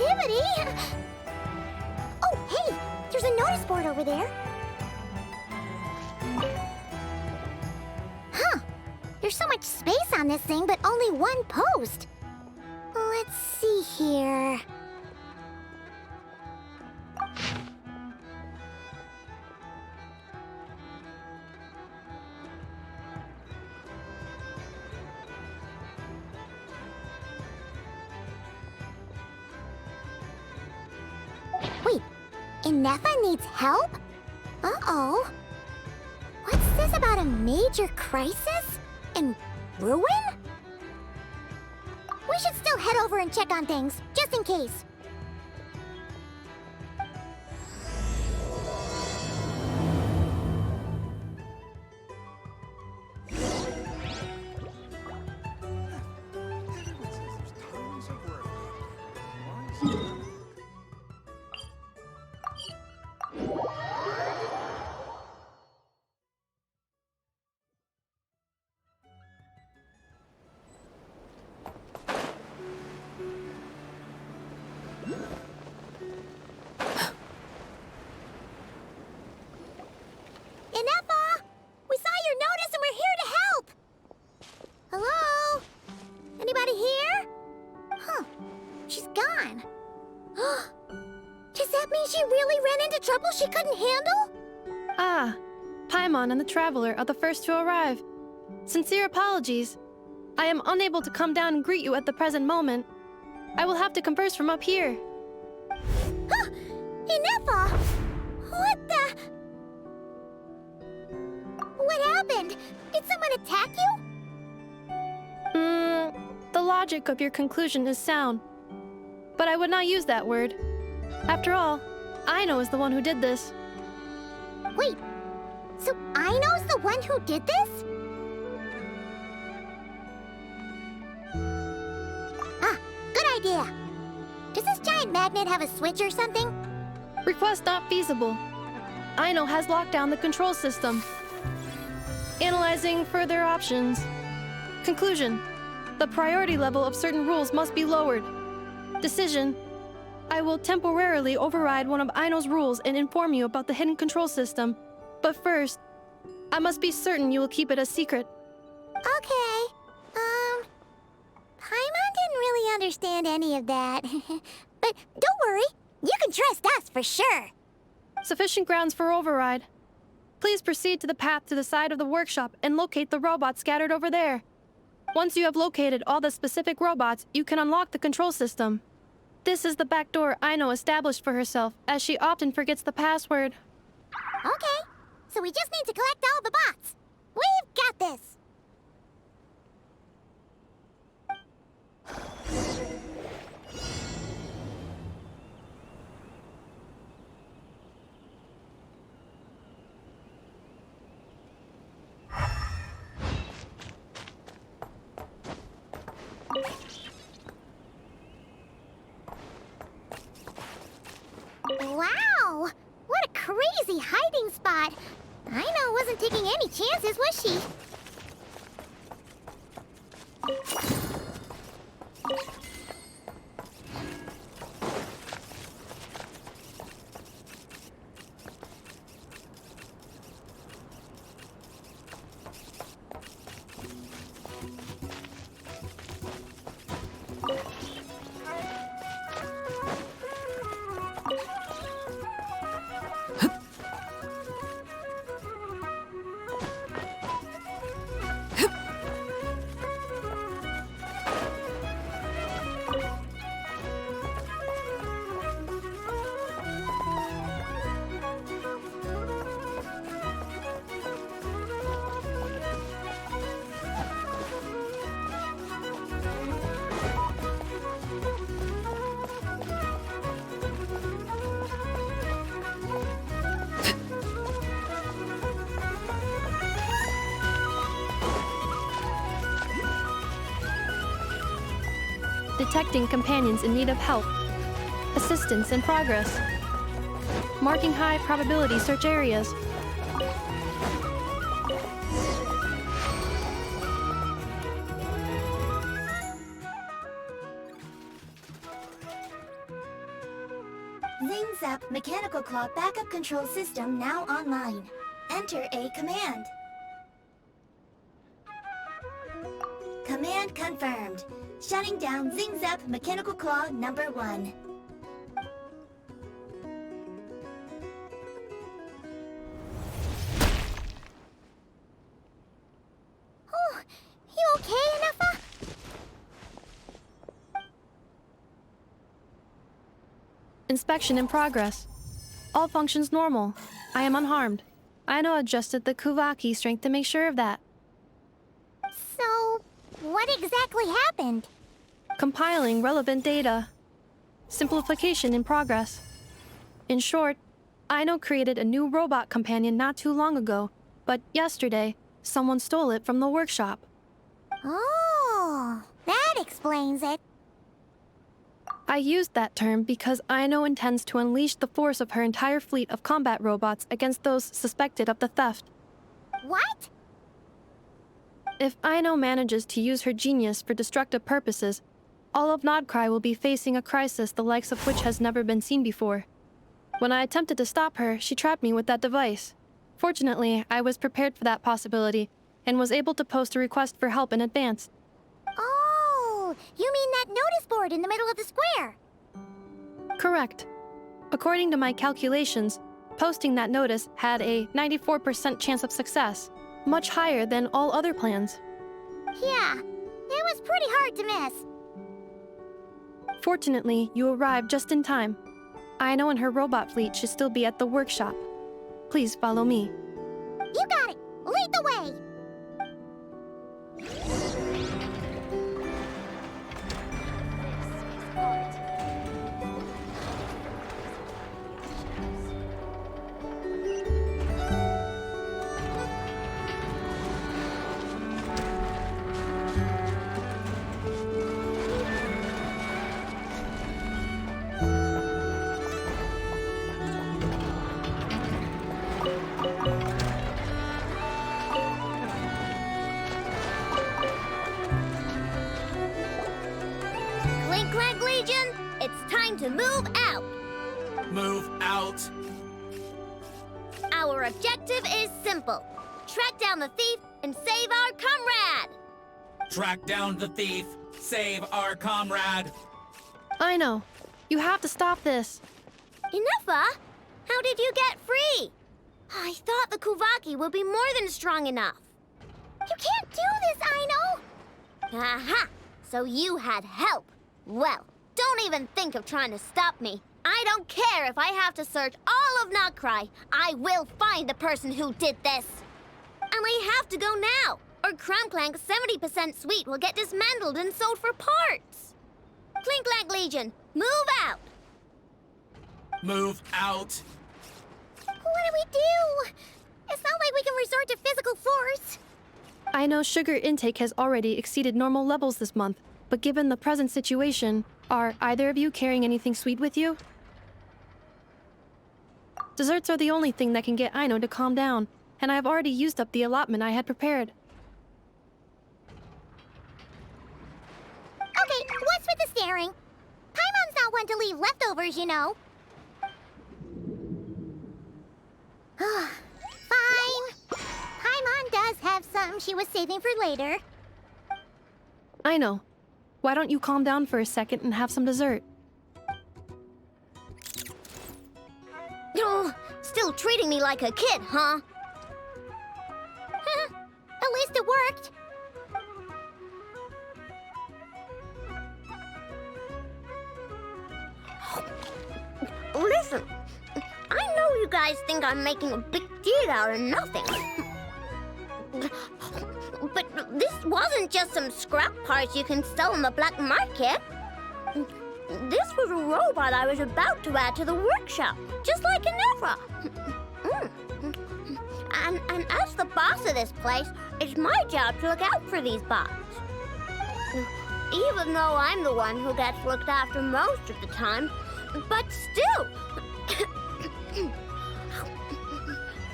activity. Oh, hey, there's a notice board over there. Huh, there's so much space on this thing, but only one post. Let's see here. Wait, Inefa needs help? Uh-oh. What's this about a major crisis? And ruin? We should still head over and check on things, just in case. Inefa! We saw your notice and we're here to help! Hello? Anybody here? Huh. She's gone. Does that mean she really ran into trouble she couldn't handle? Ah, Paimon and the Traveler are the first to arrive. Sincere apologies. I am unable to come down and greet you at the present moment. I will have to converse from up here. Huh! Inefa! What the... What happened? Did someone attack you? The logic of your conclusion is sound. But I would not use that word. After all, Aino is the one who did this. Wait, so Aino's the one who did this? Ah, good idea. Does this giant magnet have a switch or something? Request not feasible. Aino has locked down the control system. Analyzing further options. Conclusion. The priority level of certain rules must be lowered. Decision. I will temporarily override one of Aino's rules and inform you about the hidden control system. But first, I must be certain you will keep it a secret. Okay. Paimon didn't really understand any of that. But don't worry, you can trust us for sure. Sufficient grounds for override. Please proceed to the path to the side of the workshop and locate the robots scattered over there. Once you have located all the specific robots, you can unlock the control system. This is the back door Aino established for herself, as she often forgets the password. Okay, so we just need to collect all the bots. We've got this. Wow! What a crazy hiding spot! Aino wasn't taking any chances, was she? Detecting companions in need of help. Assistance in progress. Marking high probability search areas. Zing-Zap Mechanical Claw Backup Control System now online. Enter a command. Command confirmed. Shutting down Zing-Zap Mechanical Claw number 1. Oh, you okay, Anafa? Inspection in progress. All functions normal. I am unharmed. Aino adjusted the Kuvaki strength to make sure of that. So, what exactly happened? Compiling relevant data. Simplification in progress. In short, Aino created a new robot companion not too long ago, but yesterday, someone stole it from the workshop. Oh, that explains it. I used that term because Aino intends to unleash the force of her entire fleet of combat robots against those suspected of the theft. What? If Aino manages to use her genius for destructive purposes, all of Nodcry will be facing a crisis the likes of which has never been seen before. When I attempted to stop her, she trapped me with that device. Fortunately, I was prepared for that possibility and was able to post a request for help in advance. Oh, you mean that notice board in the middle of the square? Correct. According to my calculations, posting that notice had a 94% chance of success, much higher than all other plans. Yeah, it was pretty hard to miss. Fortunately, you arrived just in time. Aino and her robot fleet should still be at the workshop. Please follow me. You got it! Lead the way! It's time to move out! Move out! Our objective is simple. Track down the thief and save our comrade! Track down the thief, save our comrade! Aino, you have to stop this. Inufa, how did you get free? I thought the Kuvaki would be more than strong enough. You can't do this, Aino! Aha! So you had help. Well, don't even think of trying to stop me. I don't care if I have to search all of Nodcry. I will find the person who did this. And I have to go now, or Cranclank's 70% suite will get dismantled and sold for parts. Clinklank Legion, move out! Move out! What do we do? It's not like we can resort to physical force. I know sugar intake has already exceeded normal levels this month, but given the present situation, are either of you carrying anything sweet with you? Desserts are the only thing that can get Aino to calm down, and I've already used up the allotment I had prepared. Okay, what's with the staring? Paimon's not one to leave leftovers, you know. Fine. Paimon does have some she was saving for later. I know. Why don't you calm down for a second and have some dessert? Oh, still treating me like a kid, huh? At least it worked. Listen, I know you guys think I'm making a big deal out of nothing. But this wasn't just some scrap parts you can sell on the black market. This was a robot I was about to add to the workshop, just like Inefra. And as the boss of this place, it's my job to look out for these bots. Even though I'm the one who gets looked after most of the time, but still,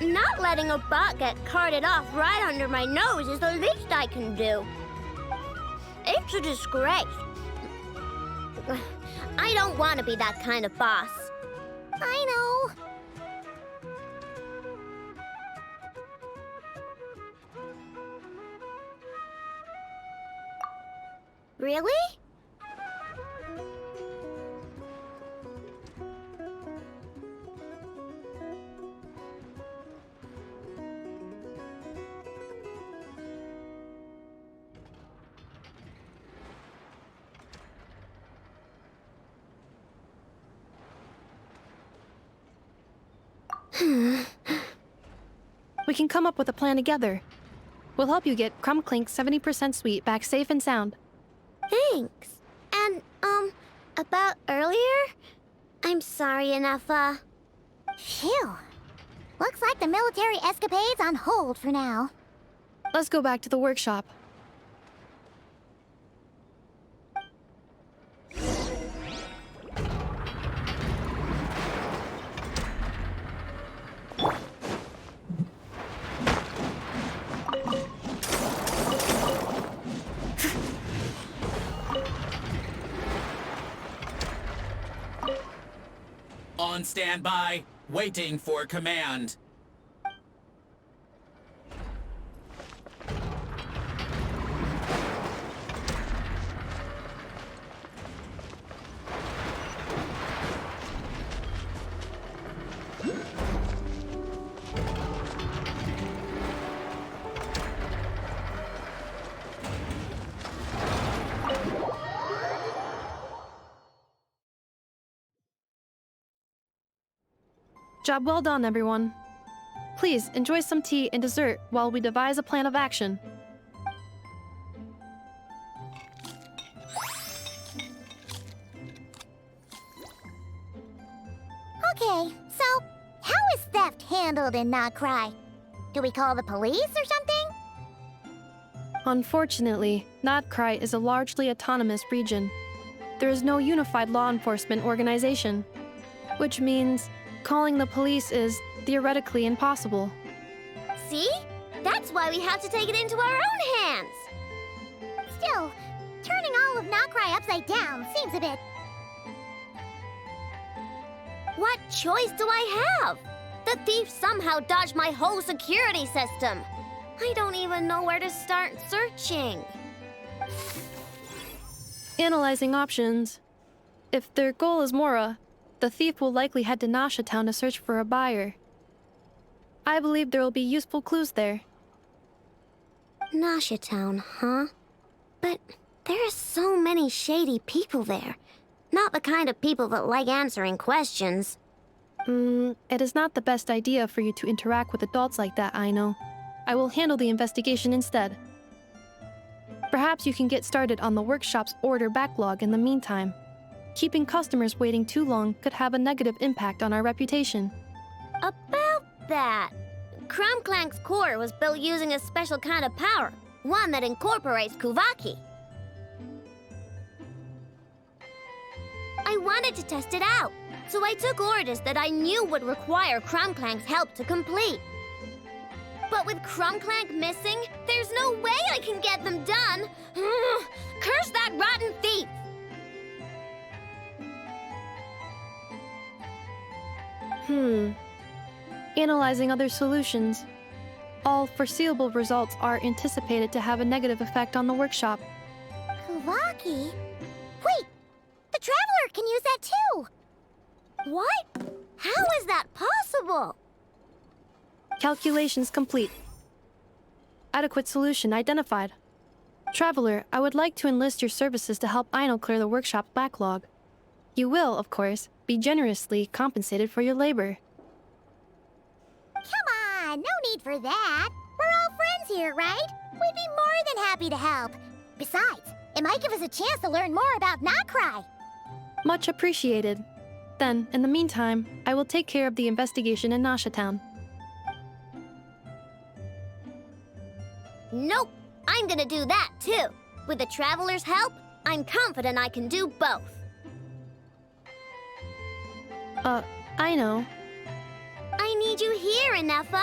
not letting a bot get carted off right under my nose is the least I can do. It's a disgrace. I don't want to be that kind of boss. I know. Really? We can come up with a plan together. We'll help you get Crumb Clink's 70% suite back safe and sound. Thanks. And, about earlier? I'm sorry, Anafa. Phew. Looks like the military escapade's on hold for now. Let's go back to the workshop. On standby, waiting for command. Job well done, everyone. Please enjoy some tea and dessert while we devise a plan of action. Okay, so how is theft handled in Not Cry? Do we call the police or something? Unfortunately, Not Cry is a largely autonomous region. There is no unified law enforcement organization, which means calling the police is theoretically impossible. See? That's why we have to take it into our own hands. Still, turning all of Not Cry upside down seems a bit... What choice do I have? The thief somehow dodged my whole security system. I don't even know where to start searching. Analyzing options. If their goal is Mora, the thief will likely head to Nasha Town to search for a buyer. I believe there will be useful clues there. Nasha Town, huh? But there are so many shady people there. Not the kind of people that like answering questions. It is not the best idea for you to interact with adults like that, I know. I will handle the investigation instead. Perhaps you can get started on the workshop's order backlog in the meantime. Keeping customers waiting too long could have a negative impact on our reputation. About that, Crumb-Clank's core was built using a special kind of power, one that incorporates Kuvaki. I wanted to test it out, so I took orders that I knew would require Crumb-Clank's help to complete. But with Crumb-Clank missing, there's no way I can get them done! Curse that rotten thief! Analyzing other solutions. All foreseeable results are anticipated to have a negative effect on the workshop. Kuvaki? Wait! The Traveler can use that too! What? How is that possible? Calculations complete. Adequate solution identified. Traveler, I would like to enlist your services to help Aino clear the workshop's backlog. You will, of course, be generously compensated for your labor. Come on, no need for that. We're all friends here, right? We'd be more than happy to help. Besides, it might give us a chance to learn more about Not Cry. Much appreciated. Then, in the meantime, I will take care of the investigation in Nasha Town. Nope, I'm gonna do that too. With the Traveler's help, I'm confident I can do both. I know. I need you here, Inefa.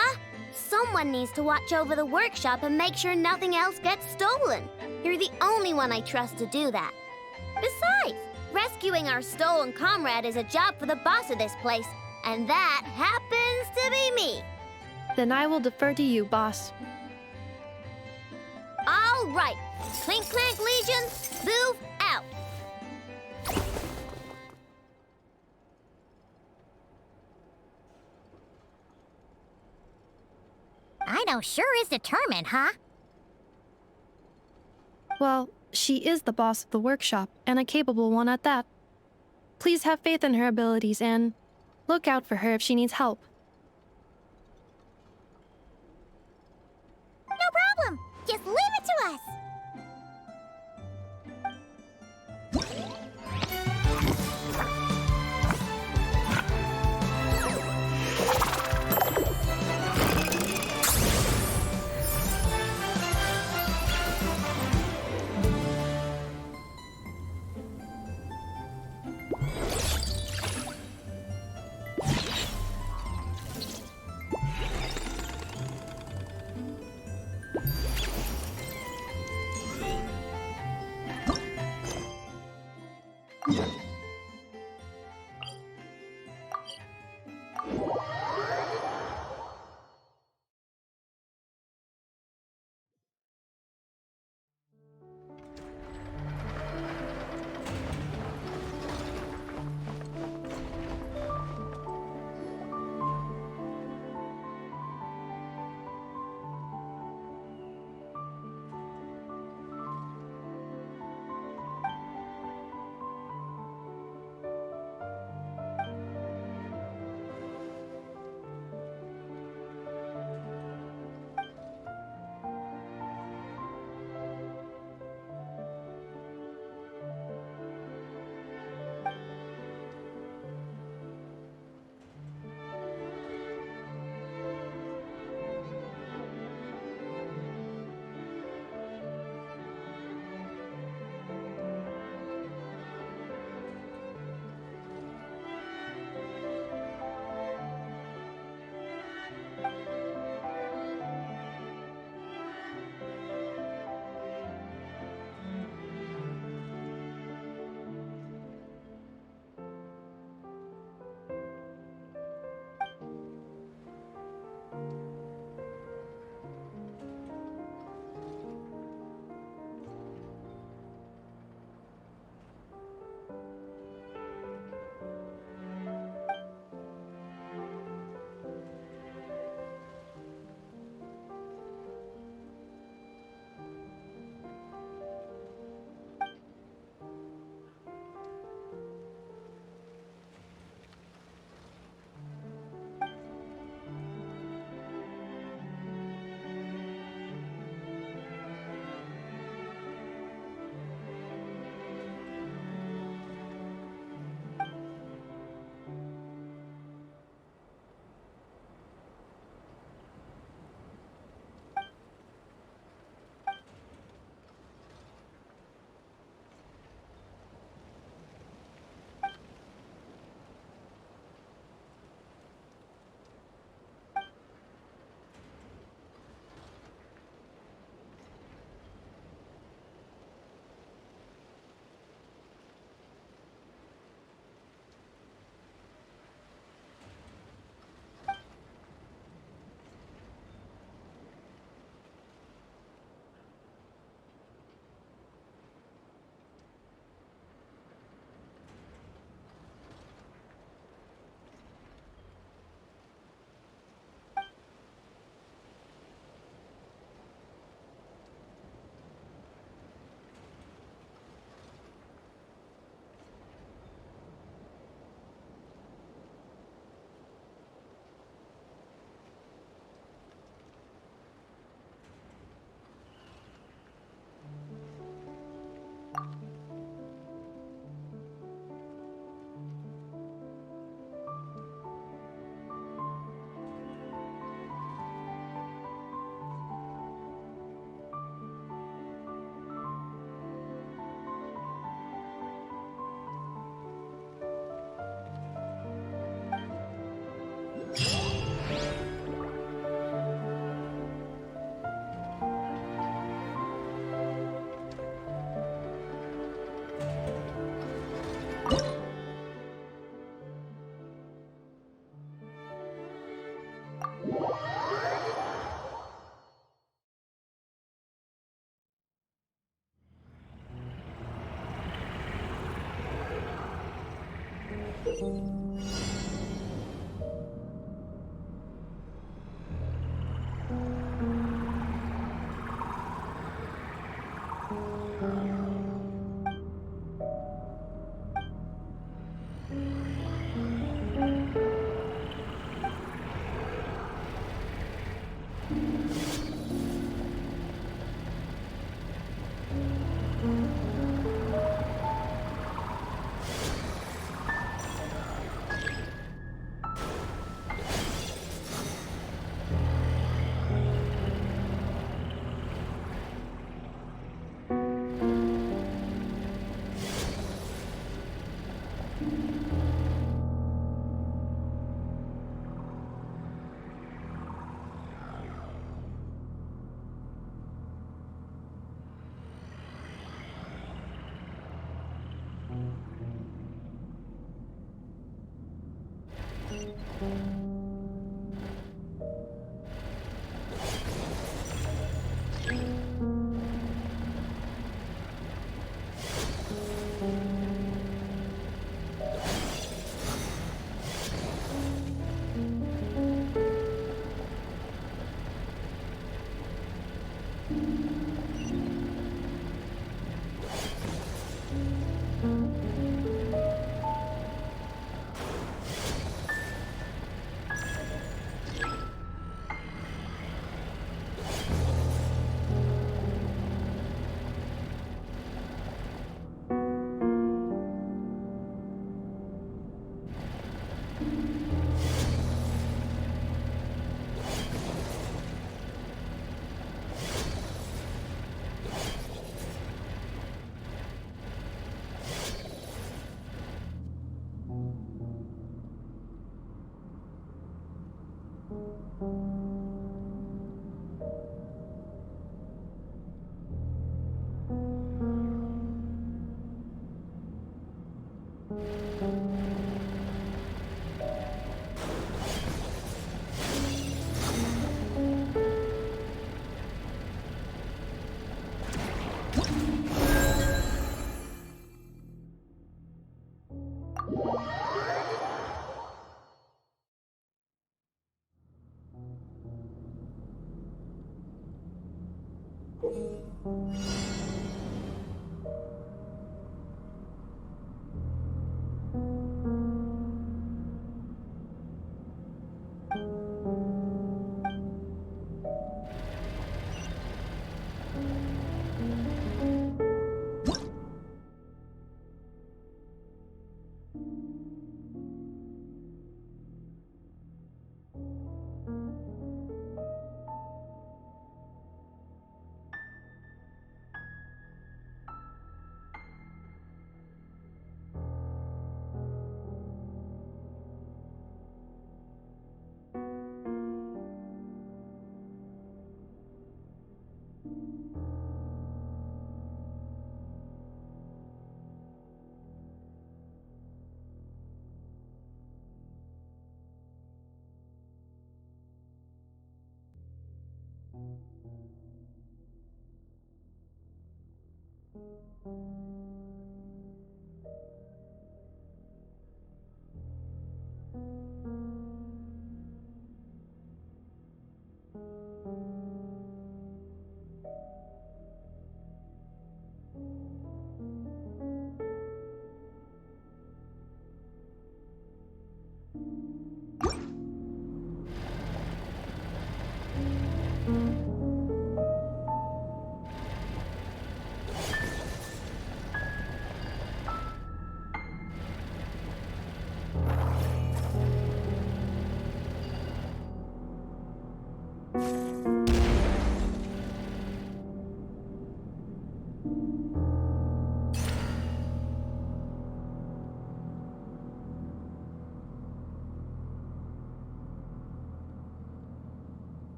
Someone needs to watch over the workshop and make sure nothing else gets stolen. You're the only one I trust to do that. Besides, rescuing our stolen comrade is a job for the boss of this place, And that happens to be me. Then I will defer to you, boss. All right. Clink Clank Legion, move out. I know sure is determined, huh? Well, she is the boss of the workshop, and a capable one at that. Please have faith in her abilities and look out for her if she needs help. No problem. Just leave it to us.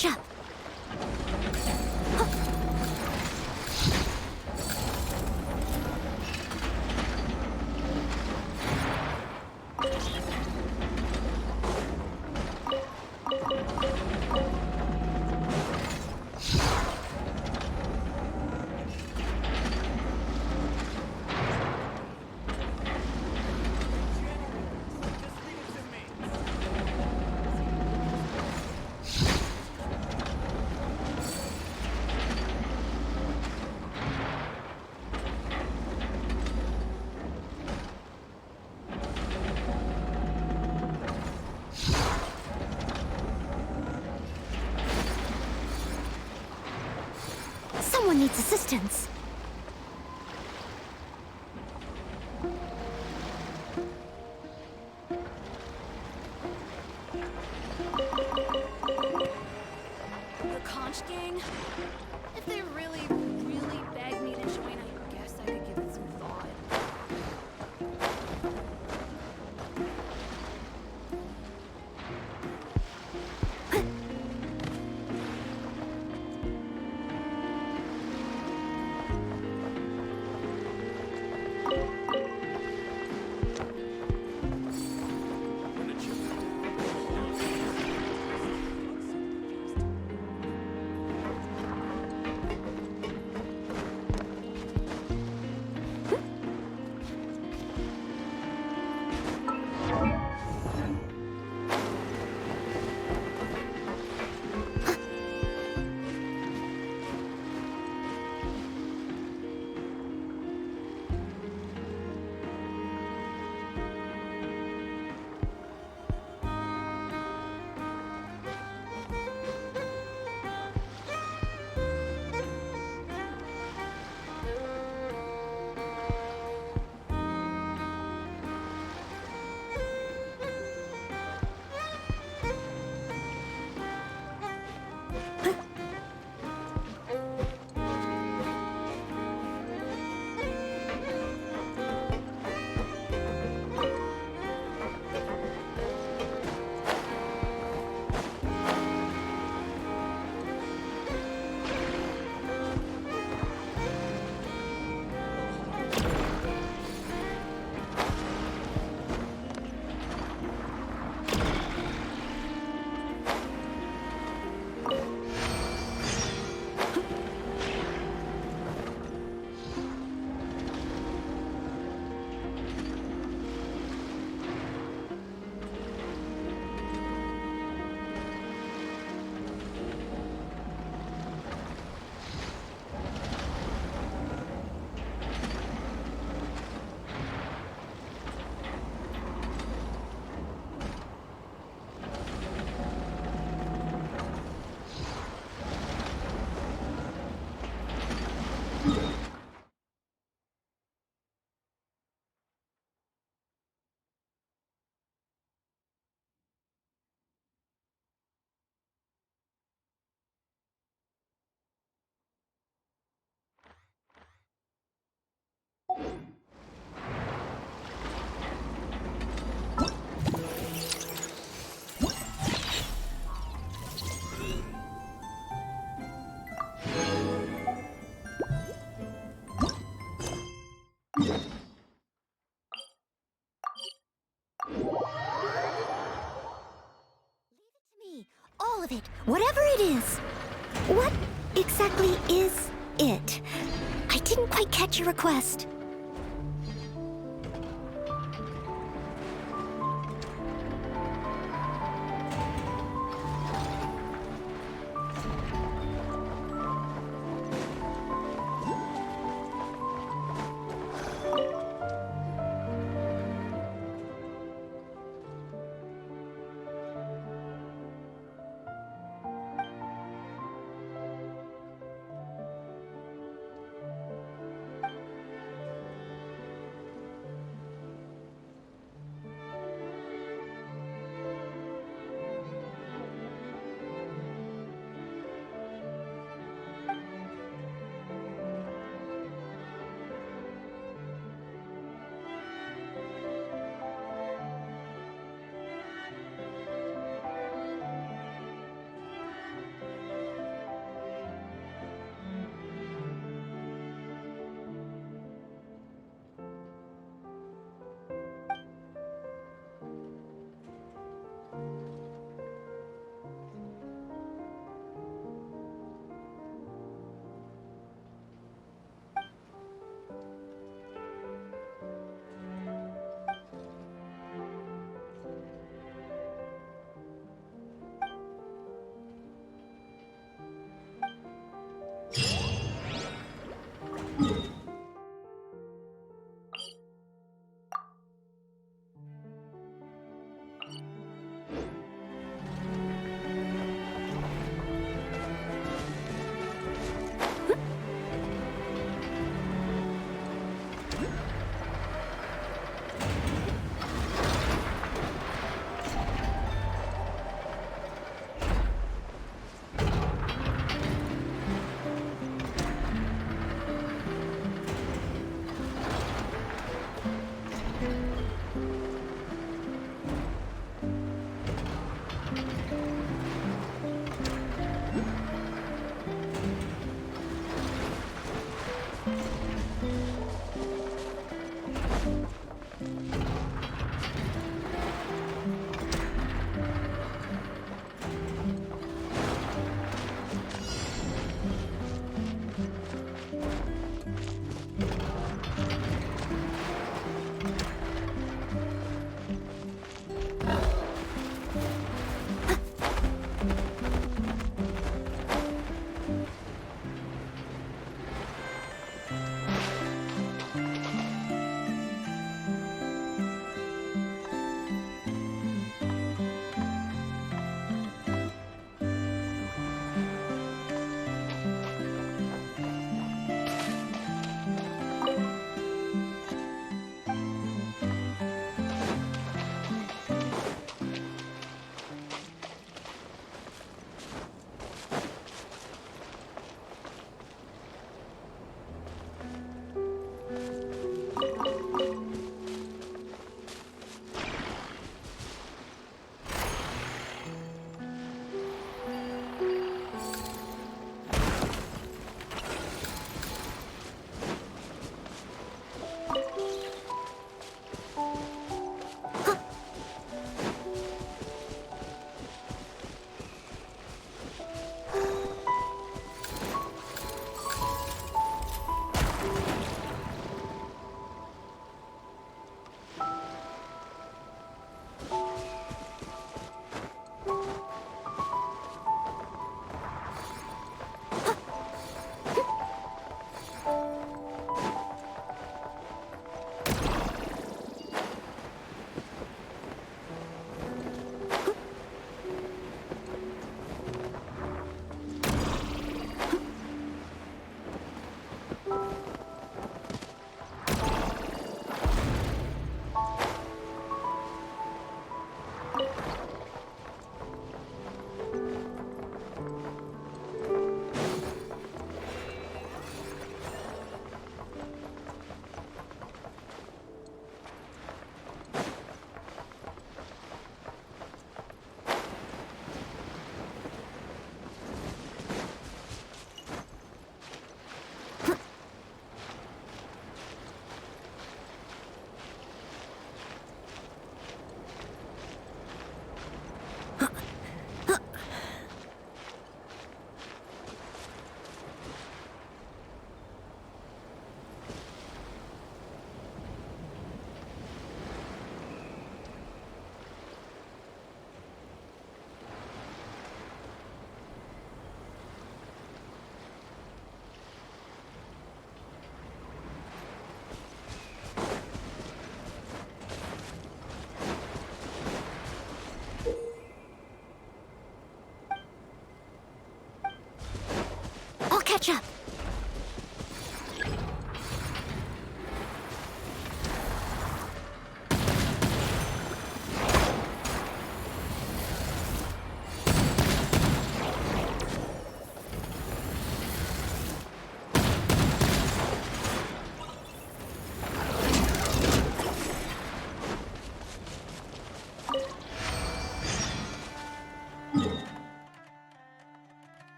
catch up. Someone needs assistance. The conch gang? If they really, really begged me to join, I guess I could give it some thought. All of it, whatever it is. What exactly is it? I didn't quite catch your request.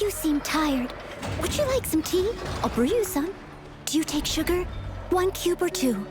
You seem tired. Would you like some tea? I'll brew you some. Do you take sugar? 1 cube or 2?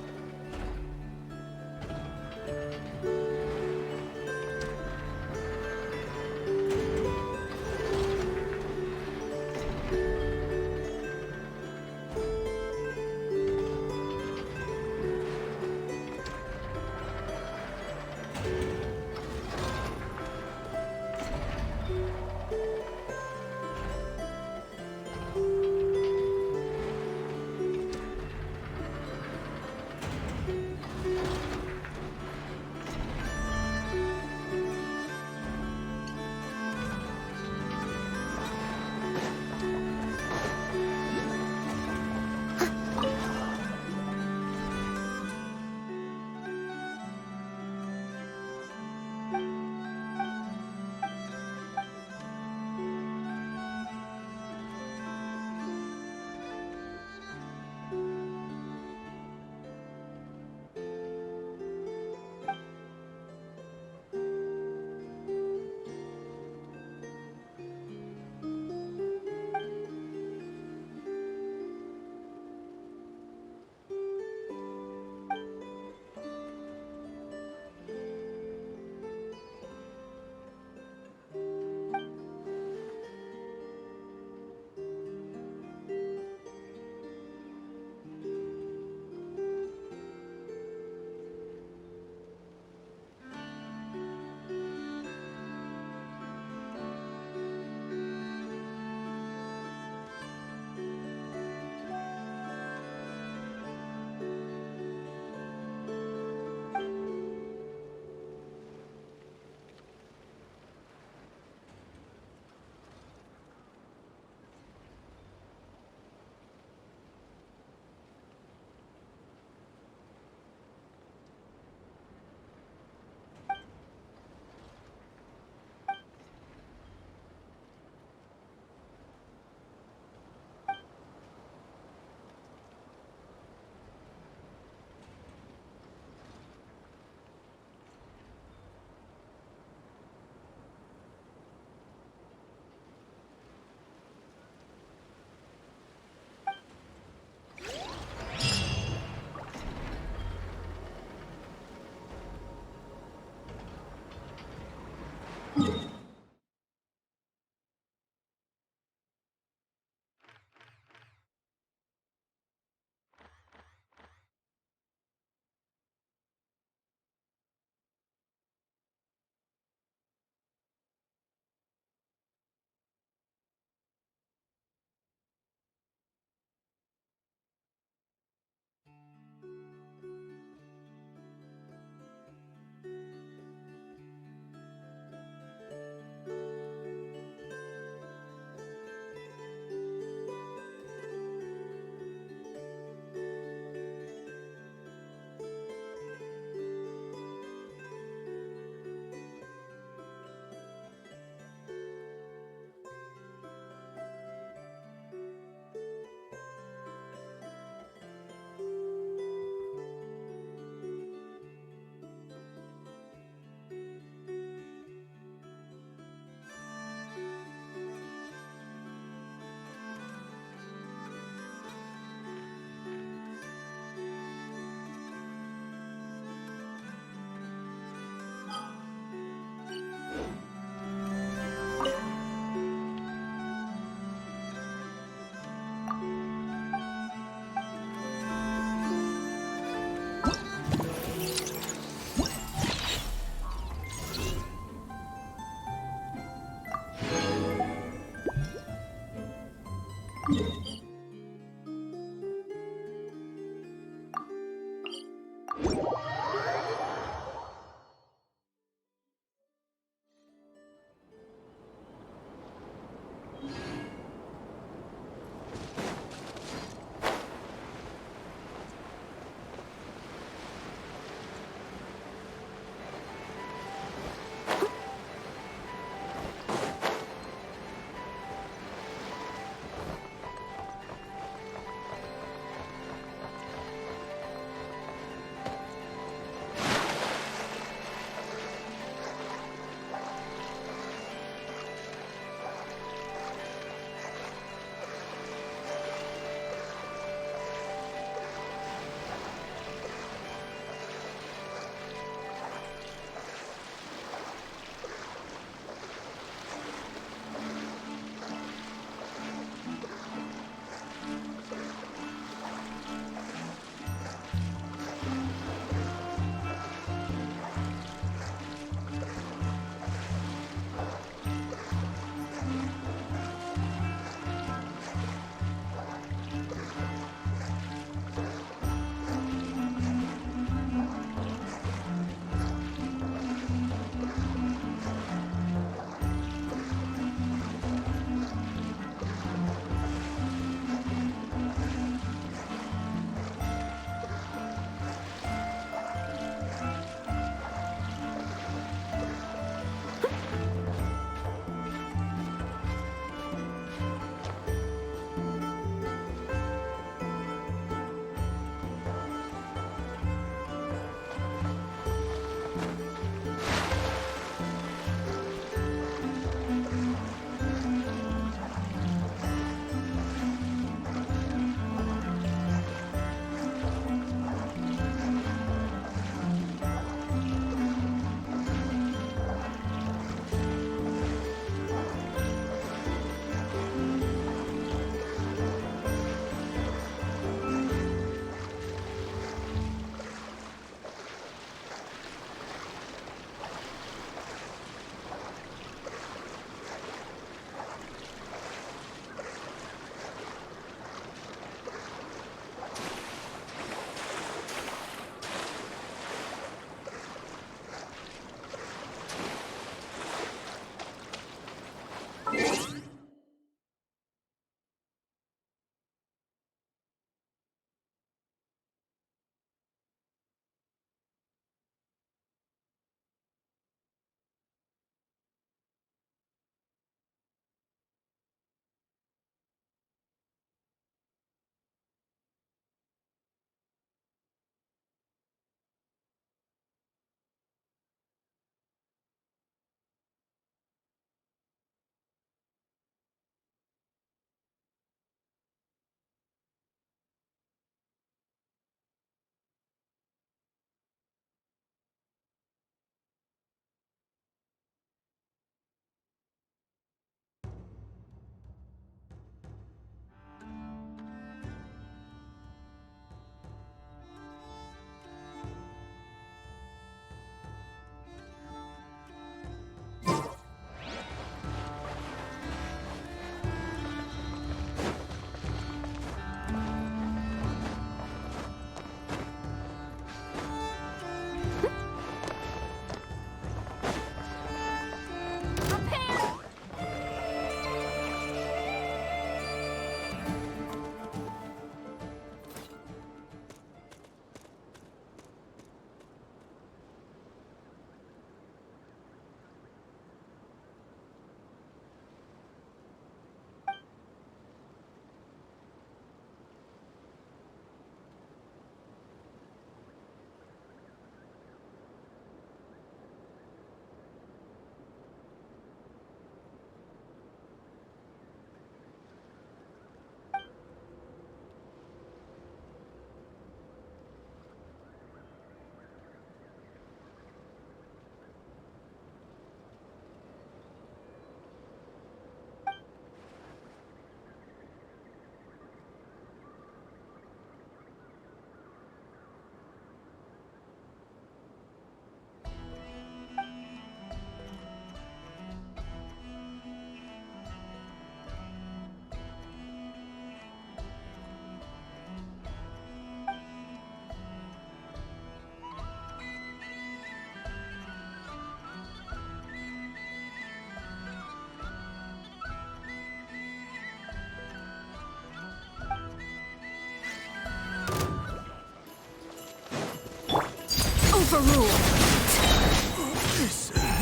Overruled.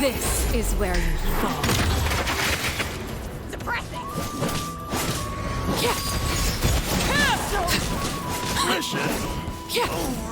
This is where you fall. Suppressing. Mission over.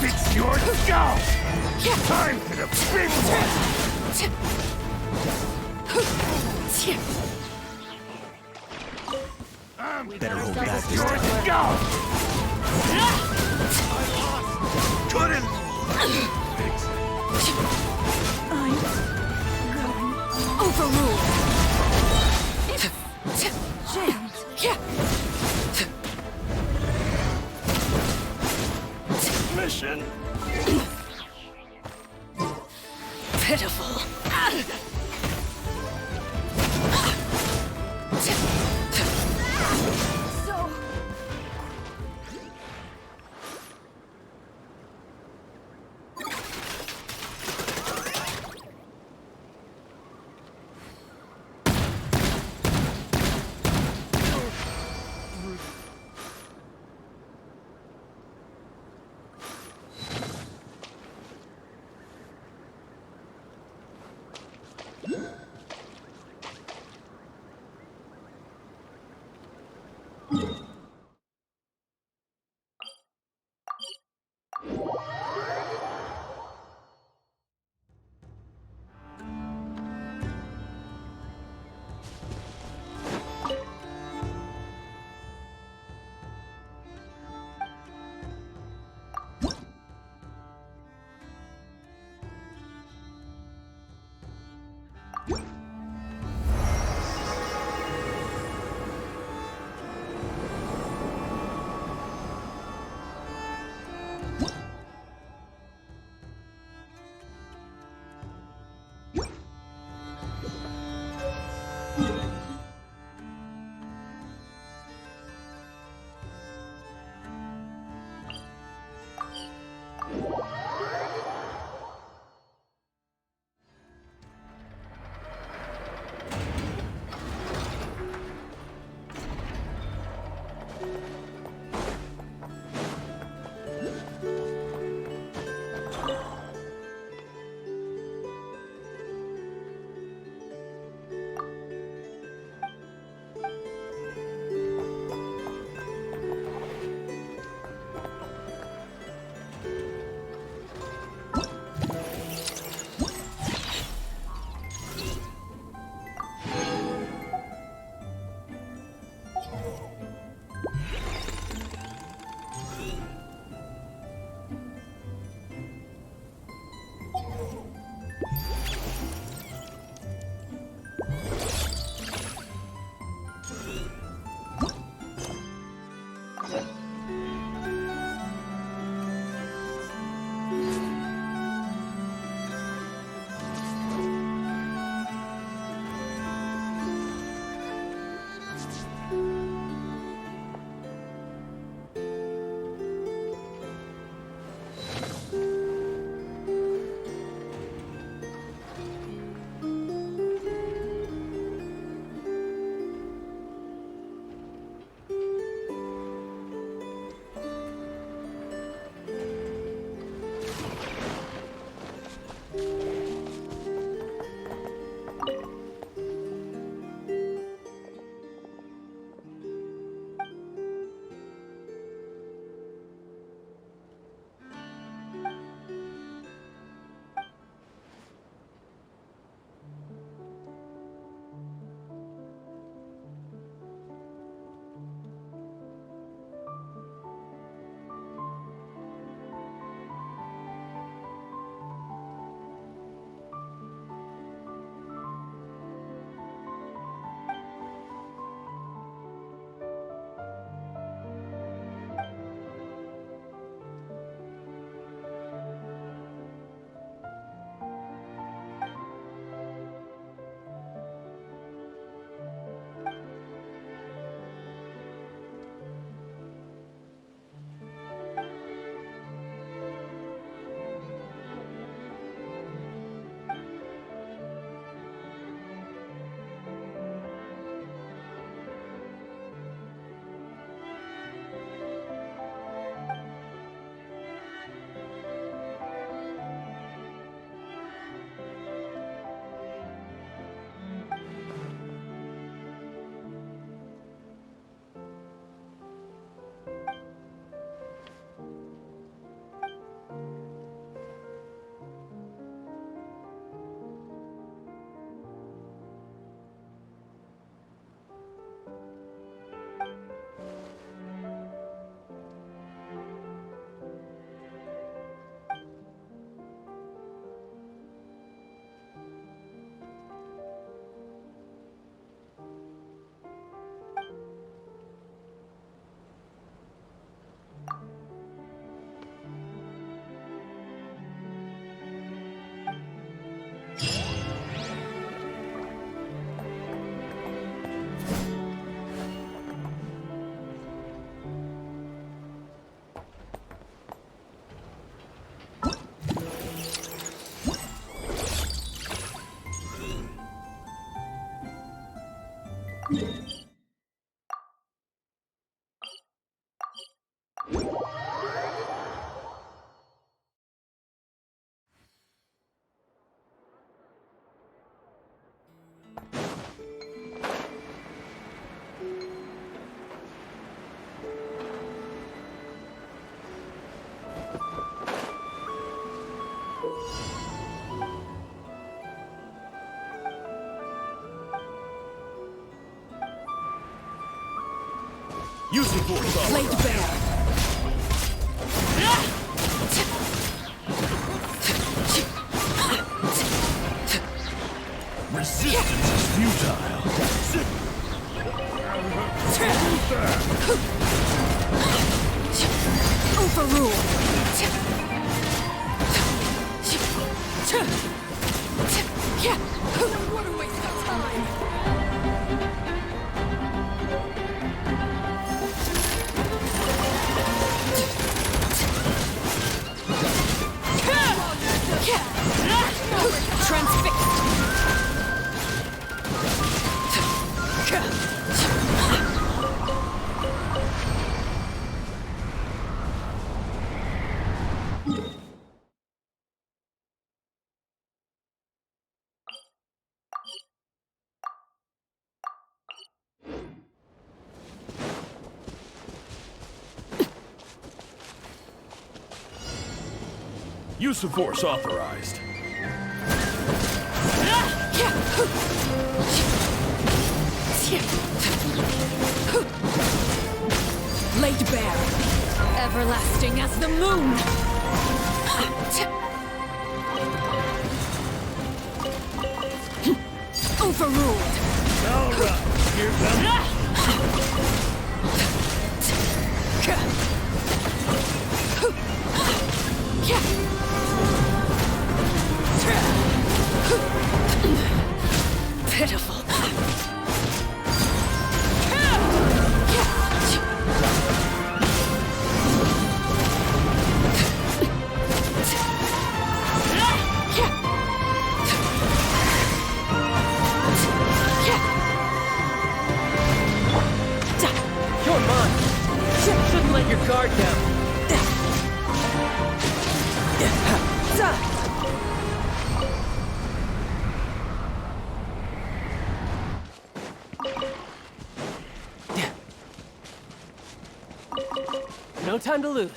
It's your job! Time for the big one! Better hold back this Your time. job! I lost! Couldn't fix it. I'm going overruled. Jammed. Mission Pitiful. So Use the force. Laid bare. Resistance is futile. Overruled. What a waste of time. Transfixed. Use of force authorized. Laid bare. Everlasting as the moon. Overruled. All right, here comes. Pitiful. You're mine. Shouldn't let your guard down. No time to lose.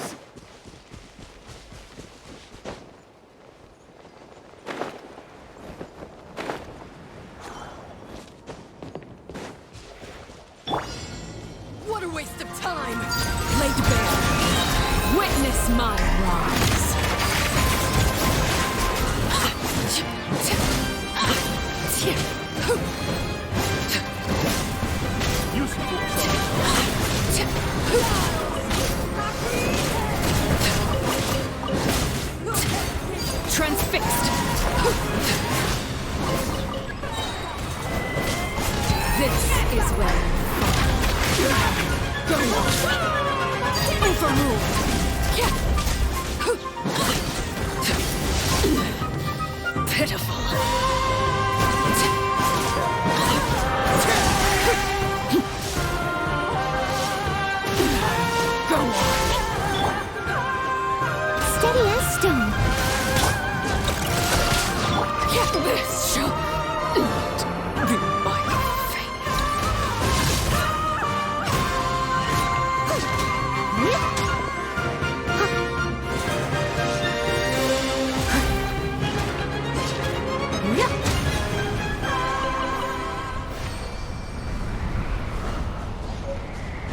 What a waste of time! Laid bare. Witness my rise. Use the force. Transfixed. This is where go on. Overruled. Pitiful. Go on. Steady as stone. This shall not be my fate.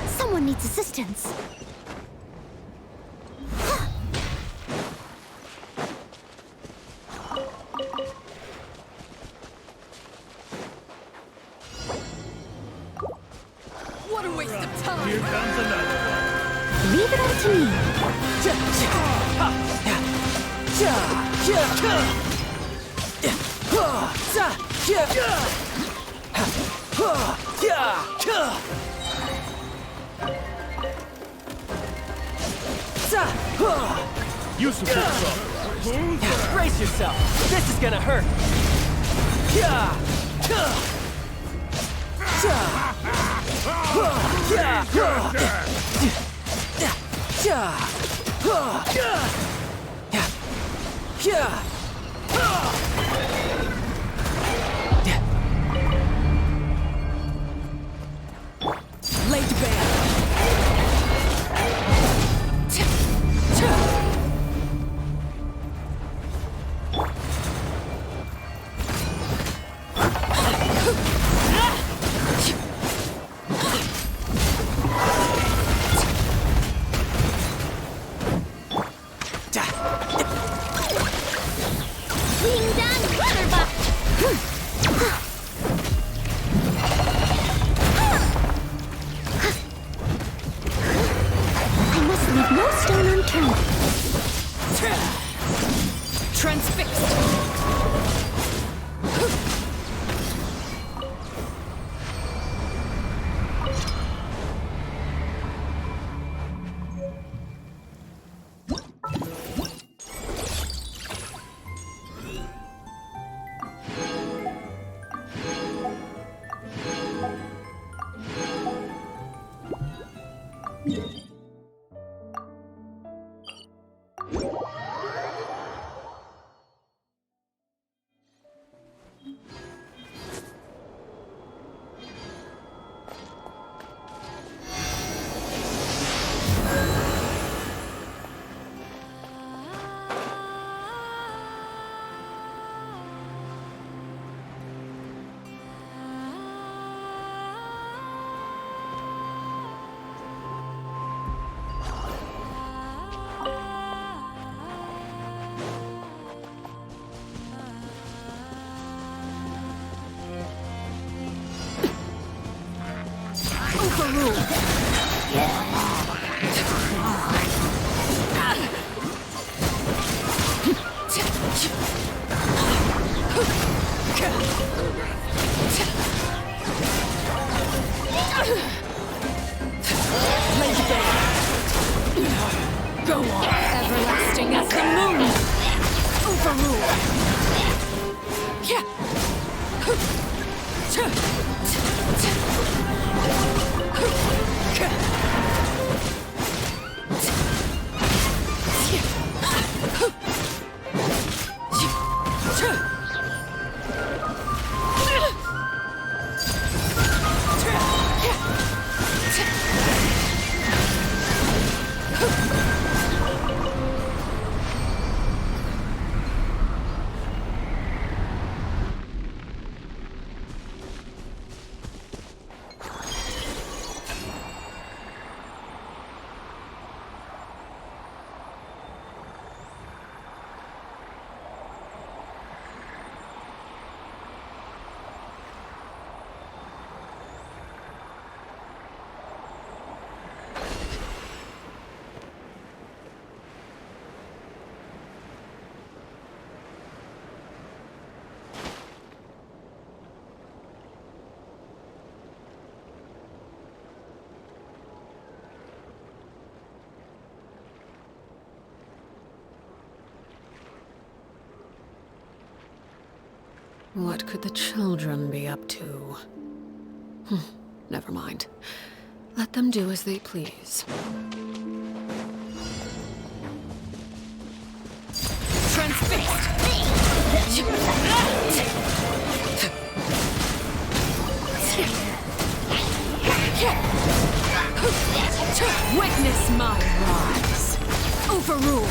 Someone needs assistance. What a waste of time! Here comes another one. Leave it up to me. Use the force authorized. Brace yourself. This is gonna hurt. Laid bare. Transfixed. Go on, everlasting as the moon. Overrule. Yeah. What could the children be up to? Never mind. Let them do as they please. Transfixed. Witness my rise. Overruled.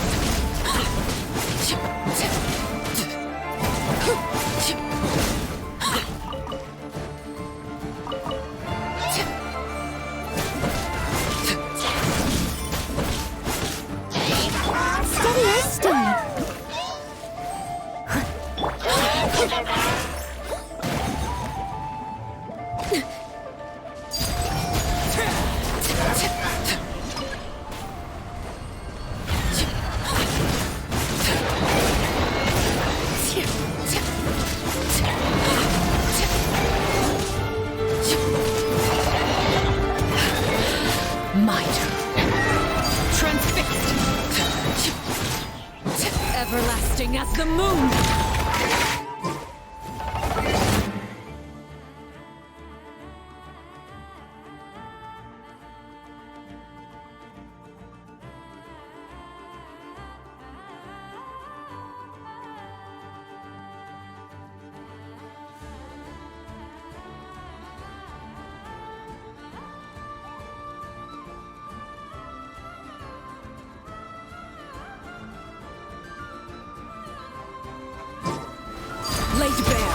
Steady as stone. Everlasting as the moon! Laid bare.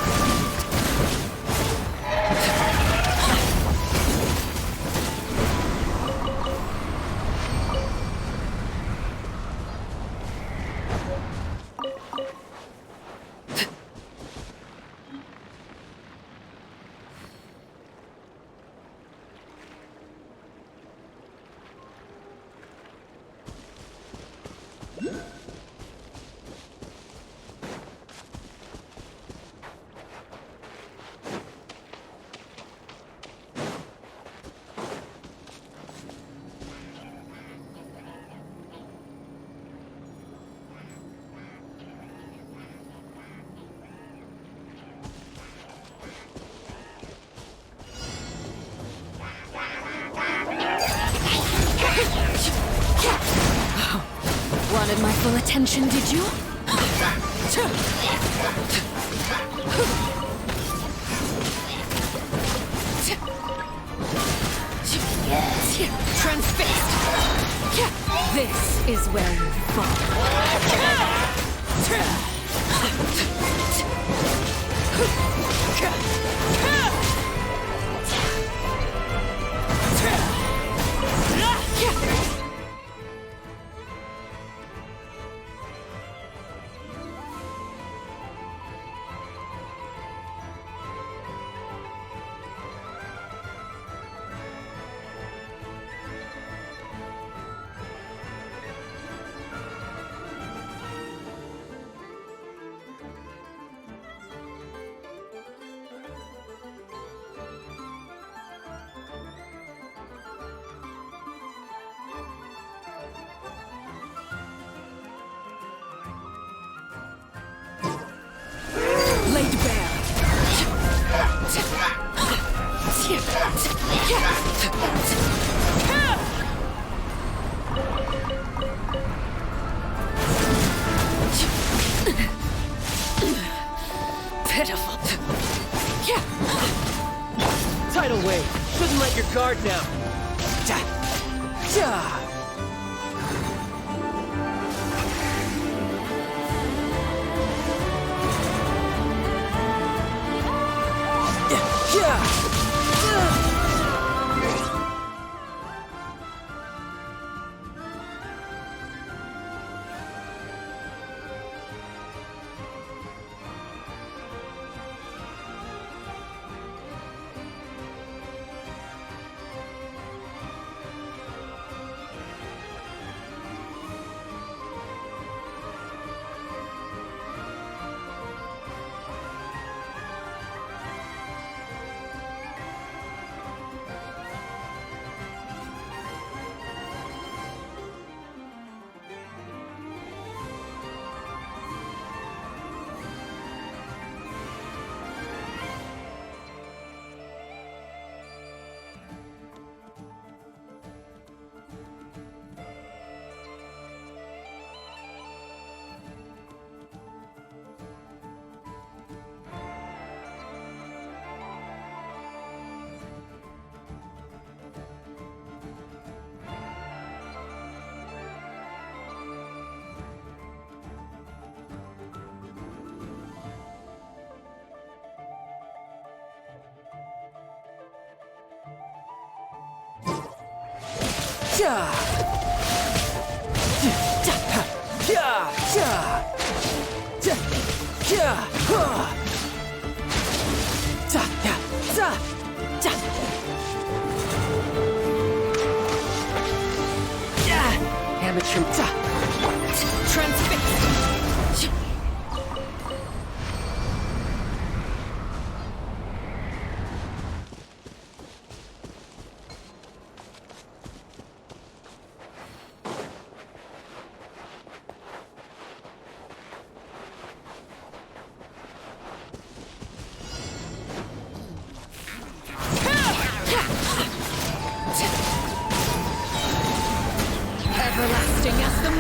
full attention, did you? Transfixed! This is where you fall. Laid bare. Pitiful. Tidal wave. Shouldn't let your guard down. Amateur. Transfixed. Everlasting as the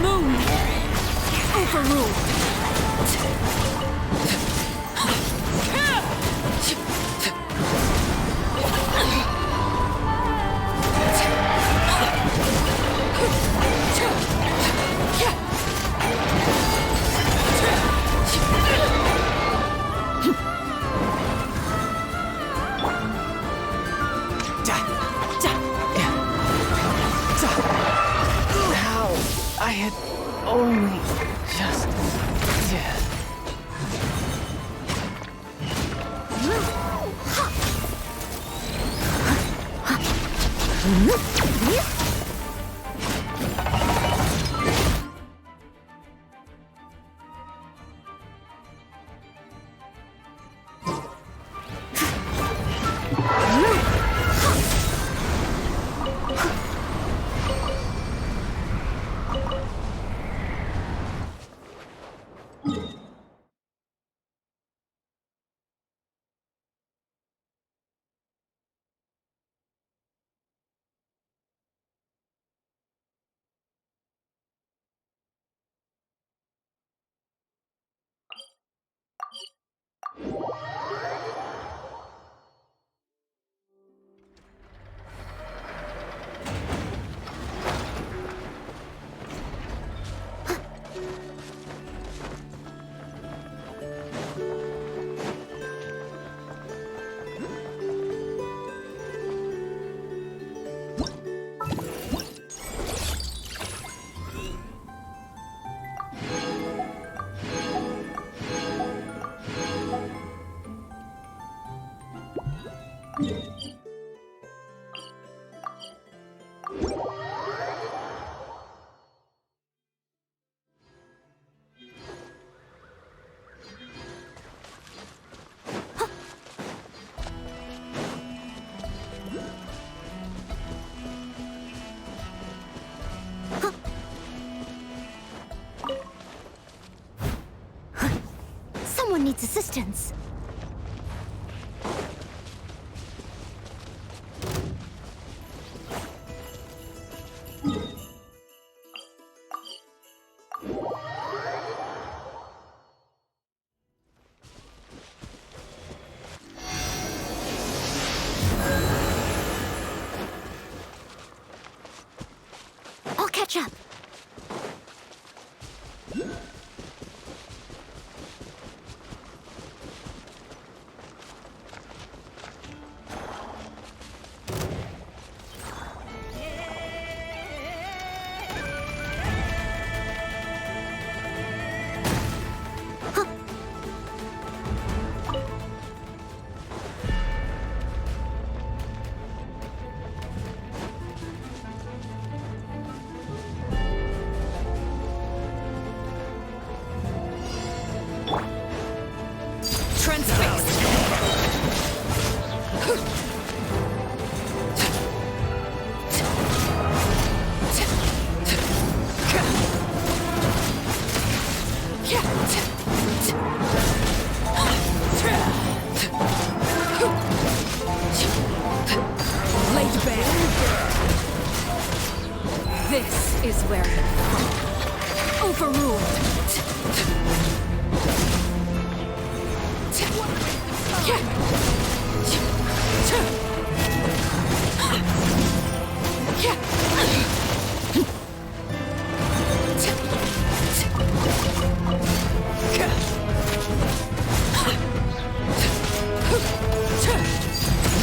Someone needs assistance. I'll catch up. This is where you're overruled.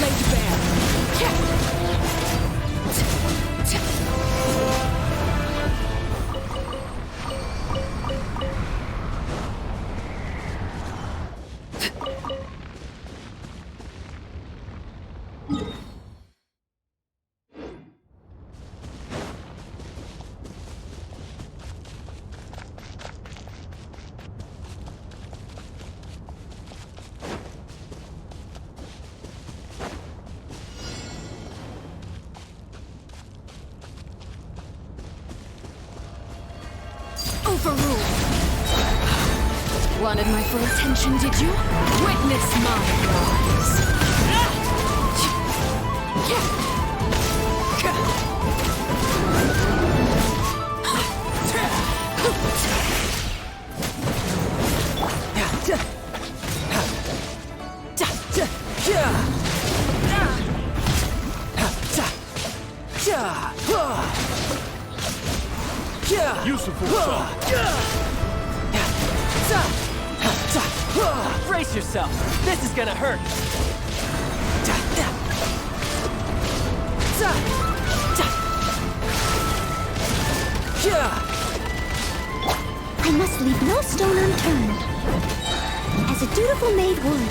Laid bare. Overruled. Wanted my full attention, did you? Witness my rise. Brace yourself. This is gonna hurt. I must leave no stone unturned, as a dutiful maid would.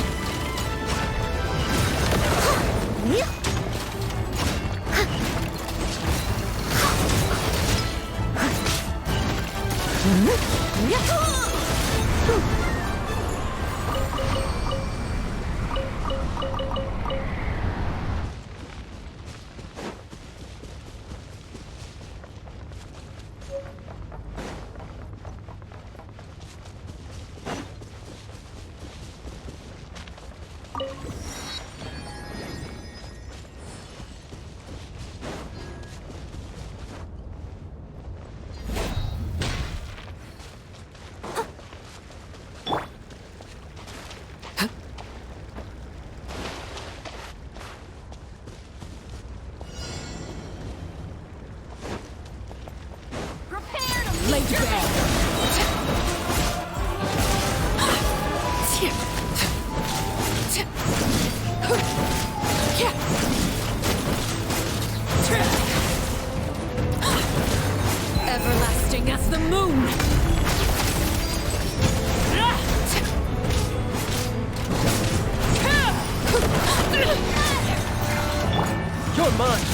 Laid bare. Everlasting as the moon. You're mine.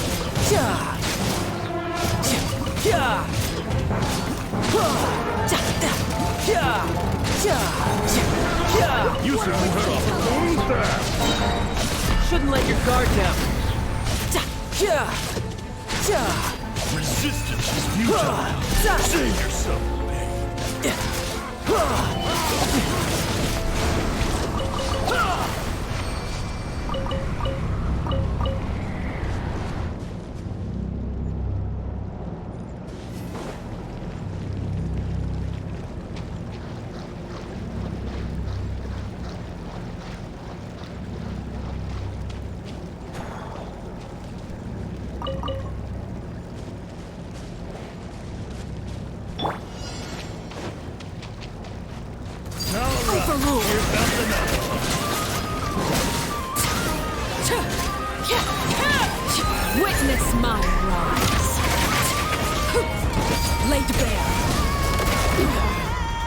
Shouldn't let your guard down. Resistance is futile. Save yourself, babe. for rule. Here comes another. Witness my rise. Laid bare.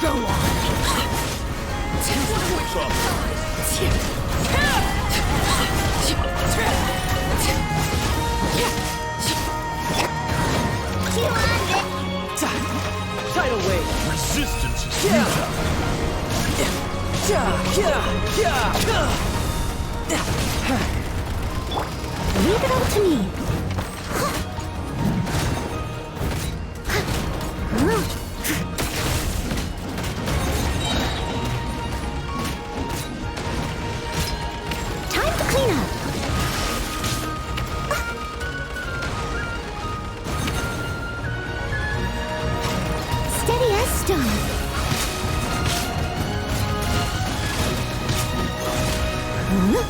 Go on. Tidal wave. Resistance is Leave it all to me. Time to clean up. Steady as stone. Huh?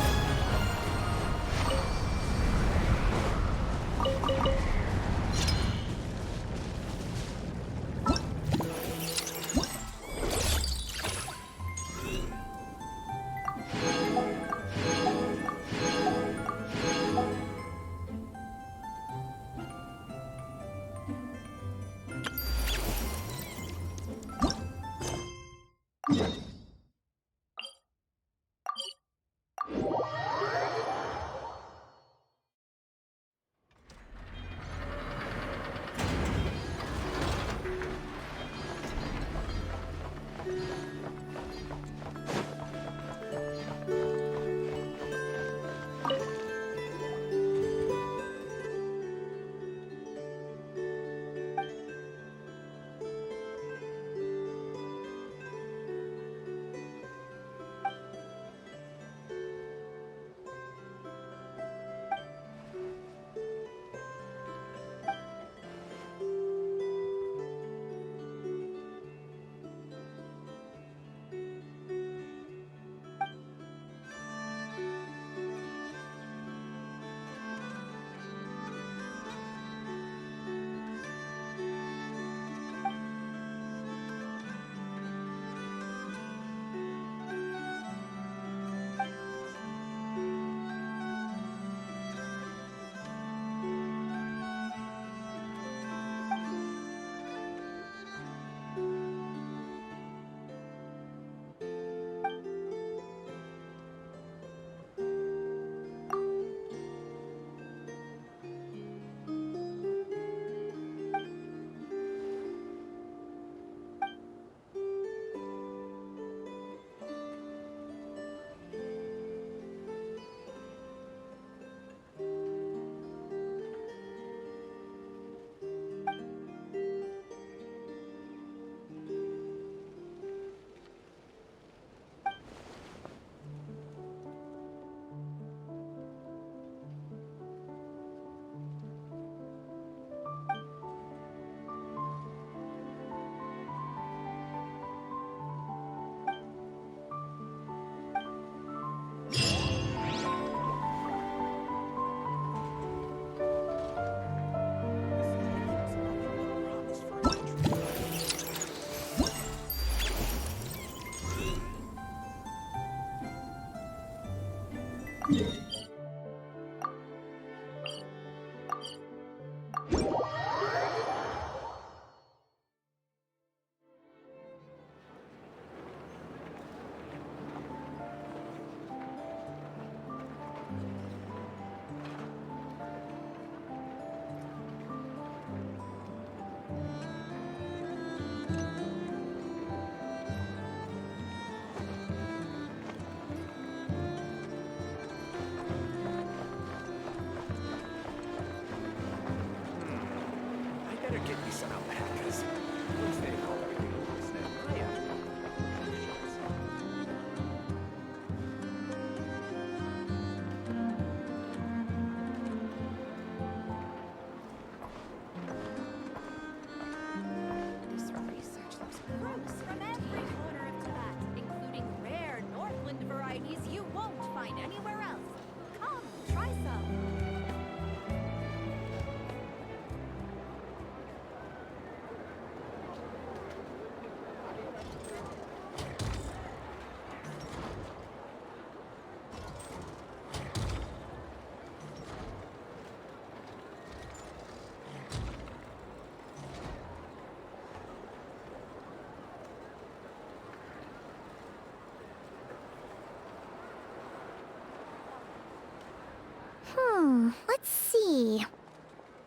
Let's see.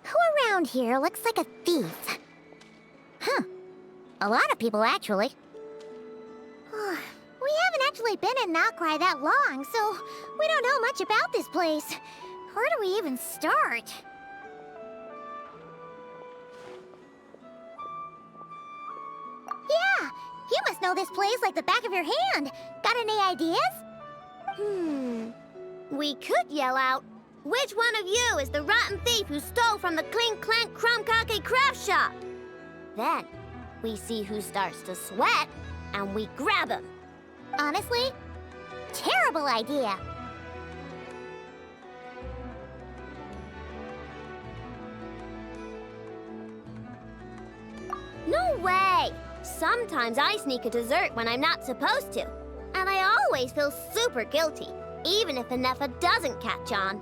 Who around here looks like a thief? Huh. A lot of people, actually. We haven't actually been in Nokrai that long, so we don't know much about this place. Where do we even start? Yeah, you must know this place like the back of your hand. Got any ideas? We could yell out, "Which one of you is the rotten thief who stole from the Clink Clank Crumkake craft shop?" Then, we see who starts to sweat, and we grab him. Honestly, terrible idea. No way! Sometimes I sneak a dessert when I'm not supposed to. And I always feel super guilty, even if Anefa doesn't catch on.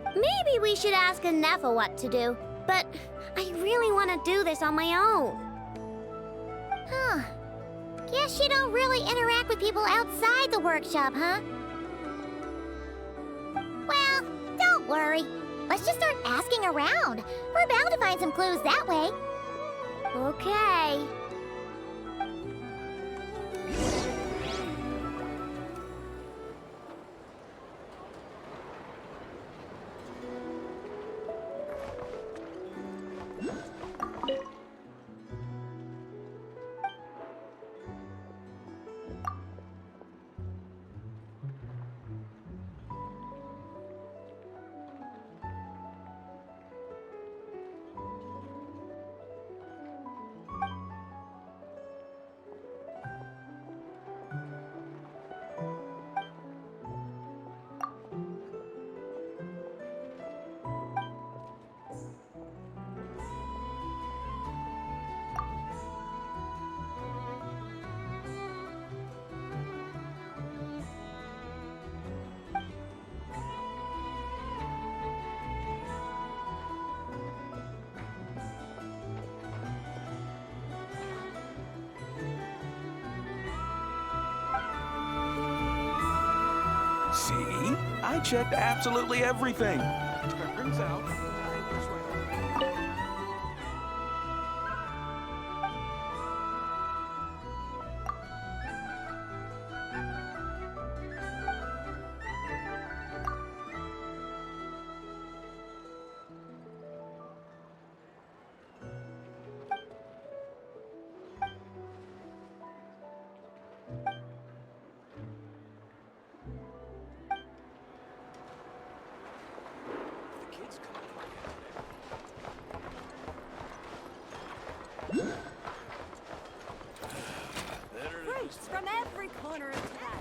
Maybe we should ask Anefa what to do, but I really want to do this on my own. Huh. Guess you don't really interact with people outside the workshop, huh? Well, don't worry. Let's just start asking around. We're bound to find some clues that way. Okay. See? I checked absolutely everything. Turns out, I was right. Fruits from every corner of town.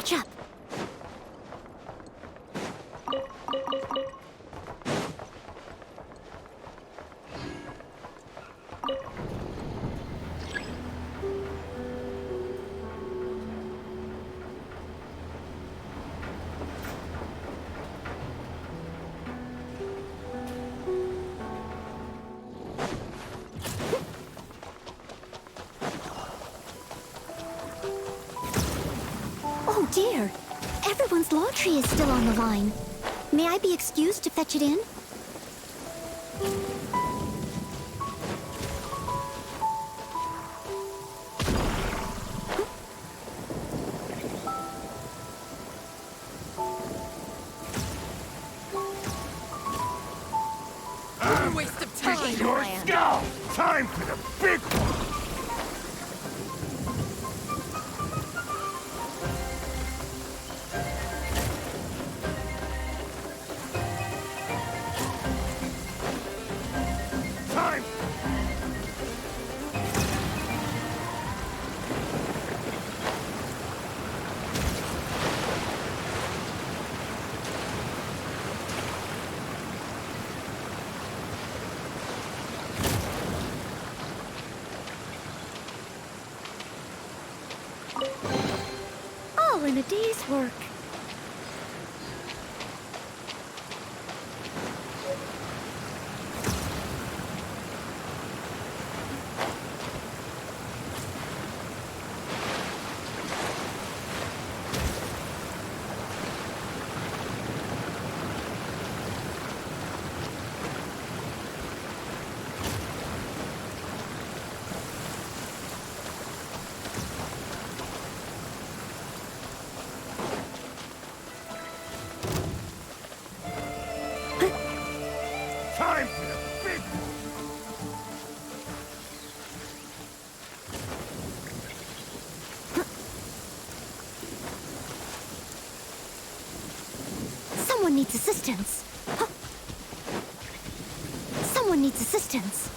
catch up. Oh dear, everyone's law tree is still on the line. May I be excused to fetch it in? Waste of time. Your skull! Time for the big one! Time! All in a day's work. Time for the big one! Someone needs assistance. Huh. Someone needs assistance.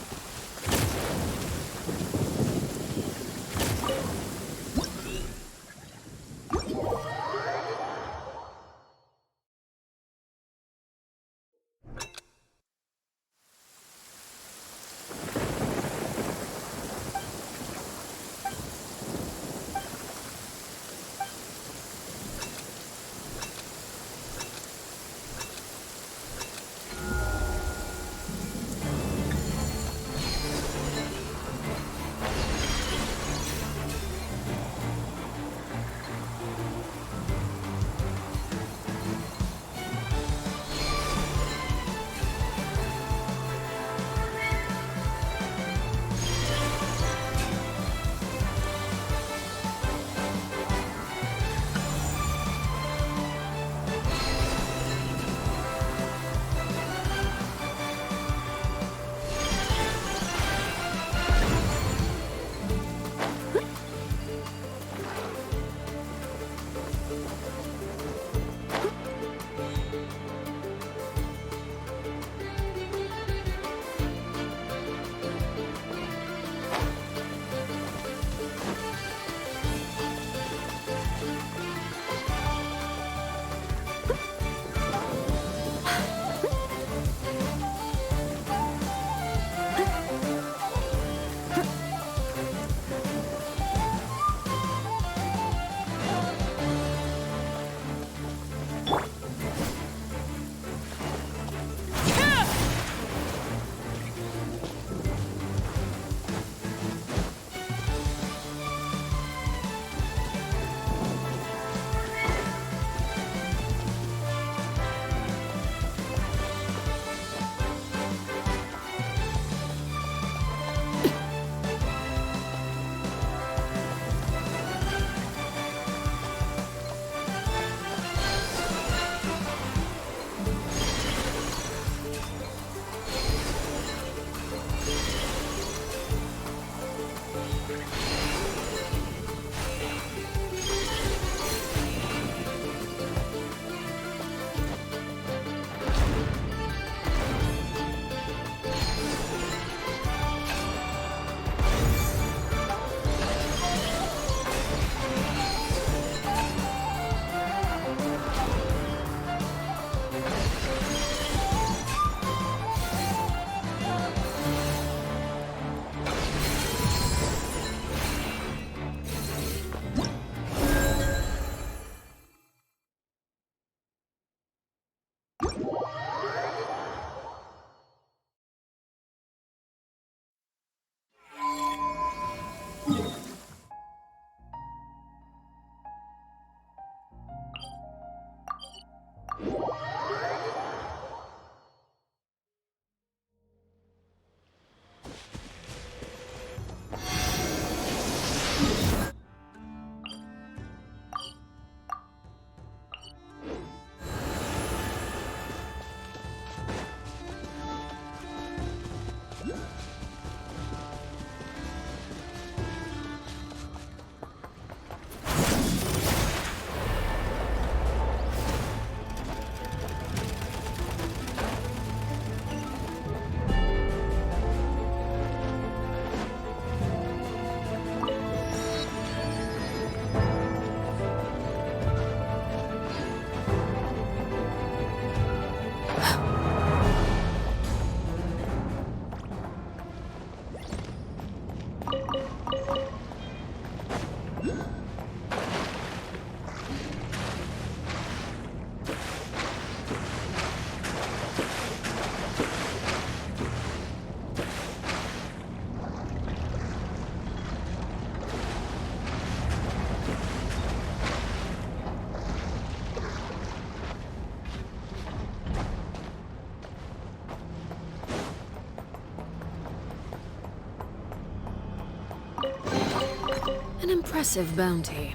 An impressive bounty.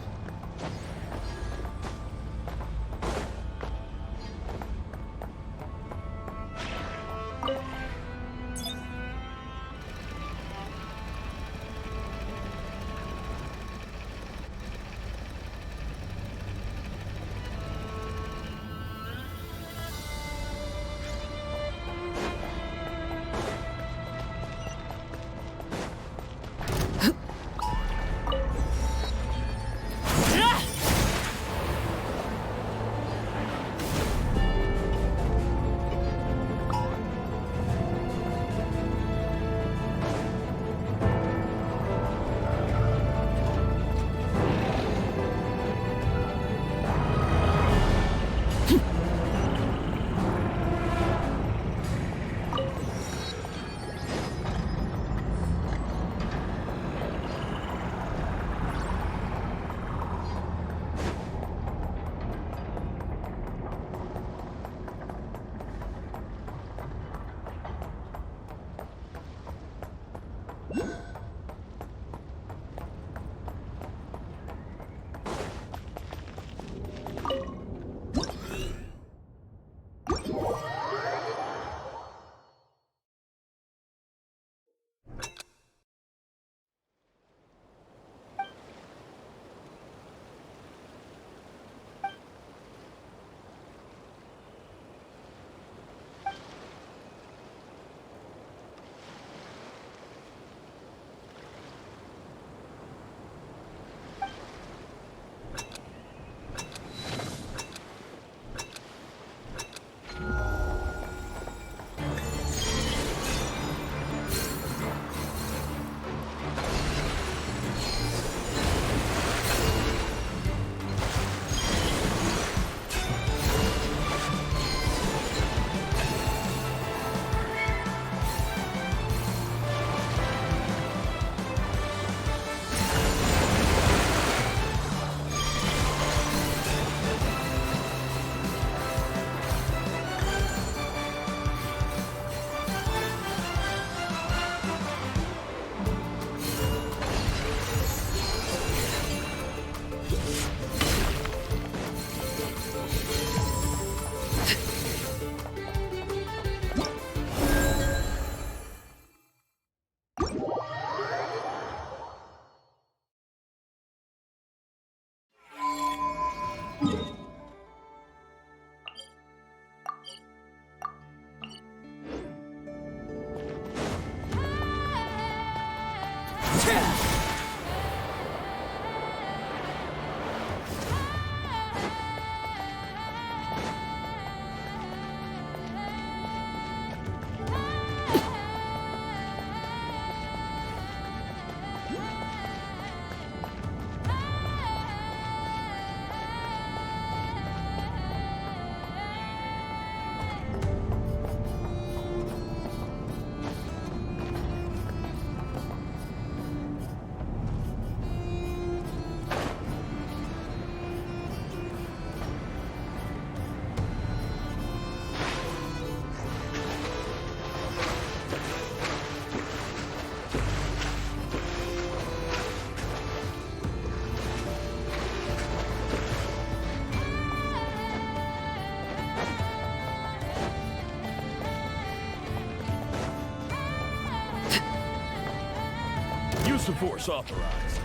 Use of force authorized.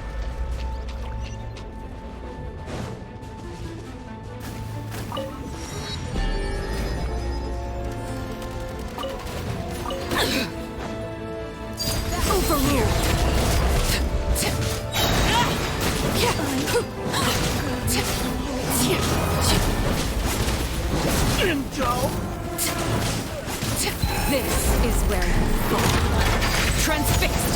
This is where you fall. Transfixed.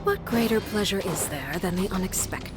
What greater pleasure is there than the unexpected?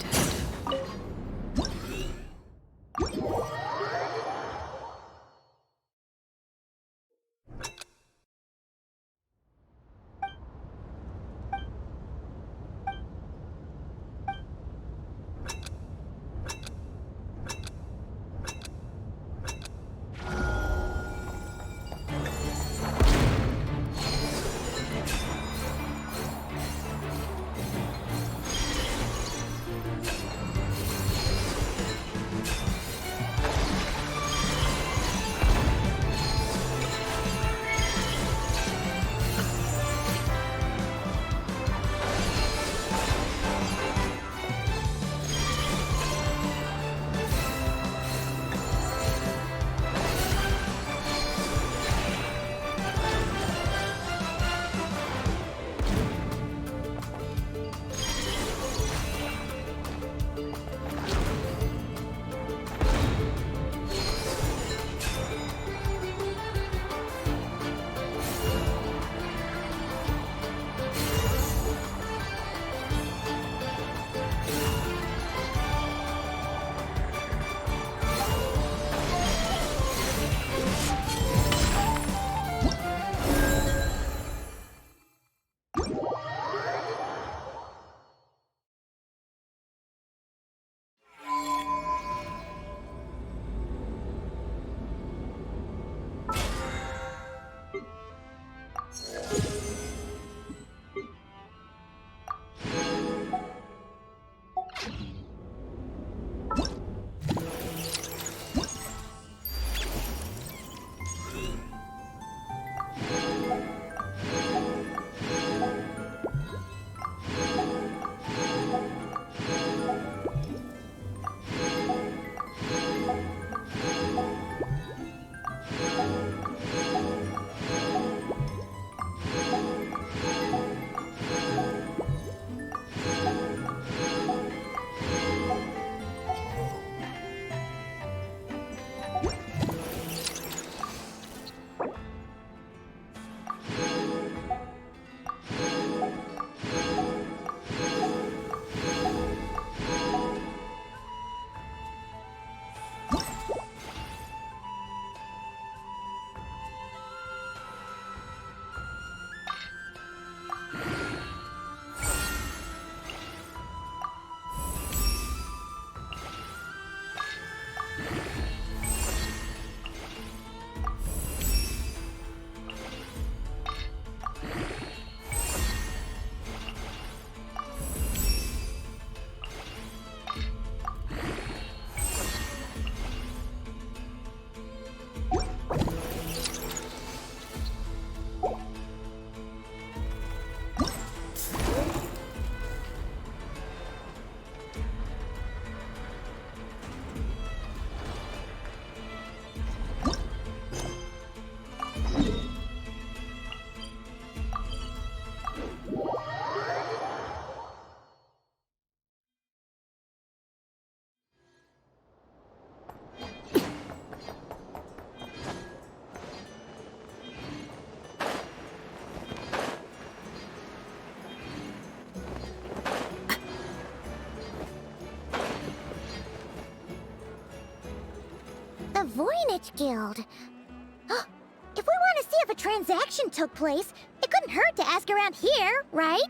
The Voynich Guild. If we want to see if a transaction took place, it couldn't hurt to ask around here, right?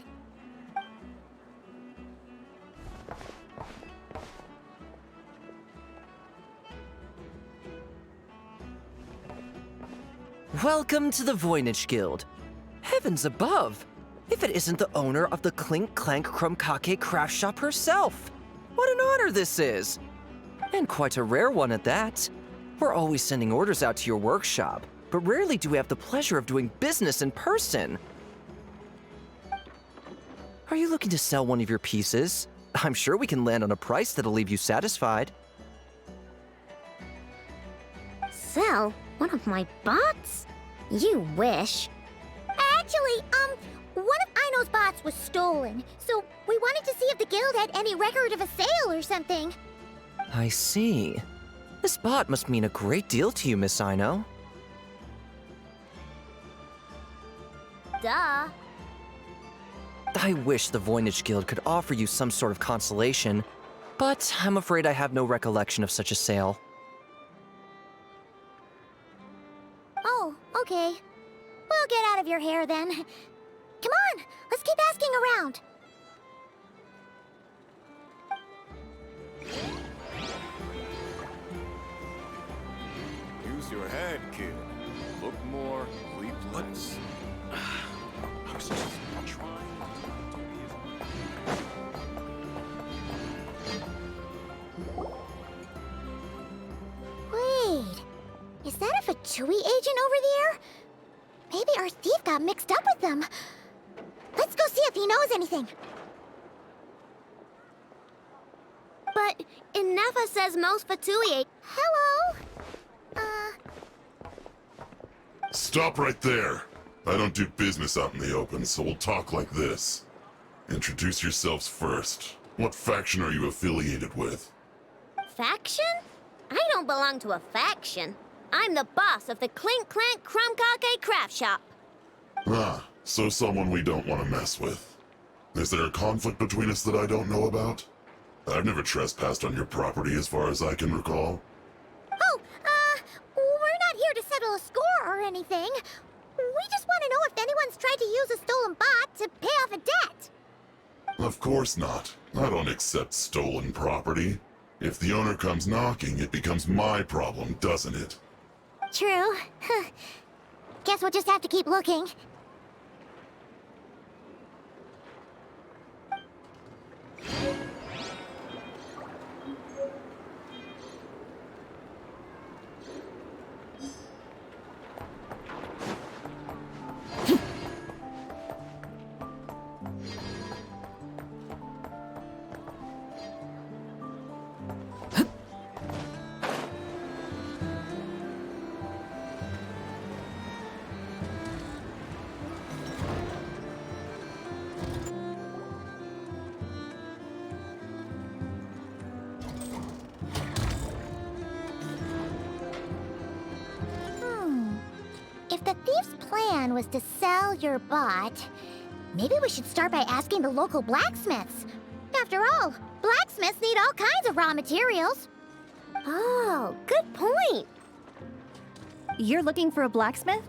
Welcome to the Voynich Guild. Heavens above! If it isn't the owner of the Clink Clank Krumkake craft shop herself! What an honor this is! And quite a rare one at that. We're always sending orders out to your workshop, but rarely do we have the pleasure of doing business in person. Are you looking to sell one of your pieces? I'm sure we can land on a price that'll leave you satisfied. Sell one of my bots? You wish. Actually, one of Aino's bots was stolen, so we wanted to see if the guild had any record of a sale or something. I see. This bot must mean a great deal to you, Miss Aino. Duh. I wish the Voynich Guild could offer you some sort of consolation, but I'm afraid I have no recollection of such a sale. Oh, okay. We'll get out of your hair then. Come on, let's keep asking around. Use your head, kid. Look more, leap less. I was just trying. Wait, is that a Fatui agent over there? Maybe our thief got mixed up with them. Let's go see if he knows anything. But Inefa says most Fatui. Hello? Stop right there. I don't do business out in the open, so we'll talk like this. Introduce yourselves first. What faction are you affiliated with? Faction? I don't belong to a faction. I'm the boss of the Clink Clank Crumkake Craft Shop. Ah, so someone we don't want to mess with. Is there a conflict between us that I don't know about? I've never trespassed on your property as far as I can recall. Oh, we're not here to settle a score or anything. We just want to know if anyone's tried to use a stolen bot to pay off a debt. Of course not. I don't accept stolen property. If the owner comes knocking, it becomes my problem, doesn't it? True. Guess we'll just have to keep looking. If the thief's plan was to sell your bot, maybe we should start by asking the local blacksmiths. After all, blacksmiths need all kinds of raw materials. Oh, good point. You're looking for a blacksmith?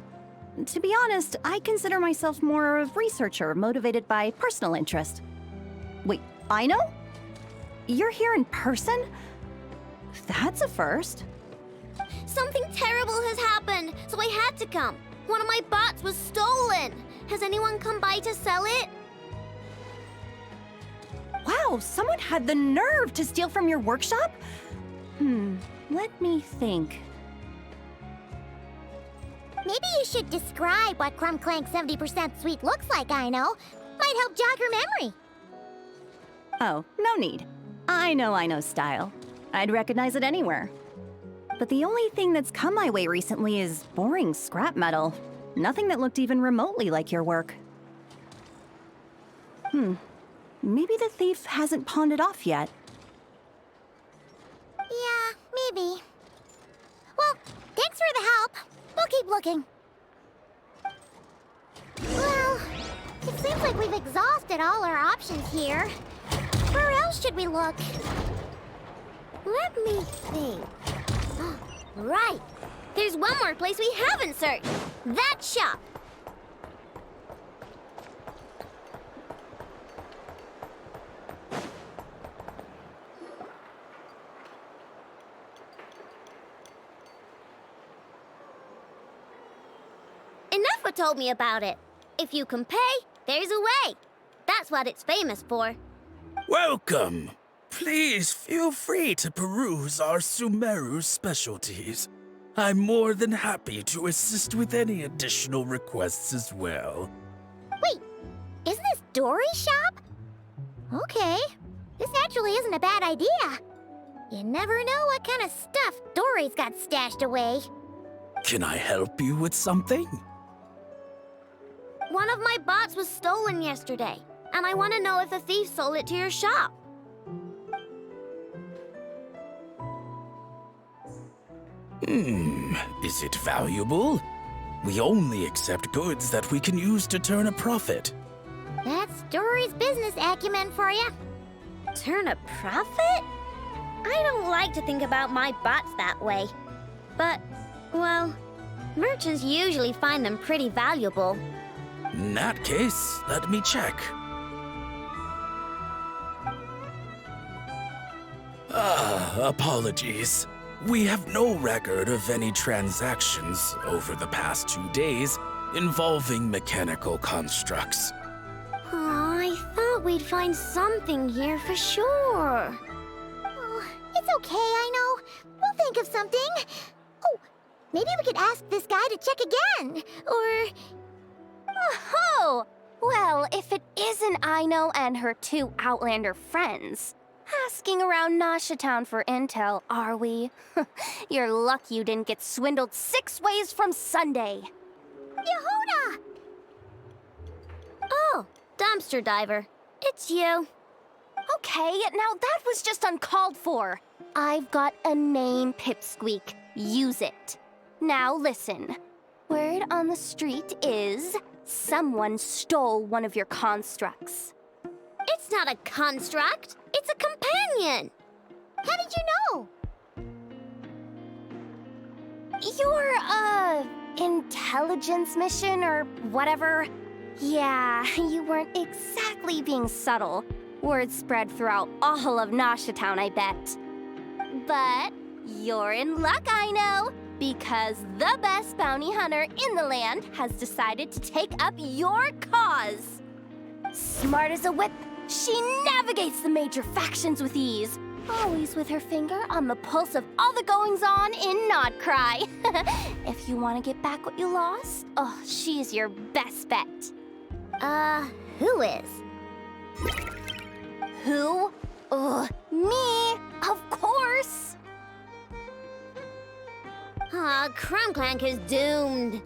To be honest, I consider myself more of a researcher motivated by personal interest. Wait, Aino? You're here in person? That's a first. Something terrible has happened, so I had to come. One of my bots was stolen. Has anyone come by to sell it? Wow, someone had the nerve to steal from your workshop? Let me think. Maybe you should describe what Crumb Clank 70% sweet looks like, Aino. Might help jog your memory. Oh, no need. I know Aino's style. I'd recognize it anywhere. But the only thing that's come my way recently is boring scrap metal. Nothing that looked even remotely like your work. Maybe the thief hasn't pawned it off yet. Yeah, maybe. Well, thanks for the help. We'll keep looking. Well, it seems like we've exhausted all our options here. Where else should we look? Let me think. Right! There's one more place we haven't searched! That shop! Inefa told me about it. If you can pay, there's a way. That's what it's famous for. Welcome. Please feel free to peruse our Sumeru specialties. I'm more than happy to assist with any additional requests as well. Wait, isn't this Dory's shop? Okay, this actually isn't a bad idea. You never know what kind of stuff Dory's got stashed away. Can I help you with something? One of my bots was stolen yesterday, and I want to know if the thief sold it to your shop. Is it valuable? We only accept goods that we can use to turn a profit. That's Dory's business acumen for you. Turn a profit? I don't like to think about my bots that way. But, well, merchants usually find them pretty valuable. In that case, let me check. Apologies. We have no record of any transactions over the past 2 days involving mechanical constructs. Aw, I thought we'd find something here for sure. Oh, it's okay, I know. We'll think of something. Oh, maybe we could ask this guy to check again. Or... Oh! Well, if it isn't Aino and her 2 Outlander friends. Asking around Nasha Town for intel, are we? You're lucky you didn't get swindled 6 ways from Sunday. Yehuda! Oh, dumpster diver. It's you. Okay, now that was just uncalled for. I've got a name, Pipsqueak. Use it. Now listen. Word on the street is someone stole one of your constructs. It's not a construct. It's a companion. How did you know? Your, intelligence mission or whatever. Yeah, you weren't exactly being subtle. Word spread throughout all of Nasha Town, I bet. But you're in luck, I know, because the best bounty hunter in the land has decided to take up your cause. Smart as a whip, she navigates the major factions with ease, always with her finger on the pulse of all the goings-on in Nodcry. If you want to get back what you lost, oh, she's your best bet. Who is? Who? Me, of course. Crumclank is doomed.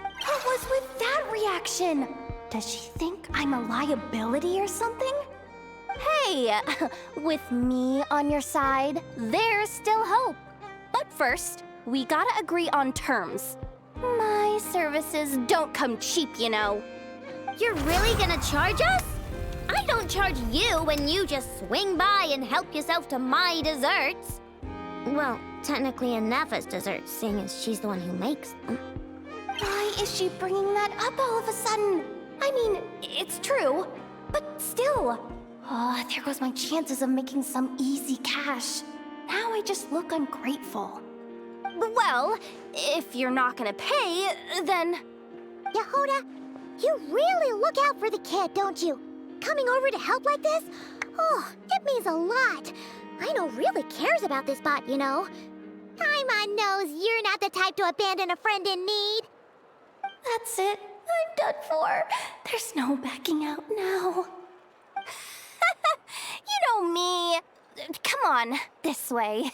What was with that reaction? Does she think I'm a liability or something? Hey, with me on your side, there's still hope. But first, we gotta agree on terms. My services don't come cheap, you know. You're really gonna charge us? I don't charge you when you just swing by and help yourself to my desserts. Well, technically Anafa's desserts, seeing as she's the one who makes them. Why is she bringing that up all of a sudden? I mean, it's true, but still. Oh, there goes my chances of making some easy cash. Now I just look ungrateful. Well, if you're not gonna pay, then... Yehuda, you really look out for the kid, don't you? Coming over to help like this? Oh, it means a lot. Aino really cares about this bot, you know. Paimon knows you're not the type to abandon a friend in need. That's it. I'm done for. There's no backing out now. You know me. Come on, this way.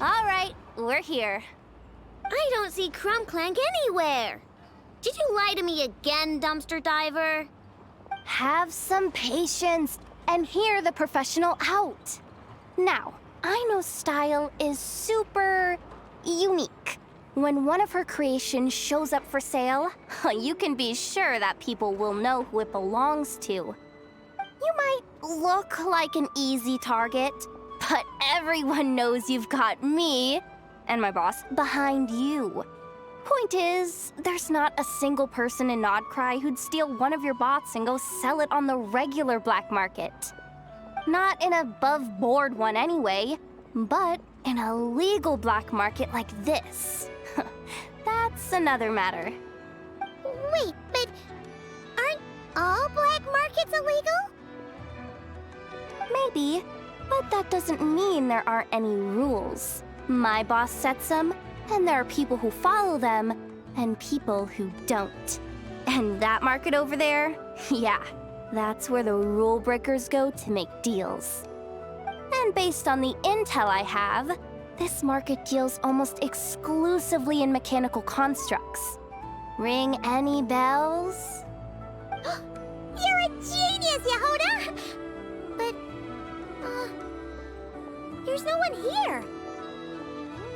All right, we're here. I don't see Crumclank anywhere. Did you lie to me again, dumpster diver? Have some patience and hear the professional out. Now, Aino's style is super unique. When one of her creations shows up for sale, you can be sure that people will know who it belongs to. You might look like an easy target, but everyone knows you've got me and my boss behind you. Point is, there's not a single person in Nodcry who'd steal one of your bots and go sell it on the regular black market. Not an above-board one anyway, but in a legal black market like this. That's another matter. Wait, but aren't all black markets illegal? Maybe, but that doesn't mean there aren't any rules. My boss sets them, and there are people who follow them, and people who don't. And that market over there, yeah, that's where the rule breakers go to make deals. And based on the intel I have, this market deals almost exclusively in mechanical constructs. Ring any bells? You're a genius, Yehuda! But, there's no one here.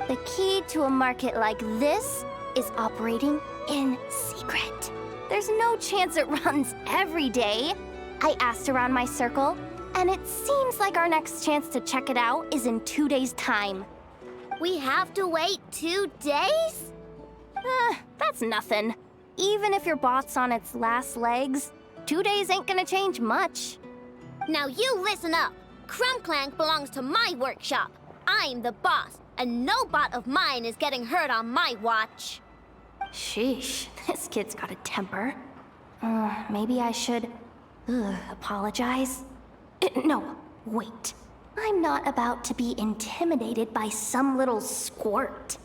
The key to a market like this is operating in secret. There's no chance it runs every day. I asked around my circle, and it seems like our next chance to check it out is in 2 days' time. We have to wait 2 days? That's nothing. Even if your bot's on its last legs, 2 days ain't gonna change much. Now you listen up. Crumbclank belongs to my workshop. I'm the boss, and no bot of mine is getting hurt on my watch. Sheesh, this kid's got a temper. Maybe I should apologize? No, wait. I'm not about to be intimidated by some little squirt.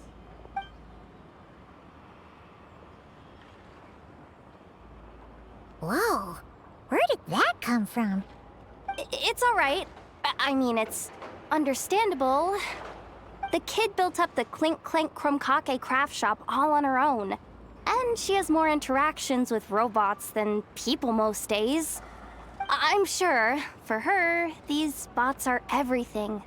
Whoa, where did that come from? It's all right. I mean, it's understandable. The kid built up the Clink Clank Krumkake craft shop all on her own. And she has more interactions with robots than people most days. I'm sure, for her, these bots are everything.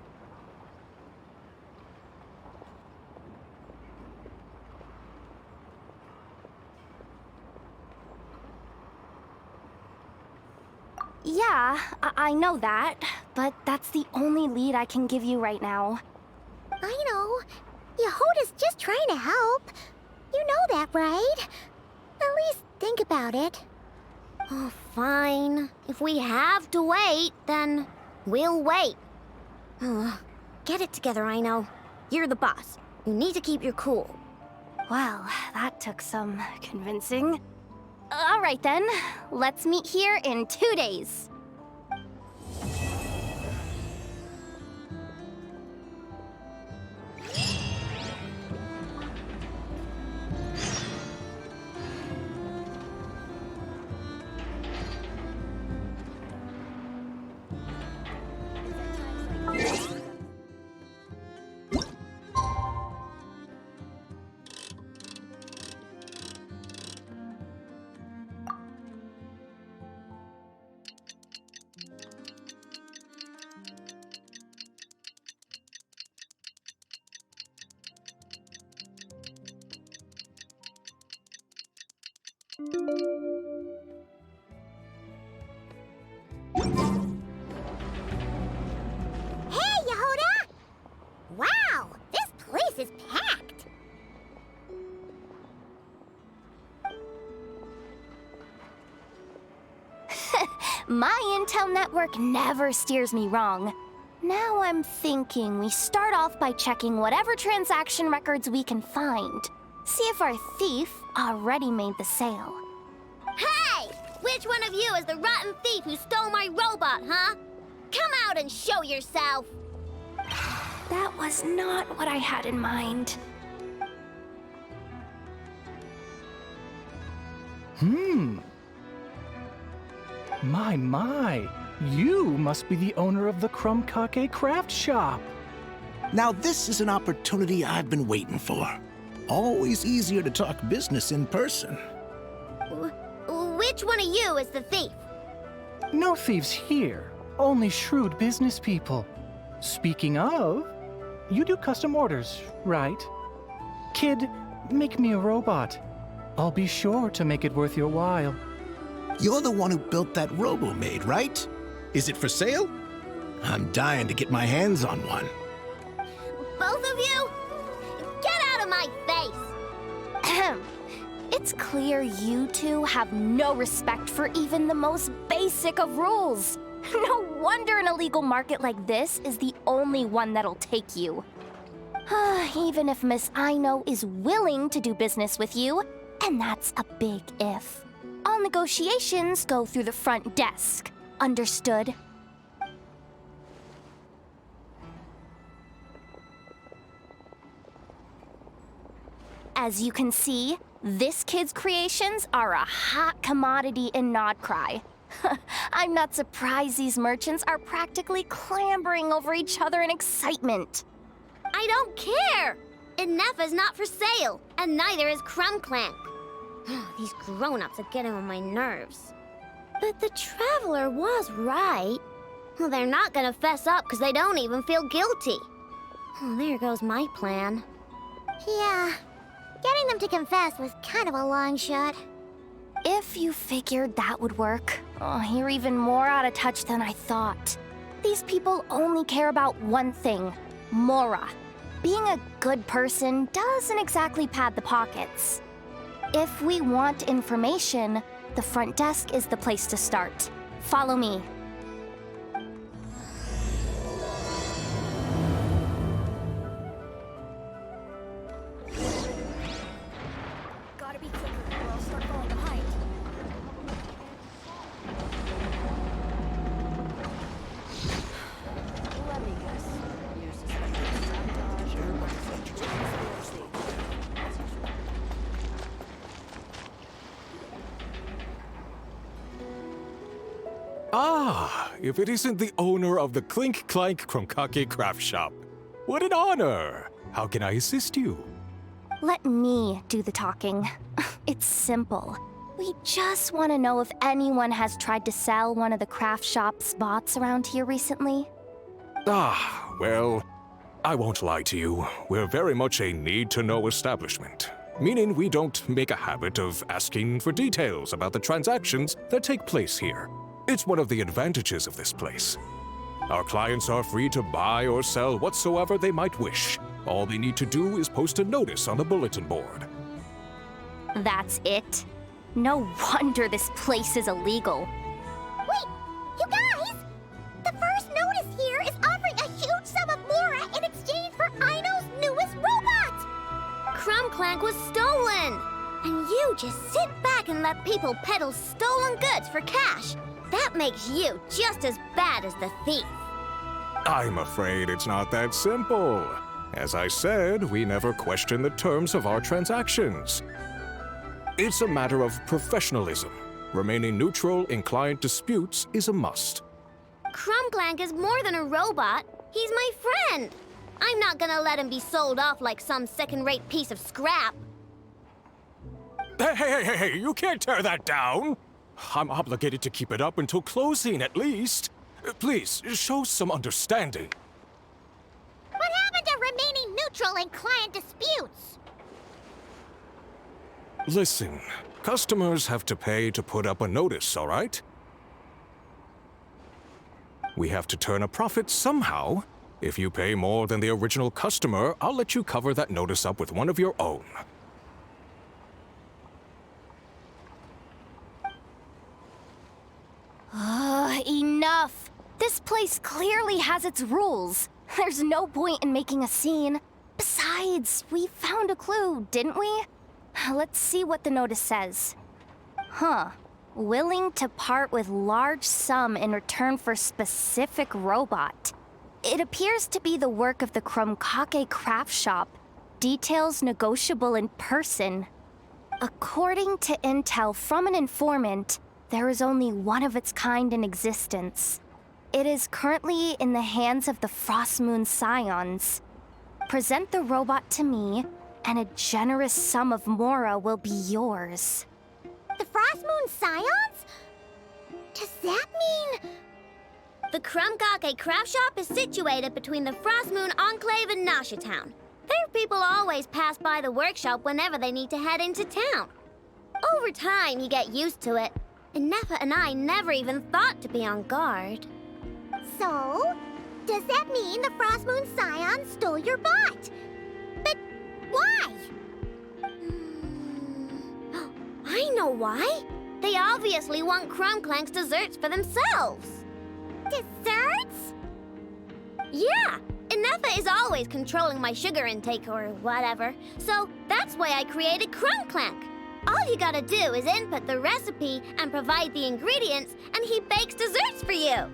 Yeah, I know that, but that's the only lead I can give you right now. I know. Yehuda's just trying to help. You know that, right? At least think about it. Oh, fine. If we have to wait, then we'll wait. Get it together, I know. You're the boss. You need to keep your cool. Well, that took some convincing. All right then, let's meet here in 2 days. Hey, Yehuda! Wow, this place is packed. My intel network never steers me wrong. Now I'm thinking we start off by checking whatever transaction records we can find. See if our thief already made the sale. Hey! Which one of you is the rotten thief who stole my robot, huh? Come out and show yourself! That was not what I had in mind. My, you must be the owner of the Krumkake craft shop. Now this is an opportunity I've been waiting for. Always easier to talk business in person. Which one of you is the thief? No thieves here, only shrewd business people. Speaking of, you do custom orders, right? Kid, make me a robot. I'll be sure to make it worth your while. You're the one who built that robo-maid, right? Is it for sale? I'm dying to get my hands on one. Both of you? Get out of my face! It's clear you two have no respect for even the most basic of rules. No wonder an illegal market like this is the only one that'll take you. Even if Miss Aino is willing to do business with you, and that's a big if. All negotiations go through the front desk. Understood? As you can see, this kid's creations are a hot commodity in Nodcry. I'm not surprised these merchants are practically clambering over each other in excitement. I don't care! Innefa's not for sale, and neither is Crumbclank. These grown-ups are getting on my nerves. But the Traveler was right. Well, they're not gonna fess up because they don't even feel guilty. Oh, there goes my plan. Yeah, getting them to confess was kind of a long shot. If you figured that would work, you're even more out of touch than I thought. These people only care about one thing, Mora. Being a good person doesn't exactly pad the pockets. If we want information, the front desk is the place to start. Follow me. Gotta be quicker, or I'll start falling behind. Let me guess. You suspect sabotage or Ah, if it isn't the owner of the Clink Clank Kromkake Craft Shop. What an honor! How can I assist you? Let me do the talking. It's simple. We just want to know if anyone has tried to sell one of the craft shop's bots around here recently. Ah, well, I won't lie to you. We're very much a need-to-know establishment, meaning we don't make a habit of asking for details about the transactions that take place here. It's one of the advantages of this place. Our clients are free to buy or sell whatsoever they might wish. All they need to do is post a notice on the bulletin board. That's it? No wonder this place is illegal. Wait, you guys! The first notice here is offering a huge sum of Mora in exchange for Aino's newest robot! Crumbclank was stolen! And you just sit back and let people peddle stolen goods for cash. That makes you just as bad as the thief. I'm afraid it's not that simple. As I said, we never question the terms of our transactions. It's a matter of professionalism. Remaining neutral in client disputes is a must. Crumbclank is more than a robot. He's my friend. I'm not gonna let him be sold off like some second-rate piece of scrap. Hey, you can't tear that down! I'm obligated to keep it up until closing, at least. Please, show some understanding. What happened to remaining neutral in client disputes? Listen, customers have to pay to put up a notice, all right? We have to turn a profit somehow. If you pay more than the original customer, I'll let you cover that notice up with one of your own. Enough! This place clearly has its rules. There's no point in making a scene. Besides, we found a clue, didn't we? Let's see what the notice says. Willing to part with large sum in return for specific robot. It appears to be the work of the Kromkake craft shop. Details negotiable in person. According to intel from an informant, there is only one of its kind in existence. It is currently in the hands of the Frostmoon Scions. Present the robot to me, and a generous sum of Mora will be yours. The Frostmoon Scions? Does that mean... The Kromkake craft shop is situated between the Frostmoon Enclave and Nasha Town. Their people always pass by the workshop whenever they need to head into town. Over time, you get used to it. And Nefa and I never even thought to be on guard. So, does that mean the Frost Moon Scion stole your bot? But why? I know why. They obviously want Crumbclank's desserts for themselves. Desserts? Yeah, Nefa is always controlling my sugar intake or whatever, so that's why I created Crumbclank. All you gotta do is input the recipe and provide the ingredients, and he bakes desserts for you.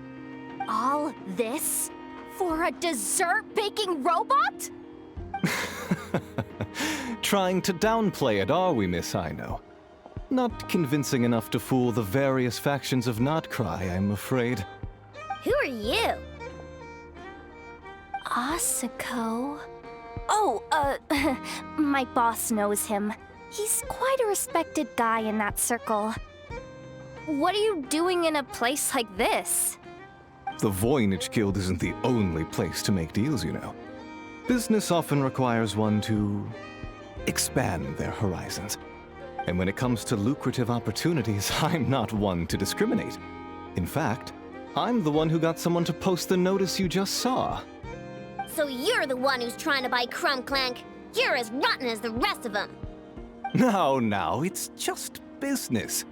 All this for a dessert baking robot? Trying to downplay it, are we, Miss Ino? Not convincing enough to fool the various factions of Notcry, I'm afraid. Who are you? Asuko? Oh, my boss knows him. He's quite a respected guy in that circle. What are you doing in a place like this? The Voynich Guild isn't the only place to make deals, you know. Business often requires one to expand their horizons. And when it comes to lucrative opportunities, I'm not one to discriminate. In fact, I'm the one who got someone to post the notice you just saw. So you're the one who's trying to buy Crumbclank. You're as rotten as the rest of them. No, it's just business.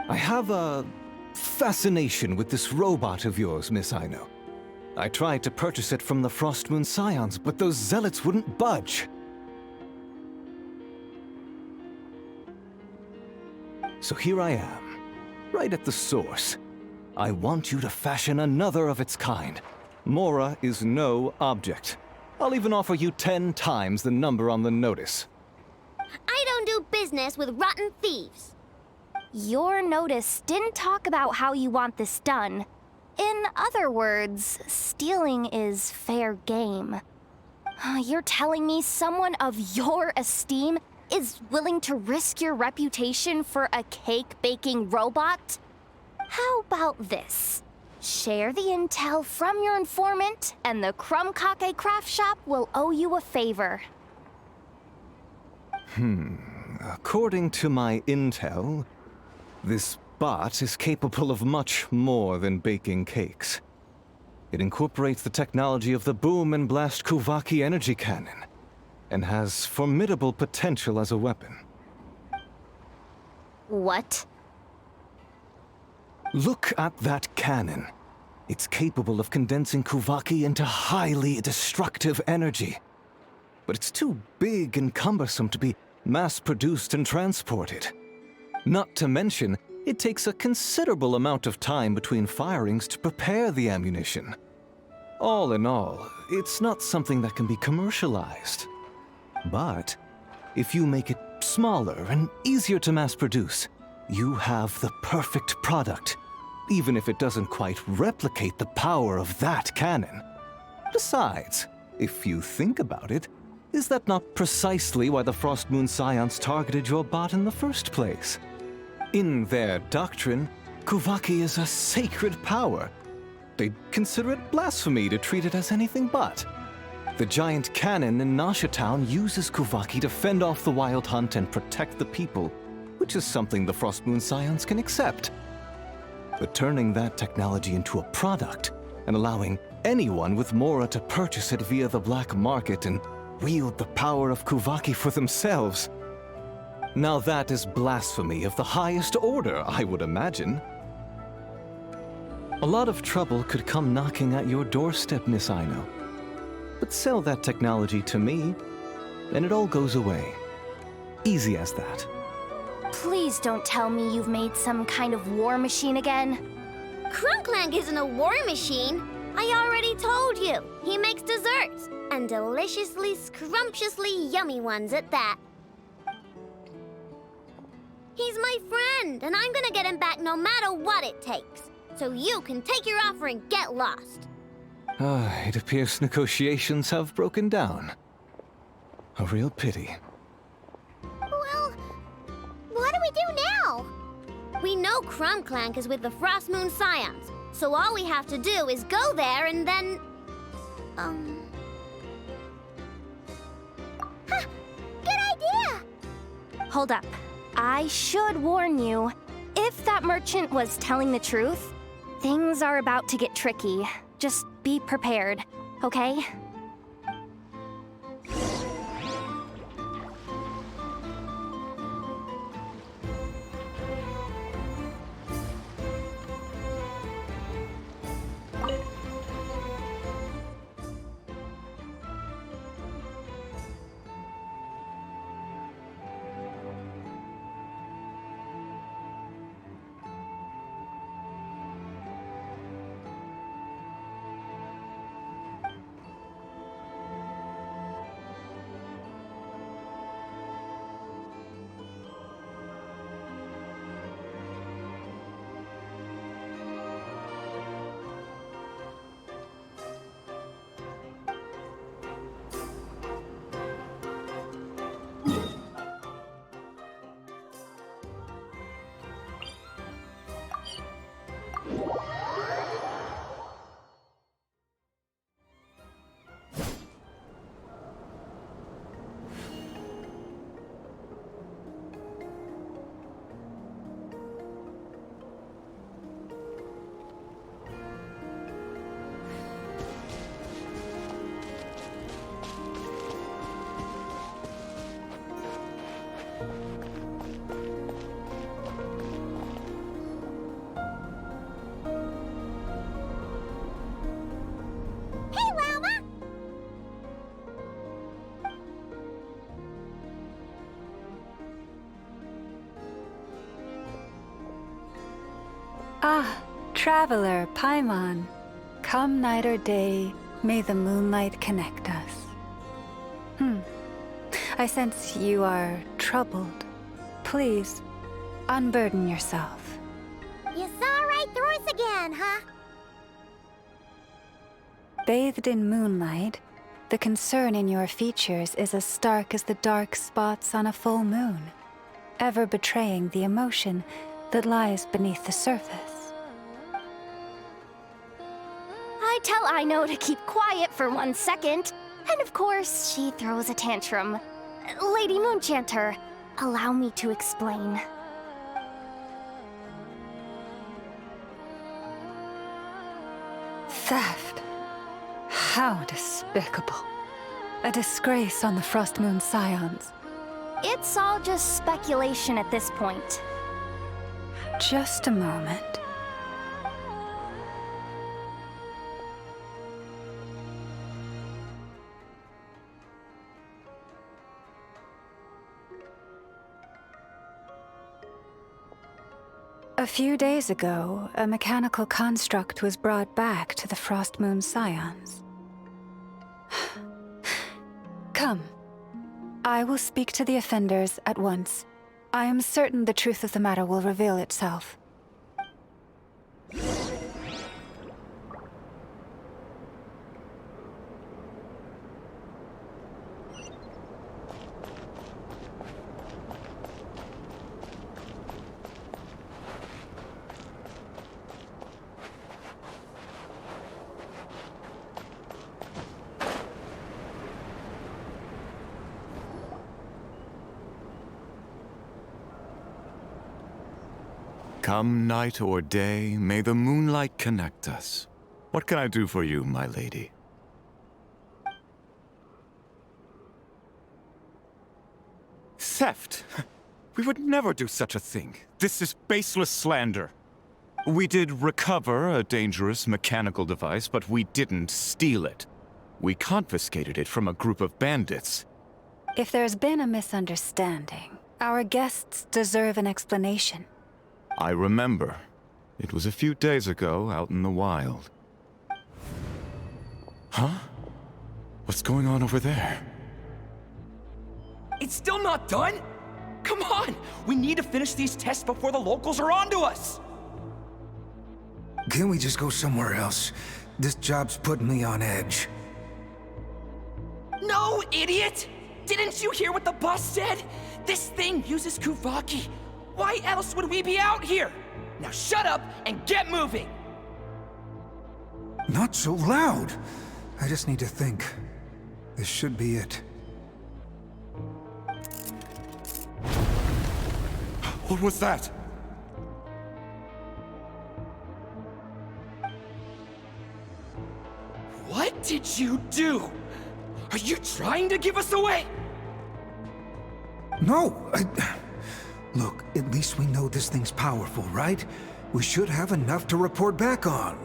I have a fascination with this robot of yours, Miss Ino. I tried to purchase it from the Frostmoon Scions, but those zealots wouldn't budge. So here I am, right at the source. I want you to fashion another of its kind. Mora is no object. I'll even offer you 10 times the number on the notice. I don't do business with rotten thieves. Your notice didn't talk about how you want this done. In other words, stealing is fair game. You're telling me someone of your esteem is willing to risk your reputation for a cake-baking robot? How about this? Share the intel from your informant, and the Crumbkake craft shop will owe you a favor. According to my intel, this bot is capable of much more than baking cakes. It incorporates the technology of the Boom and Blast Kuvaki energy cannon, and has formidable potential as a weapon. What? Look at that cannon. It's capable of condensing Kuvaki into highly destructive energy. But it's too big and cumbersome to be mass-produced and transported. Not to mention, it takes a considerable amount of time between firings to prepare the ammunition. All in all, it's not something that can be commercialized. But if you make it smaller and easier to mass-produce, you have the perfect product, even if it doesn't quite replicate the power of that cannon. Besides, if you think about it, is that not precisely why the Frostmoon Scions targeted your bot in the first place? In their doctrine, Kuvaki is a sacred power. They'd consider it blasphemy to treat it as anything but. The giant cannon in Nasha Town uses Kuvaki to fend off the wild hunt and protect the people, which is something the Frostmoon Scions can accept. But turning that technology into a product and allowing anyone with Mora to purchase it via the black market and wield the power of Kuvaki for themselves. Now that is blasphemy of the highest order, I would imagine. A lot of trouble could come knocking at your doorstep, Miss Ino. But sell that technology to me, and it all goes away. Easy as that. Please don't tell me you've made some kind of war machine again. Crumbclank isn't a war machine. I already told you. He makes desserts, and deliciously, scrumptiously yummy ones at that. He's my friend, and I'm gonna get him back no matter what it takes. So you can take your offer and get lost. It appears negotiations have broken down. A real pity. Well, what do we do now? We know Crumbclank is with the Frostmoon Scions, so all we have to do is go there and then... Hold up. I should warn you, if that merchant was telling the truth, things are about to get tricky. Just be prepared, okay? Ah, traveler, Paimon. Come night or day, may the moonlight connect us. I sense you are troubled. Please, unburden yourself. You saw right through us again, huh? Bathed in moonlight, the concern in your features is as stark as the dark spots on a full moon, ever betraying the emotion that lies beneath the surface. I tell Aino to keep quiet for 1 second, and of course, she throws a tantrum. Lady Moonchanter, allow me to explain. Theft. How despicable. A disgrace on the Frost Moon Scions. It's all just speculation at this point. Just a moment. A few days ago, a mechanical construct was brought back to the Frost Moon Scions. Come. I will speak to the offenders at once. I am certain the truth of the matter will reveal itself. Come night or day, may the moonlight connect us. What can I do for you, my lady? Theft? We would never do such a thing. This is baseless slander. We did recover a dangerous mechanical device, but we didn't steal it. We confiscated it from a group of bandits. If there's been a misunderstanding, our guests deserve an explanation. I remember. It was a few days ago out in the wild. Huh? What's going on over there? It's still not done? Come on! We need to finish these tests before the locals are onto us! Can't we just go somewhere else? This job's putting me on edge. No, idiot! Didn't you hear what the boss said? This thing uses Kuvaki. Why else would we be out here? Now shut up and get moving! Not so loud! I just need to think. This should be it. What was that? What did you do? Are you trying to give us away? No, Look, at least we know this thing's powerful, right? We should have enough to report back on.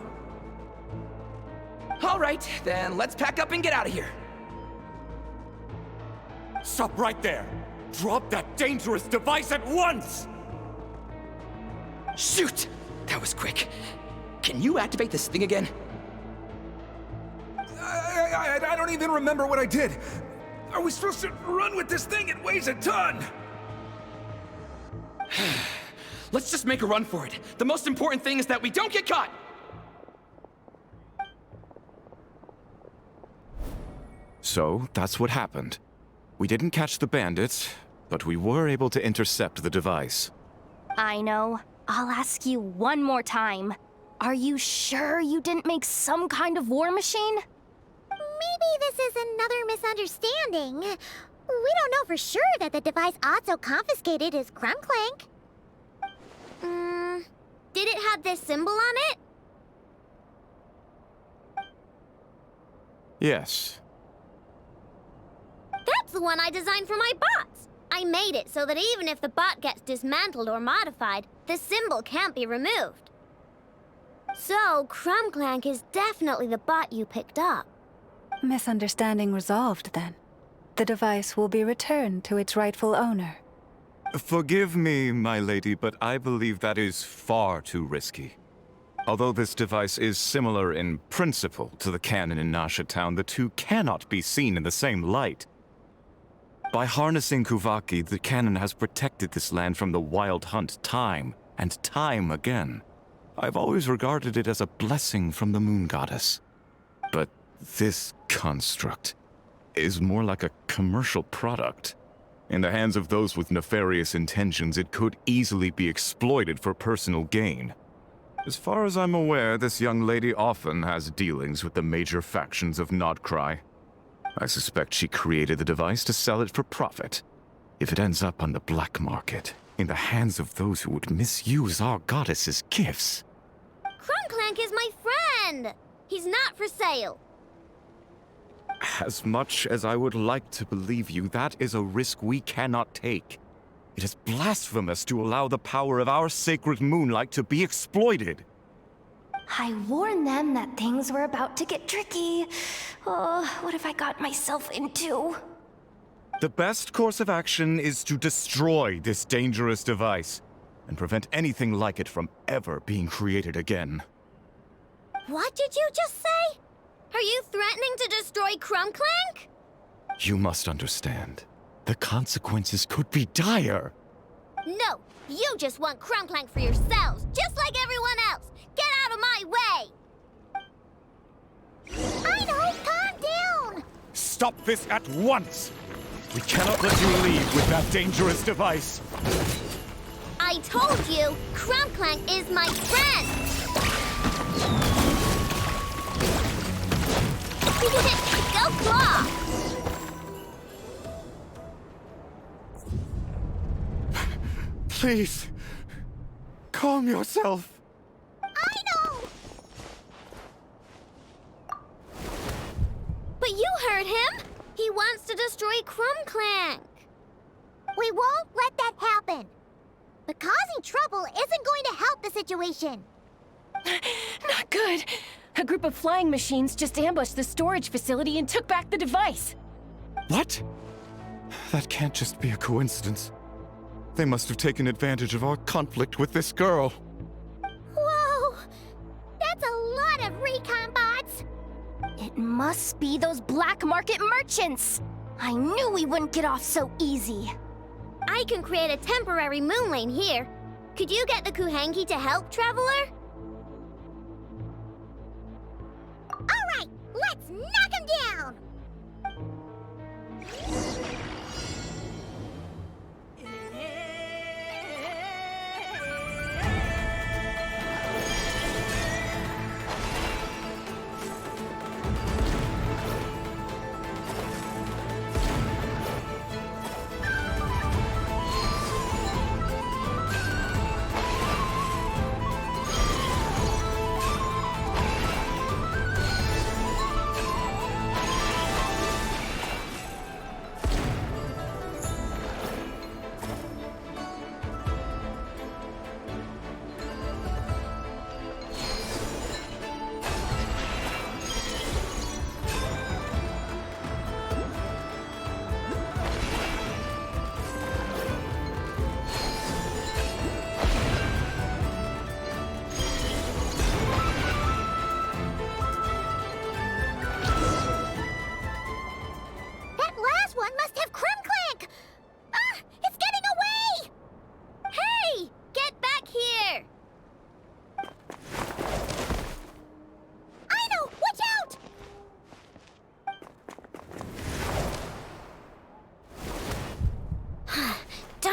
All right, then let's pack up and get out of here. Stop right there! Drop that dangerous device at once! Shoot! That was quick. Can you activate this thing again? I don't even remember what I did. Are we supposed to run with this thing? It weighs a ton! Let's just make a run for it. The most important thing is that we don't get caught! So, that's what happened. We didn't catch the bandits, but we were able to intercept the device. I know. I'll ask you one more time. Are you sure you didn't make some kind of war machine? Maybe this is another misunderstanding. We don't know for sure that the device Otto confiscated is Crumclank. Did it have this symbol on it? Yes. That's the one I designed for my bots. I made it so that even if the bot gets dismantled or modified, the symbol can't be removed. So, Crumclank is definitely the bot you picked up. Misunderstanding resolved, then. The device will be returned to its rightful owner. Forgive me, my lady, but I believe that is far too risky. Although this device is similar in principle to the cannon in Nasha Town, the two cannot be seen in the same light. By harnessing Kuvaki, the cannon has protected this land from the wild hunt time and time again. I've always regarded it as a blessing from the moon goddess. But this construct is more like a commercial product. In the hands of those with nefarious intentions, it could easily be exploited for personal gain. As far as I'm aware, this young lady often has dealings with the major factions of Nodcry. I suspect she created the device to sell it for profit. If it ends up on the black market, in the hands of those who would misuse our goddess's gifts. Crumclank is my friend! He's not for sale. As much as I would like to believe you, that is a risk we cannot take. It is blasphemous to allow the power of our sacred moonlight to be exploited. I warned them that things were about to get tricky. Oh, what have I got myself into? The best course of action is to destroy this dangerous device and prevent anything like it from ever being created again. What did you just say? Are you threatening to destroy Crumclank? You must understand. The consequences could be dire. No, you just want Crumclank for yourselves, just like everyone else. Get out of my way! I know, calm down! Stop this at once! We cannot let you leave with that dangerous device. I told you, Crumclank is my friend! Go Claw! Please, calm yourself. I know! But you heard him! He wants to destroy Crumclank. We won't let that happen. But causing trouble isn't going to help the situation. Not good. A group of flying machines just ambushed the storage facility and took back the device. What? That can't just be a coincidence. They must have taken advantage of our conflict with this girl. Whoa! That's a lot of recon bots! It must be those black market merchants. I knew we wouldn't get off so easy. I can create a temporary moon lane here. Could you get the Kuhangi to help, Traveler? Alright, let's knock him down!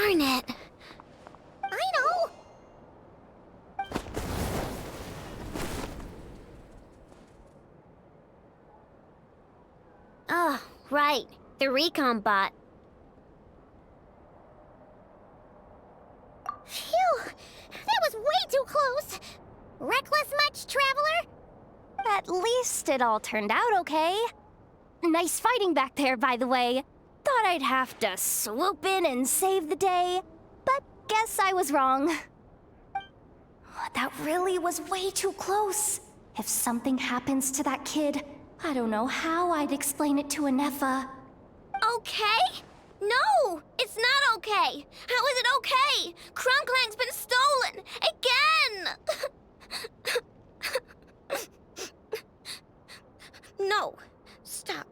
Darn it. I know! Oh, right. The recon bot. Phew! That was way too close! Reckless much, Traveler? At least it all turned out okay. Nice fighting back there, by the way. Thought I'd have to swoop in and save the day, but guess I was wrong. That really was way too close. If something happens to that kid, I don't know how I'd explain it to Anefa. Okay? No! It's not okay! How is it okay? Crumclank's been stolen! Again! No. Stop.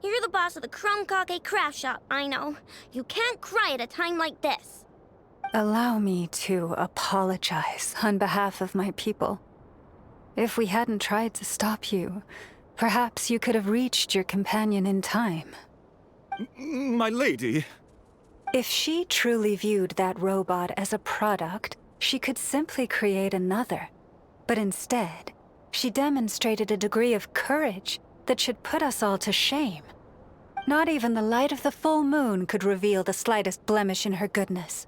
You're the boss of the Crumkake craft shop, I know. You can't cry at a time like this. Allow me to apologize on behalf of my people. If we hadn't tried to stop you, perhaps you could have reached your companion in time. My lady. If she truly viewed that robot as a product, she could simply create another. But instead, she demonstrated a degree of courage that should put us all to shame. Not even the light of the full moon could reveal the slightest blemish in her goodness.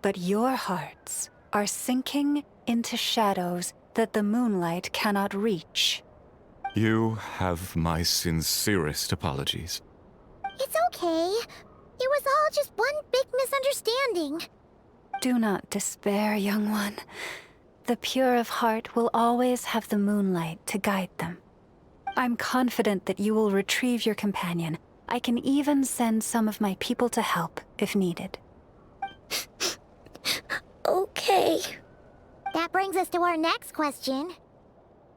But your hearts are sinking into shadows that the moonlight cannot reach. You have my sincerest apologies. It's okay. It was all just one big misunderstanding. Do not despair, young one. The pure of heart will always have the moonlight to guide them. I'm confident that you will retrieve your companion. I can even send some of my people to help if needed. Okay. That brings us to our next question.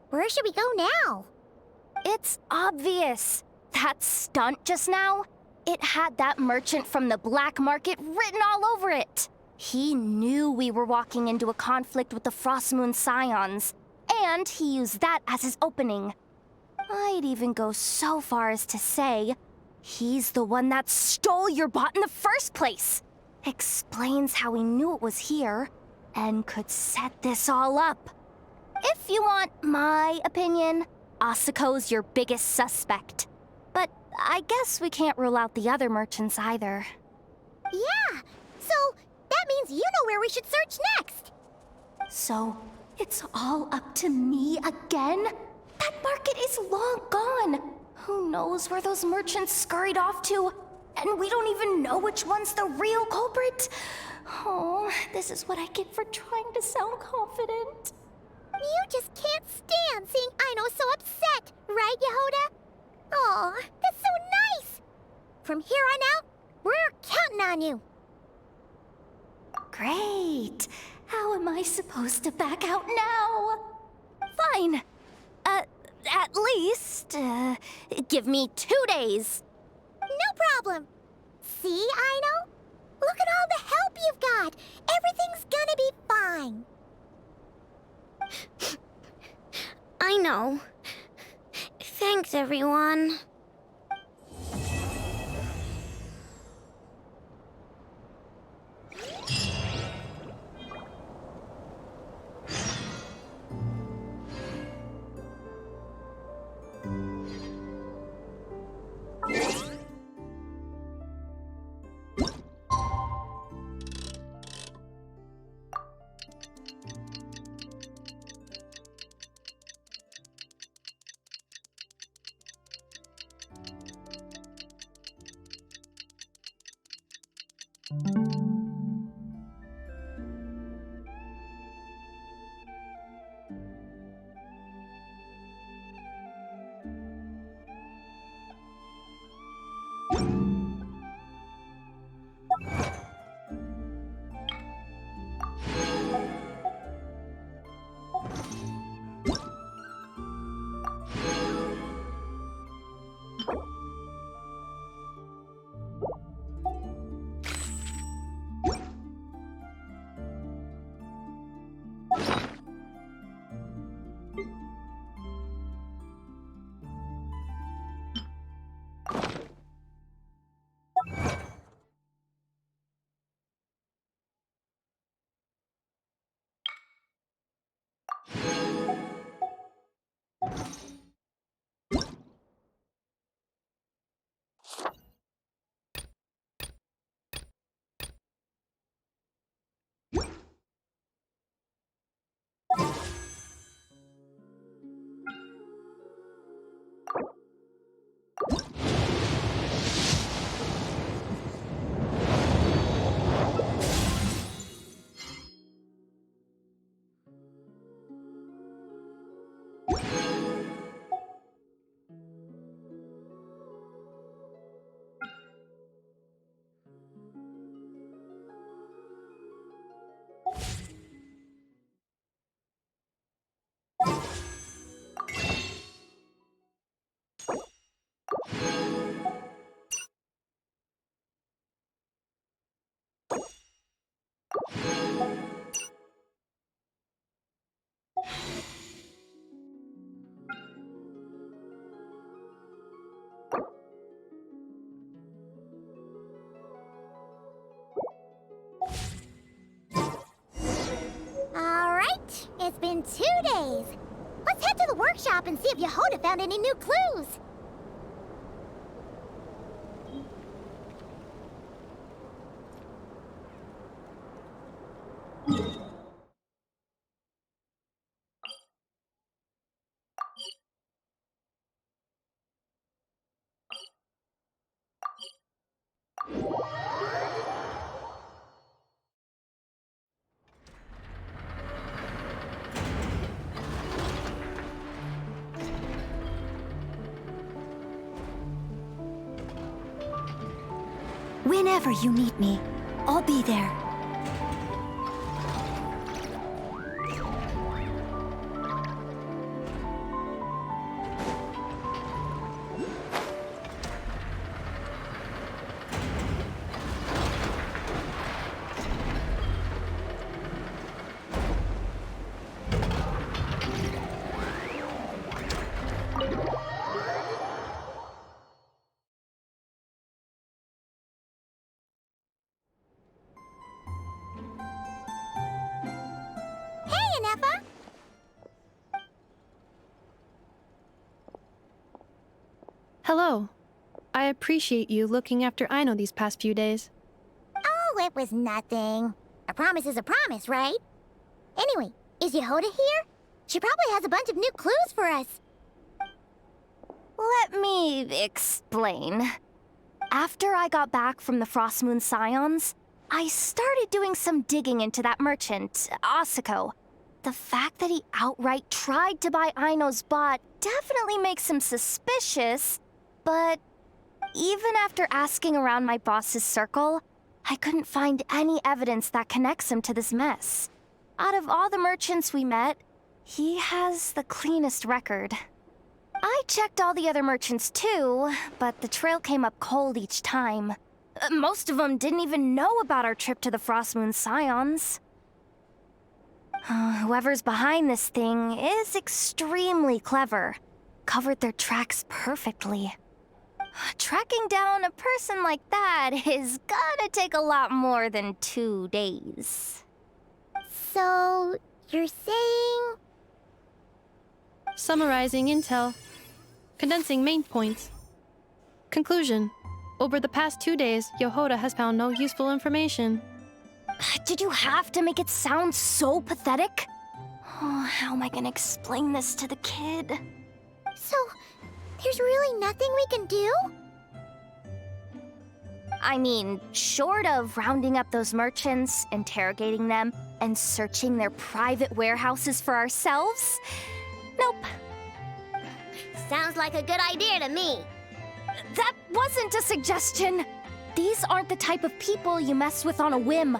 Where should we go now? It's obvious. That stunt just now, it had that merchant from the black market written all over it. He knew we were walking into a conflict with the Frostmoon Scions, and he used that as his opening. I'd even go so far as to say, he's the one that stole your bot in the first place. Explains how he knew it was here, and could set this all up. If you want my opinion, Asuko's your biggest suspect. But I guess we can't rule out the other merchants either. Yeah, so that means you know where we should search next. So, it's all up to me again? That market is long gone. Who knows where those merchants scurried off to? And we don't even know which one's the real culprit. Oh, this is what I get for trying to sound confident. You just can't stand seeing Aino so upset, right, Yehoda? Aw, that's so nice! From here on out, we're counting on you. Great. How am I supposed to back out now? Fine. At least, give me 2 days. No problem. See, Aino? Look at all the help you've got. Everything's gonna be fine. I know. Thanks, everyone. workshop and see if Yehoda found any new clues. Whenever you need me, I'll be there. Hello. I appreciate you looking after Aino these past few days. Oh, it was nothing. A promise is a promise, right? Anyway, is Yehoda here? She probably has a bunch of new clues for us. Let me explain. After I got back from the Frost Moon Scions, I started doing some digging into that merchant, Asako. The fact that he outright tried to buy Aino's bot definitely makes him suspicious, but even after asking around my boss's circle, I couldn't find any evidence that connects him to this mess. Out of all the merchants we met, he has the cleanest record. I checked all the other merchants too, but the trail came up cold each time. Most of them didn't even know about our trip to the Frost Moon Scions. Whoever's behind this thing is extremely clever. Covered their tracks perfectly. Tracking down a person like that is gonna take a lot more than 2 days. So, you're saying... Summarizing intel. Condensing main points. Conclusion. Over the past 2 days, Yehoda has found no useful information. Did you have to make it sound so pathetic? Oh, how am I gonna explain this to the kid? So, there's really nothing we can do? I mean, short of rounding up those merchants, interrogating them, and searching their private warehouses for ourselves? Nope. Sounds like a good idea to me. That wasn't a suggestion. These aren't the type of people you mess with on a whim.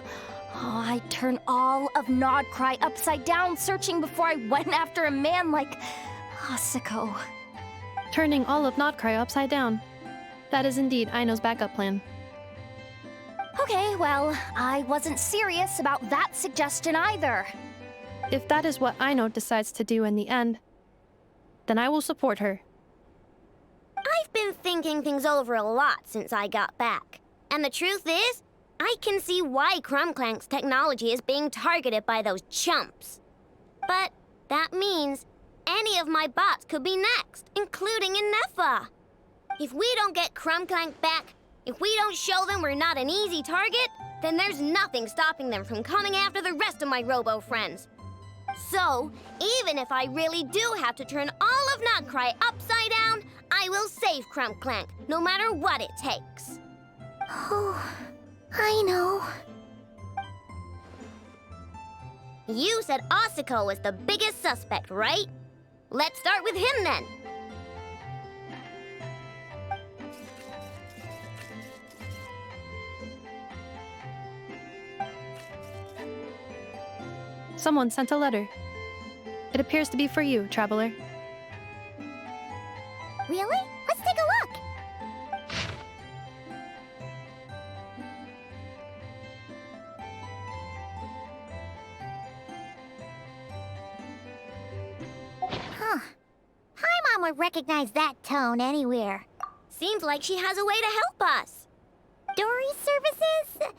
Oh, I'd turn all of Nodcry upside down searching before I went after a man like Asako. Turning all of Nodcry upside down. That is indeed Aino's backup plan. Okay, well, I wasn't serious about that suggestion either. If that is what Aino decides to do in the end, then I will support her. I've been thinking things over a lot since I got back. And the truth is, I can see why Crumclank's technology is being targeted by those chumps. But that means any of my bots could be next, including Inefa. If we don't get Crumclank back, if we don't show them we're not an easy target, then there's nothing stopping them from coming after the rest of my robo-friends. So, even if I really do have to turn all of Nodcry upside down, I will save Crumclank, no matter what it takes. Oh, I know. You said Asako was the biggest suspect, right? Let's start with him then. Someone sent a letter. It appears to be for you, traveler. Really? Let's take a look. Huh. Paimon would recognize that tone anywhere. Seems like she has a way to help us. Dory services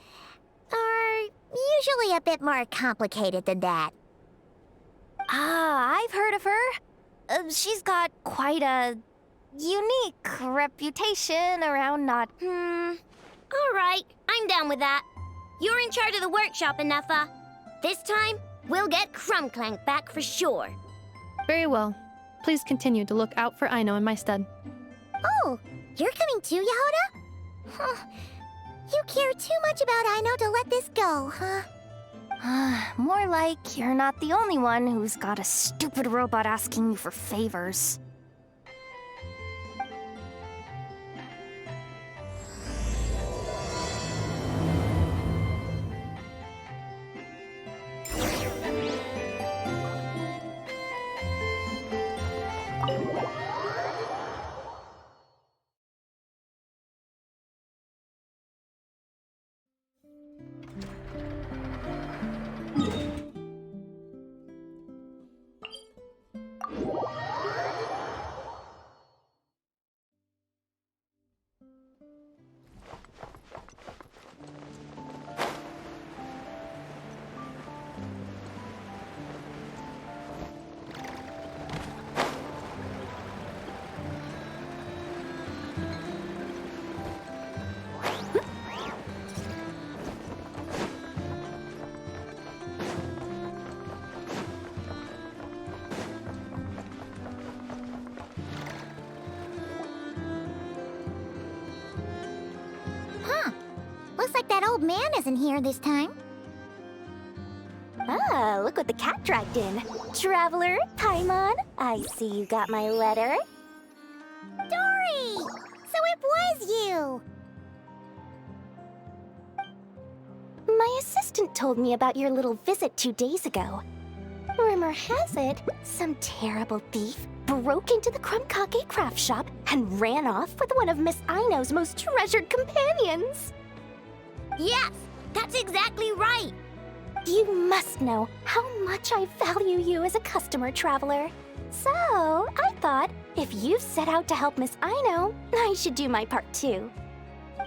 are usually a bit more complicated than that. Ah, I've heard of her. She's got quite a unique reputation around not... All right, I'm down with that. You're in charge of the workshop, Ineffa. This time, we'll get Crumbclank back for sure. Very well. Please continue to look out for Aino in my stead. Oh, you're coming too, Yehoda? Huh. You care too much about Aino to let this go, huh? More like you're not the only one who's got a stupid robot asking you for favors. Looks like that old man isn't here this time. Ah, look what the cat dragged in. Traveler, Paimon, I see you got my letter. Dory! So it was you! My assistant told me about your little visit 2 days ago. Rumor has it, some terrible thief broke into the Crumbkake craft shop and ran off with one of Miss Aino's most treasured companions. Yes, that's exactly right. You must know how much I value you as a customer, Traveler. So, I thought, if you set out to help Miss Aino, I should do my part too.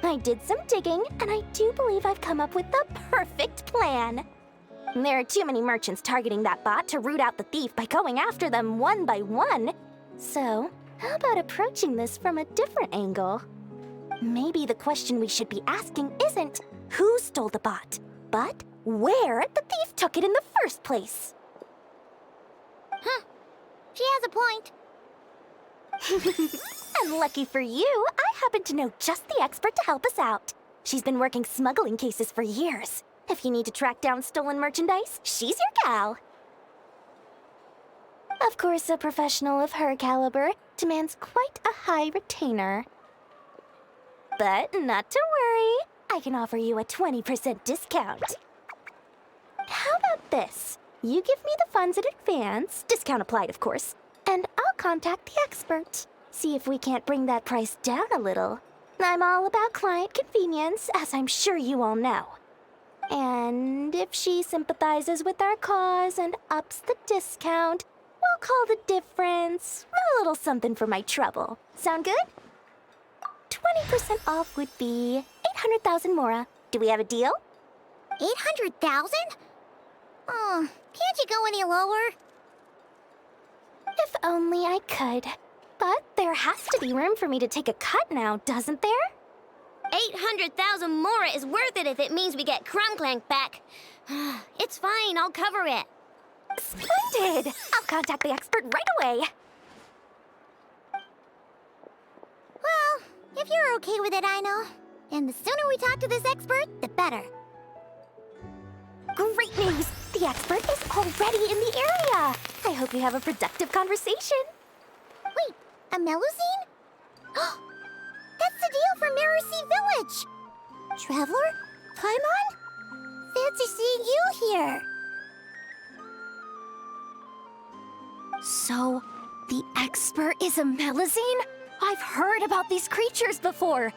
I did some digging, and I do believe I've come up with the perfect plan. There are too many merchants targeting that bot to root out the thief by going after them one by one. So, how about approaching this from a different angle? Maybe the question we should be asking isn't who stole the bot, but where the thief took it in the first place. Huh. She has a point. And lucky for you, I happen to know just the expert to help us out. She's been working smuggling cases for years. If you need to track down stolen merchandise, she's your gal. Of course, a professional of her caliber demands quite a high retainer. But not to worry, I can offer you a 20% discount. How about this? You give me the funds in advance, discount applied of course, and I'll contact the expert. See if we can't bring that price down a little. I'm all about client convenience, as I'm sure you all know. And if she sympathizes with our cause and ups the discount, we'll call the difference a little something for my trouble. Sound good? 20% off would be 800,000 mora. Do we have a deal? 800,000? Oh, can't you go any lower? If only I could. But there has to be room for me to take a cut now, doesn't there? 800,000 mora is worth it if it means we get Crumbclank back. It's fine, I'll cover it. Splendid! I'll contact the expert right away. Well, if you're okay with it, Aino. And the sooner we talk to this expert, the better. Great news! The expert is already in the area! I hope you have a productive conversation. Wait, a Melusine? That's the deal for Melusine Village! Traveler? Paimon? Fancy seeing you here! So, the expert is a Melusine? I've heard about these creatures before.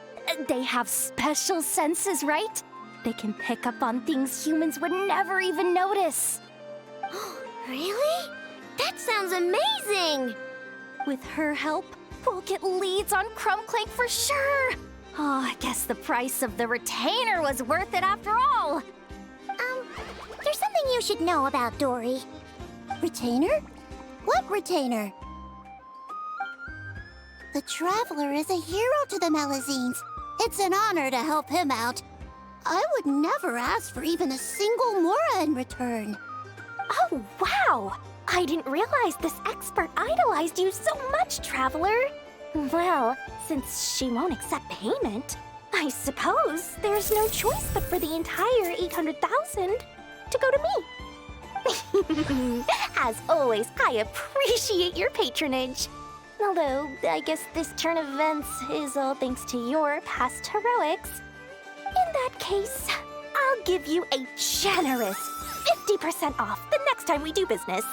They have special senses, right? They can pick up on things humans would never even notice. Really? That sounds amazing! With her help, we'll get leads on Crumbclank for sure. Oh, I guess the price of the retainer was worth it after all. There's something you should know about Dory. Retainer? What retainer? The Traveler is a hero to the Melazines. It's an honor to help him out. I would never ask for even a single mora in return. Oh, wow! I didn't realize this expert idolized you so much, Traveler. Well, since she won't accept payment, I suppose there's no choice but for the entire 800,000 to go to me. As always, I appreciate your patronage. Although, I guess this turn of events is all thanks to your past heroics. In that case, I'll give you a generous 50% off the next time we do business.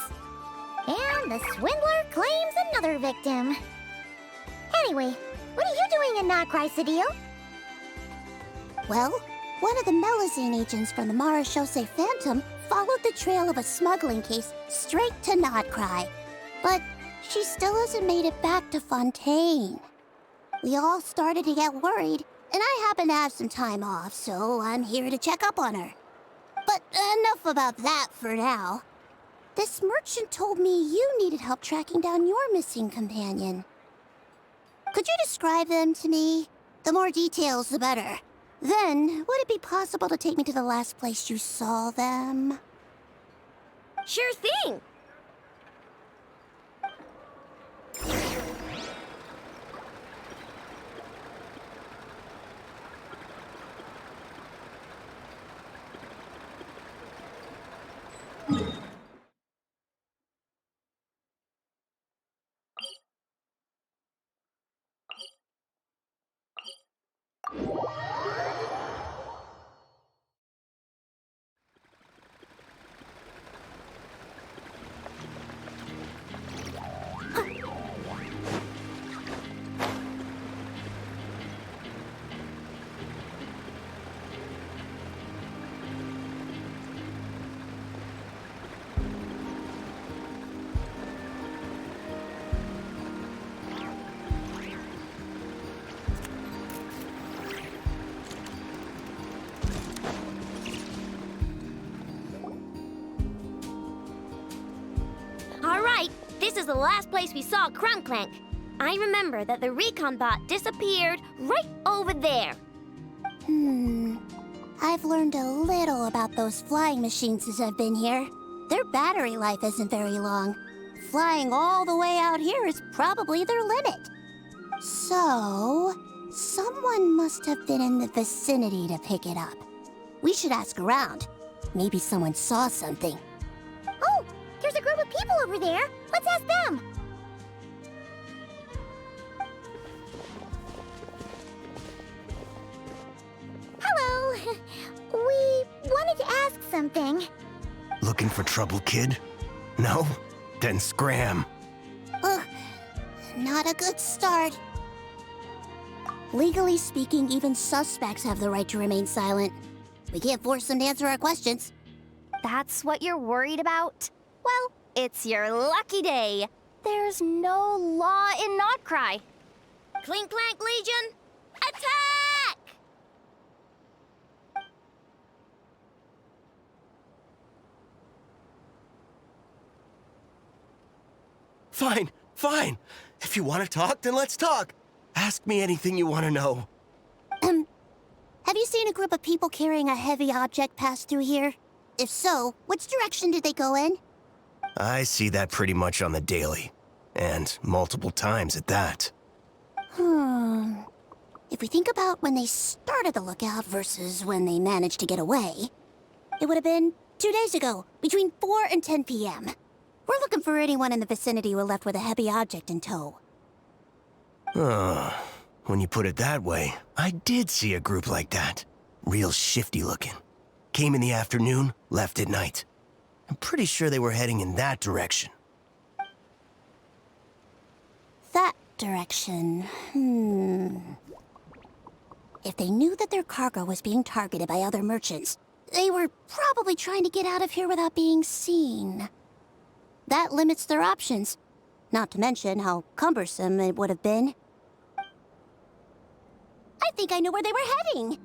And the swindler claims another victim. Anyway, what are you doing in Notcry, Sadil? Well, one of the Melazine agents from the Marechaussee Phantom followed the trail of a smuggling case straight to Notcry. But she still hasn't made it back to Fontaine. We all started to get worried, and I happen to have some time off, so I'm here to check up on her. But enough about that for now. This merchant told me you needed help tracking down your missing companion. Could you describe them to me? The more details, the better. Then, would it be possible to take me to the last place you saw them? Sure thing! This is the last place we saw Crunklank. I remember that the recon bot disappeared right over there. I've learned a little about those flying machines since I've been here. Their battery life isn't very long. Flying all the way out here is probably their limit. So, someone must have been in the vicinity to pick it up. We should ask around. Maybe someone saw something. Oh, there's a group of people over there. Let's ask them. Hello. We wanted to ask something. Looking for trouble, kid? No? Then scram. Ugh, not a good start. Legally speaking, even suspects have the right to remain silent. We can't force them to answer our questions. That's what you're worried about? Well, it's your lucky day. There's no law in Notcry. Clink Clank Legion, attack! Fine, fine. If you want to talk, then let's talk. Ask me anything you want to know. Have you seen a group of people carrying a heavy object pass through here? If so, which direction did they go in? I see that pretty much on the daily. And multiple times at that. If we think about when they started the lookout versus when they managed to get away, it would have been 2 days ago, between 4 and 10 p.m. We're looking for anyone in the vicinity who left with a heavy object in tow. When you put it that way, I did see a group like that. Real shifty looking. Came in the afternoon, left at night. I'm pretty sure they were heading in that direction. That direction, If they knew that their cargo was being targeted by other merchants, they were probably trying to get out of here without being seen. That limits their options, not to mention how cumbersome it would have been. I think I know where they were heading.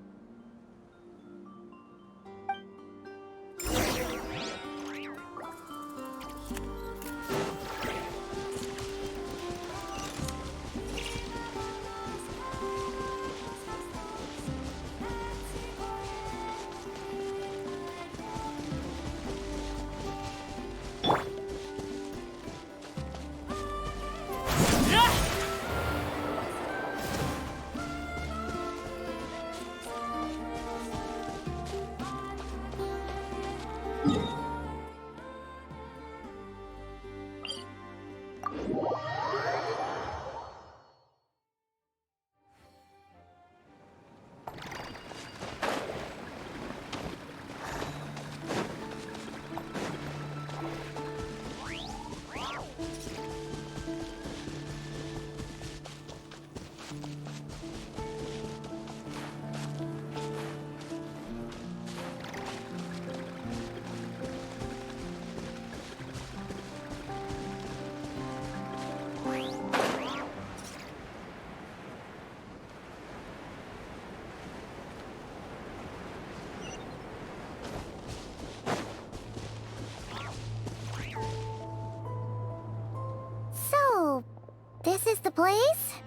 the place.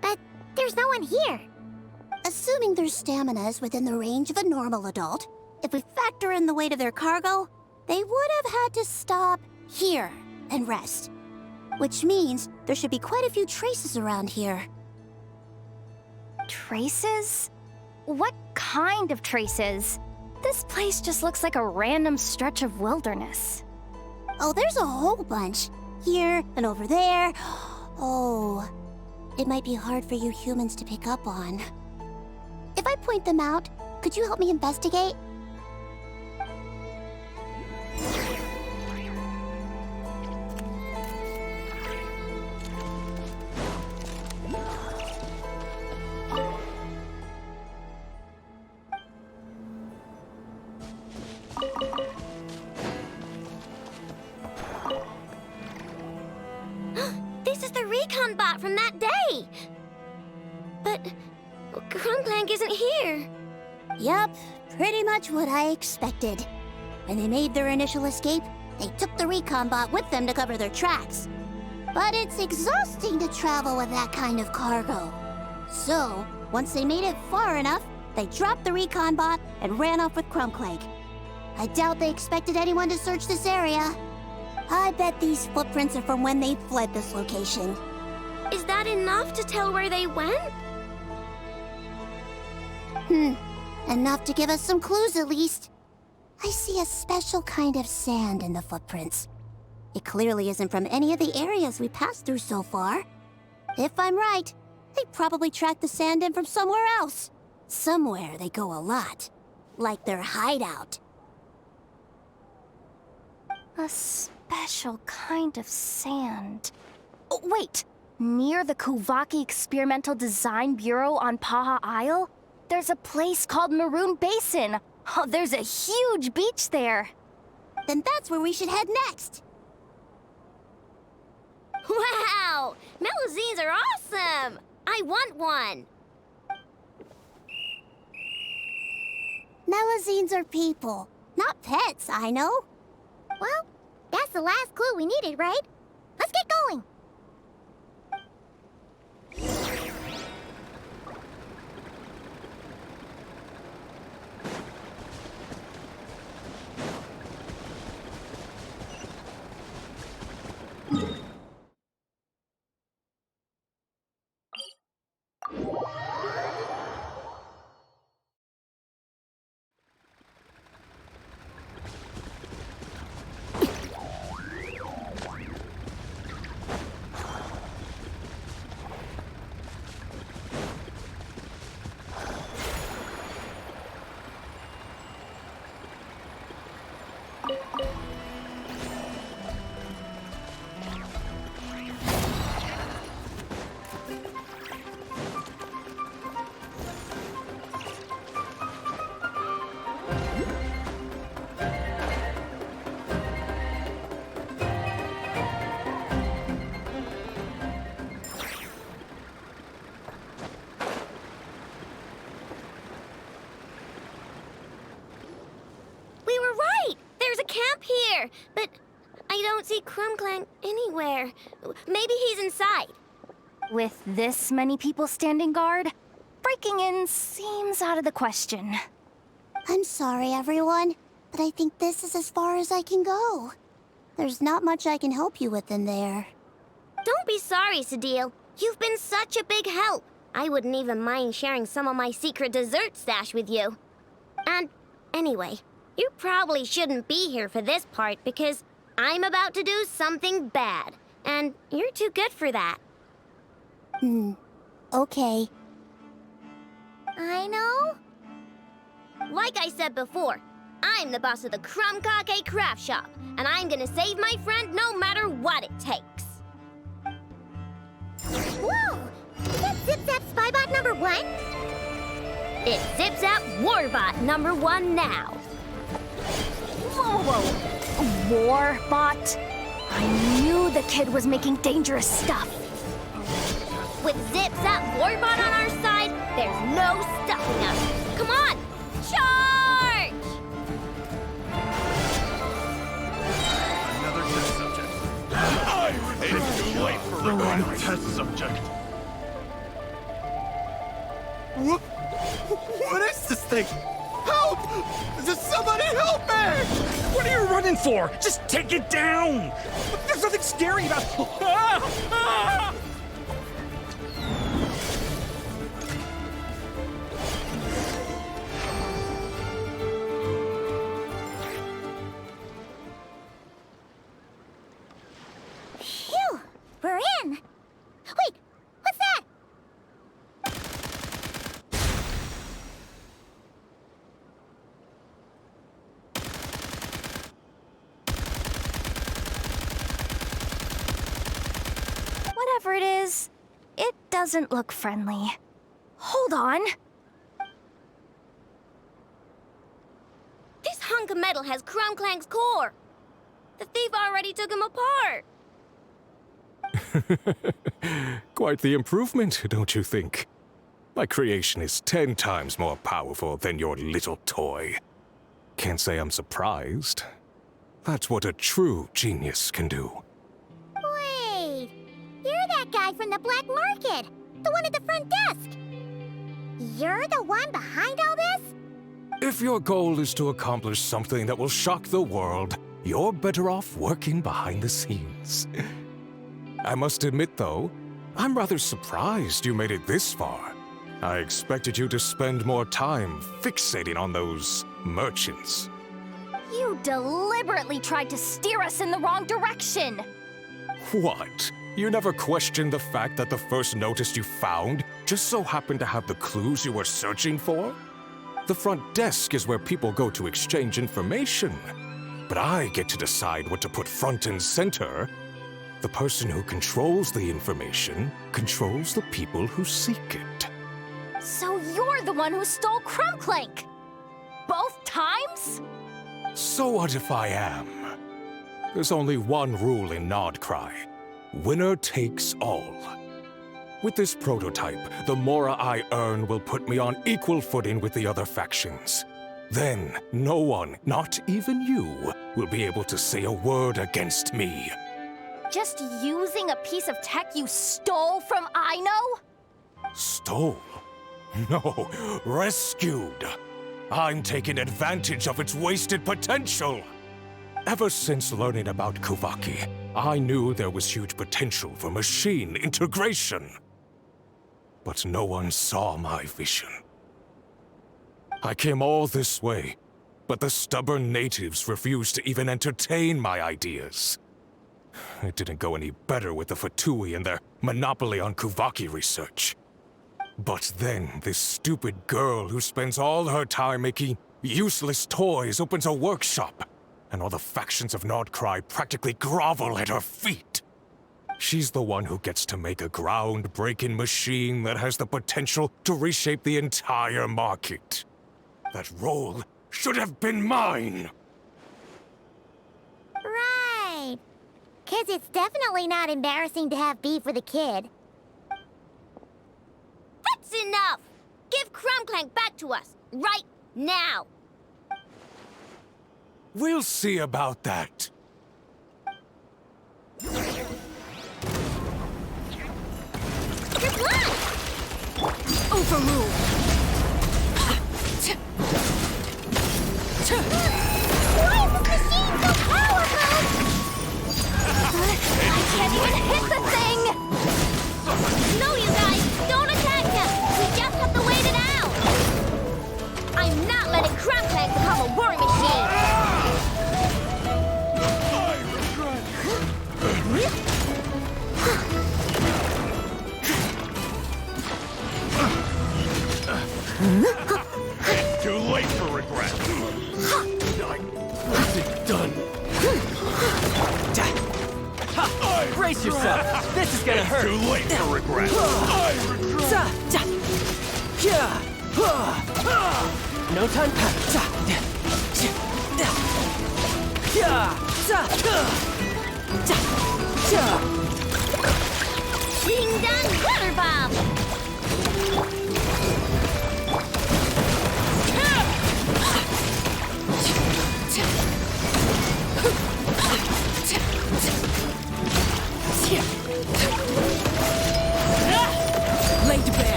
But there's no one here. Assuming their stamina is within the range of a normal adult, if we factor in the weight of their cargo, they would have had to stop here and rest. Which means there should be quite a few traces around here. Traces? What kind of traces? This place just looks like a random stretch of wilderness. Oh, there's a whole bunch. Here and over there. Oh, it might be hard for you humans to pick up on. If I point them out, could you help me investigate? This is the recon bot from that day! But Crumblank isn't here. Yup, pretty much what I expected. When they made their initial escape, they took the recon bot with them to cover their tracks. But it's exhausting to travel with that kind of cargo. So, once they made it far enough, they dropped the recon bot and ran off with Crumblank. I doubt they expected anyone to search this area. I bet these footprints are from when they fled this location. Is that enough to tell where they went? Enough to give us some clues at least. I see a special kind of sand in the footprints. It clearly isn't from any of the areas we passed through so far. If I'm right, they probably tracked the sand in from somewhere else. Somewhere they go a lot. Like their hideout. A special kind of sand. Oh, wait! Near the Kuvaki Experimental Design Bureau on Paha Isle, there's a place called Maroon Basin. Oh, there's a huge beach there. Then that's where we should head next. Wow! Melazines are awesome! I want one! Melazines are people, not pets, I know. Well, that's the last clue we needed, right? Let's get going! Here, but I don't see Crumblank anywhere. Maybe he's inside. With this many people standing guard, breaking in seems out of the question. I'm sorry, everyone, but I think this is as far as I can go. There's not much I can help you with in there. Don't be sorry, Sadil. You've been such a big help. I wouldn't even mind sharing some of my secret dessert stash with you. And anyway, you probably shouldn't be here for this part because I'm about to do something bad, and you're too good for that. Okay. I know. Like I said before, I'm the boss of the Crumblank craft shop, and I'm gonna save my friend no matter what it takes. Whoa! Is that Zip-Zap Spybot number 1? It's Zip-Zap Warbot number 1 now. Whoa! Warbot? I knew the kid was making dangerous stuff. With Zip-Zap Warbot on our side, there's no stopping us. Come on, charge! Another test subject. It's too late for revenge. New test subject. What is this thing? Help! Does somebody help me! What are you running for? Just take it down! There's nothing scary about... Phew! We're in! Wait! What's that? Whatever it is, it doesn't look friendly. Hold on. This hunk of metal has Crumclank's core. The thief already took him apart. Quite the improvement, don't you think? My creation is 10 times more powerful than your little toy. Can't say I'm surprised. That's what a true genius can do. Wait! You're that guy from the black market! The one at the front desk! You're the one behind all this? If your goal is to accomplish something that will shock the world, you're better off working behind the scenes. I must admit, though, I'm rather surprised you made it this far. I expected you to spend more time fixating on those merchants. You deliberately tried to steer us in the wrong direction! What? You never questioned the fact that the first notice you found just so happened to have the clues you were searching for? The front desk is where people go to exchange information. But I get to decide what to put front and center. The person who controls the information controls the people who seek it. So you're the one who stole Crumclank! Both times? So what if I am? There's only one rule in Nodcry. Winner takes all. With this prototype, the Mora I earn will put me on equal footing with the other factions. Then, no one, not even you, will be able to say a word against me. Just using a piece of tech you stole from Aino? Stole? No, rescued. I'm taking advantage of its wasted potential. Ever since learning about Kuvaki, I knew there was huge potential for machine integration. But no one saw my vision. I came all this way, but the stubborn natives refused to even entertain my ideas. It didn't go any better with the Fatui and their monopoly on Kuvaki research. But then, this stupid girl who spends all her time making useless toys opens a workshop, and all the factions of Nodcry practically grovel at her feet. She's the one who gets to make a groundbreaking machine that has the potential to reshape the entire market. That role should have been mine! Right. 'Cause it's definitely not embarrassing to have beef with a kid. That's enough! Give Crumclank back to us, right now! We'll see about that. Overruled! Why is this machine so powerful? I can't even hit the thing! No, you guys! Don't attack him! We just have to wait it out! I'm not letting Crumclank become a war machine! Too late for regret. What's it done? Brace yourself. This is gonna hurt. Too late for regret. No time. Ding dong water bomb!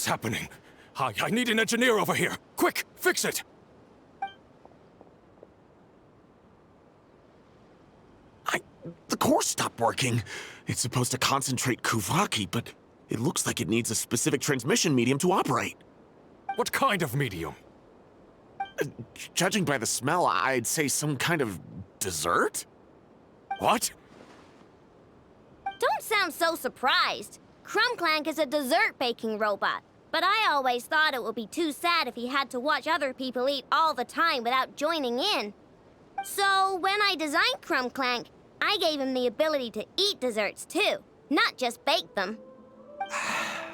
What's happening? I need an engineer over here. Quick, fix it! The core stopped working. It's supposed to concentrate Kuvaki, but it looks like it needs a specific transmission medium to operate. What kind of medium? Judging by the smell, I'd say some kind of dessert? What? Don't sound so surprised. Crumbclank is a dessert baking robot, but I always thought it would be too sad if he had to watch other people eat all the time without joining in. So when I designed Crumbclank, I gave him the ability to eat desserts too, not just bake them.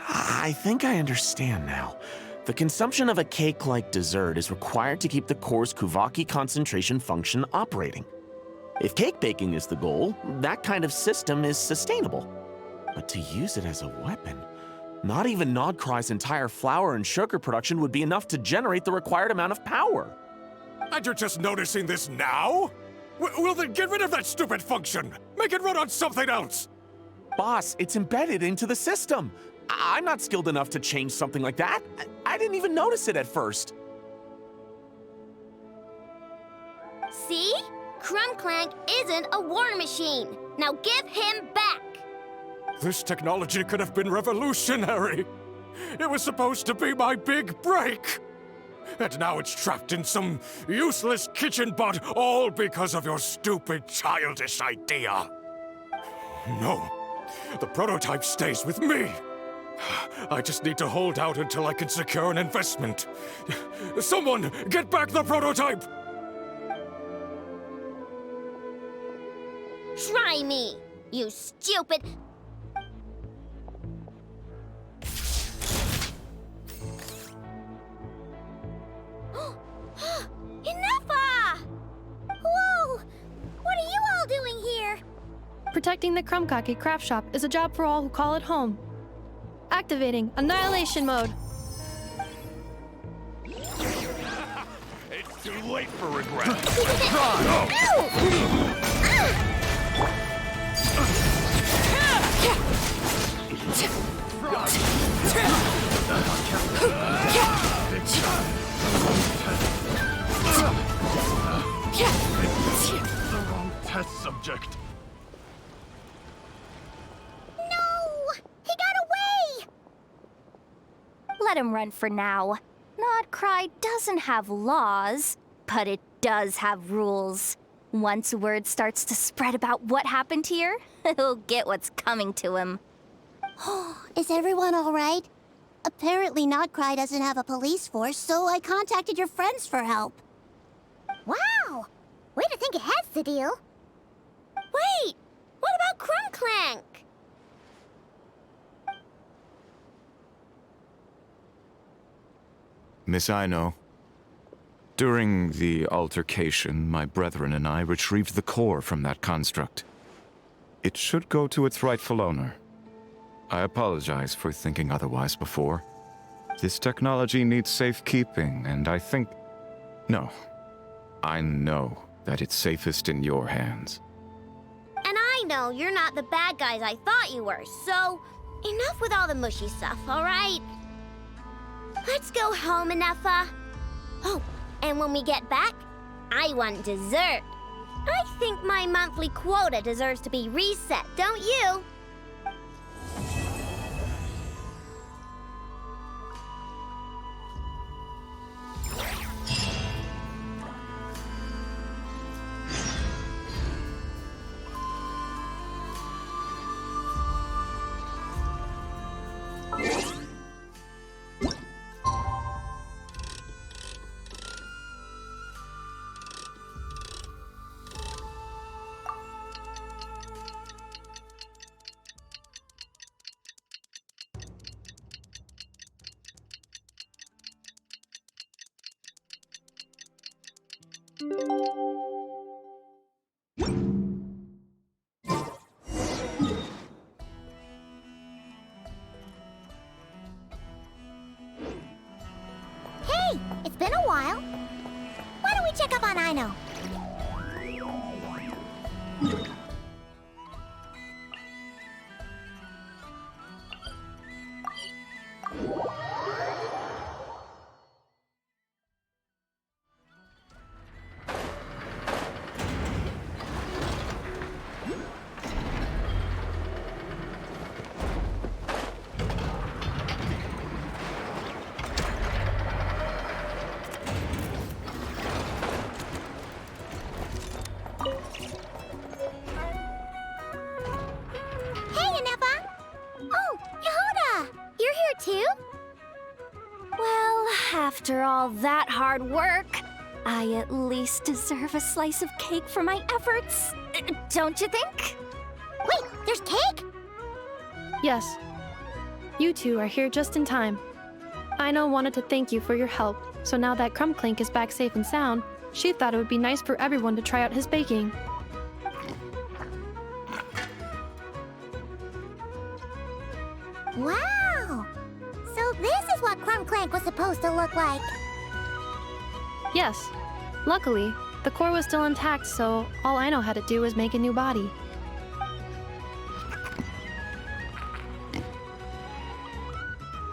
I think I understand now. The consumption of a cake-like dessert is required to keep the core's Kuvaki concentration function operating. If cake baking is the goal, that kind of system is sustainable. But to use it as a weapon, not even Nodcry's entire flour and sugar production would be enough to generate the required amount of power. And you're just noticing this now? Well then get rid of that stupid function! Make it run on something else! Boss, it's embedded into the system. I'm not skilled enough to change something like that. I didn't even notice it at first. See? Crumbclank isn't a war machine. Now give him back! This technology could have been revolutionary. It was supposed to be my big break. And now it's trapped in some useless kitchen bot, all because of your stupid, childish idea. No, the prototype stays with me. I just need to hold out until I can secure an investment. Someone, get back the prototype! Try me, you stupid... Enough! Whoa! What are you all doing here? Protecting the Crumbkake craft shop is a job for all who call it home. Activating Annihilation Mode. It's too late for regret. The wrong test subject. He got away! Let him run for now. Nodcry doesn't have laws, but it does have rules. Once word starts to spread about what happened here, he'll get what's coming to him. Is everyone all right? Apparently Nodcry doesn't have a police force, so I contacted your friends for help. Wow! Way to think ahead's the deal. Wait! What about Crumbclank? Miss Aino, during the altercation, my brethren and I retrieved the core from that construct. It should go to its rightful owner. I apologize for thinking otherwise before. This technology needs safekeeping, and I think... No. I know that it's safest in your hands. And I know you're not the bad guys I thought you were, so enough with all the mushy stuff, all right? Let's go home, Inefa. Oh, and when we get back, I want dessert. I think my monthly quota deserves to be reset, don't you? Hey, it's been a while. Why don't we check up on Aino? too? Well, after all that hard work, I at least deserve a slice of cake for my efforts. Don't you think? Wait, there's cake? Yes. You two are here just in time. Aino wanted to thank you for your help, so now that Crumbclink is back safe and sound, she thought it would be nice for everyone to try out his baking. Wow! So this is what Crumbclank was supposed to look like. Yes. Luckily, the core was still intact, so all Aino had to do was make a new body.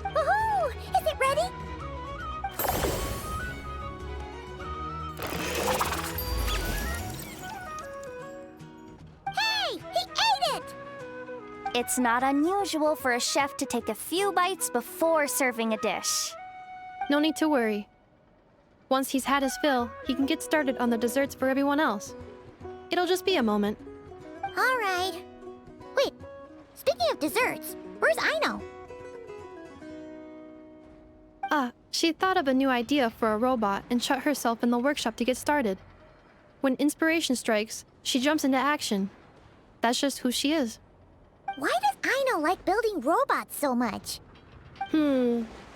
Woohoo! Is it ready? Hey! He ate it! It's not unusual for a chef to take a few bites before serving a dish. No need to worry. Once he's had his fill, he can get started on the desserts for everyone else. It'll just be a moment. All right. Wait, speaking of desserts, where's Aino? She thought of a new idea for a robot and shut herself in the workshop to get started. When inspiration strikes, she jumps into action. That's just who she is. Why does Aino like building robots so much?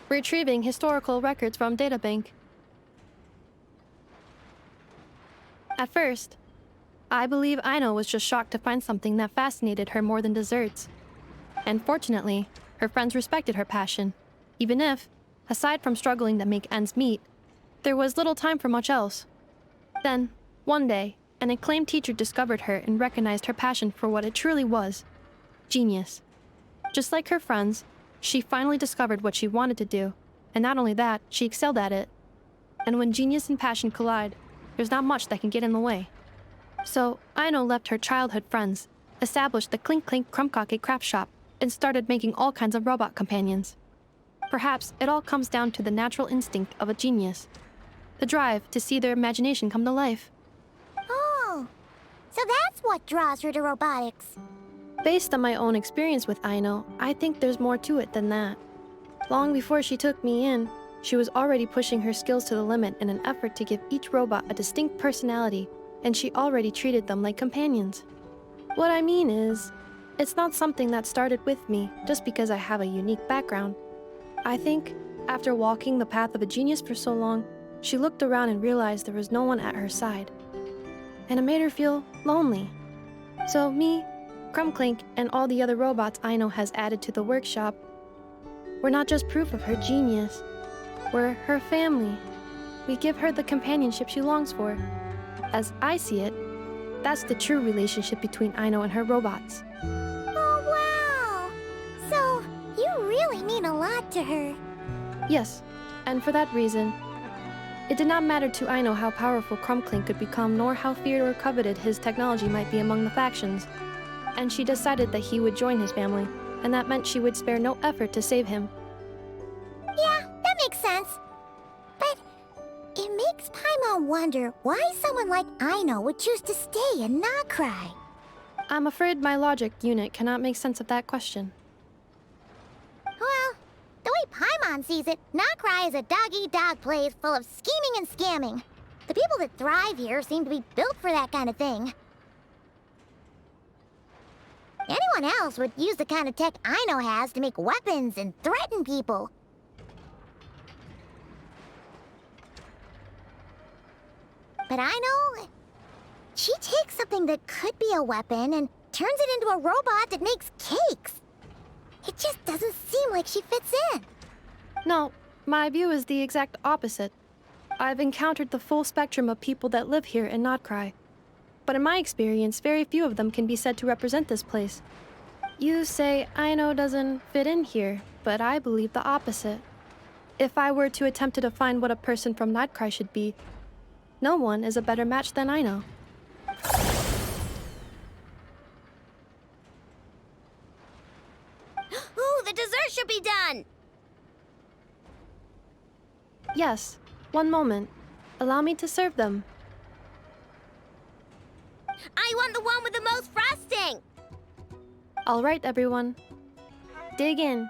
Retrieving historical records from databank. At first, I believe Aino was just shocked to find something that fascinated her more than desserts. And fortunately, her friends respected her passion, even if, aside from struggling to make ends meet, there was little time for much else. Then, one day, an acclaimed teacher discovered her and recognized her passion for what it truly was: genius. Just like her friends, she finally discovered what she wanted to do, and not only that, she excelled at it. And when genius and passion collide, there's not much that can get in the way. So, Aino left her childhood friends, established the Clink Clink Crumbcake craft shop, and started making all kinds of robot companions. Perhaps it all comes down to the natural instinct of a genius, the drive to see their imagination come to life. Oh, so that's what draws her to robotics. Based on my own experience with Aino, I think there's more to it than that. Long before she took me in, she was already pushing her skills to the limit in an effort to give each robot a distinct personality, and she already treated them like companions. What I mean is, it's not something that started with me just because I have a unique background. I think, after walking the path of a genius for so long, she looked around and realized there was no one at her side. And it made her feel lonely. So me, Crumbclink, and all the other robots Aino has added to the workshop, we're not just proof of her genius. We're her family. We give her the companionship she longs for. As I see it, that's the true relationship between Aino and her robots. Oh, wow! So, you really mean a lot to her. Yes, and for that reason, it did not matter to Aino how powerful Crumbclink could become, nor how feared or coveted his technology might be among the factions. And she decided that he would join his family, and that meant she would spare no effort to save him. Yeah, that makes sense. But it makes Paimon wonder why someone like Aino would choose to stay and not cry. I'm afraid my logic unit cannot make sense of that question. Well, the way Paimon sees it, Nocry is a dog-eat-dog place full of scheming and scamming. The people that thrive here seem to be built for that kind of thing. Anyone else would use the kind of tech Aino has to make weapons and threaten people. But Aino, she takes something that could be a weapon and turns it into a robot that makes cakes. It just doesn't seem like she fits in. No, my view is the exact opposite. I've encountered the full spectrum of people that live here in Nocry. But in my experience, very few of them can be said to represent this place. You say Aino doesn't fit in here, but I believe the opposite. If I were to attempt to define what a person from Nocry should be, no one is a better match than Aino. Ooh, the dessert should be done! Yes, one moment. Allow me to serve them. I want the one with the most frosting! All right, everyone. Dig in.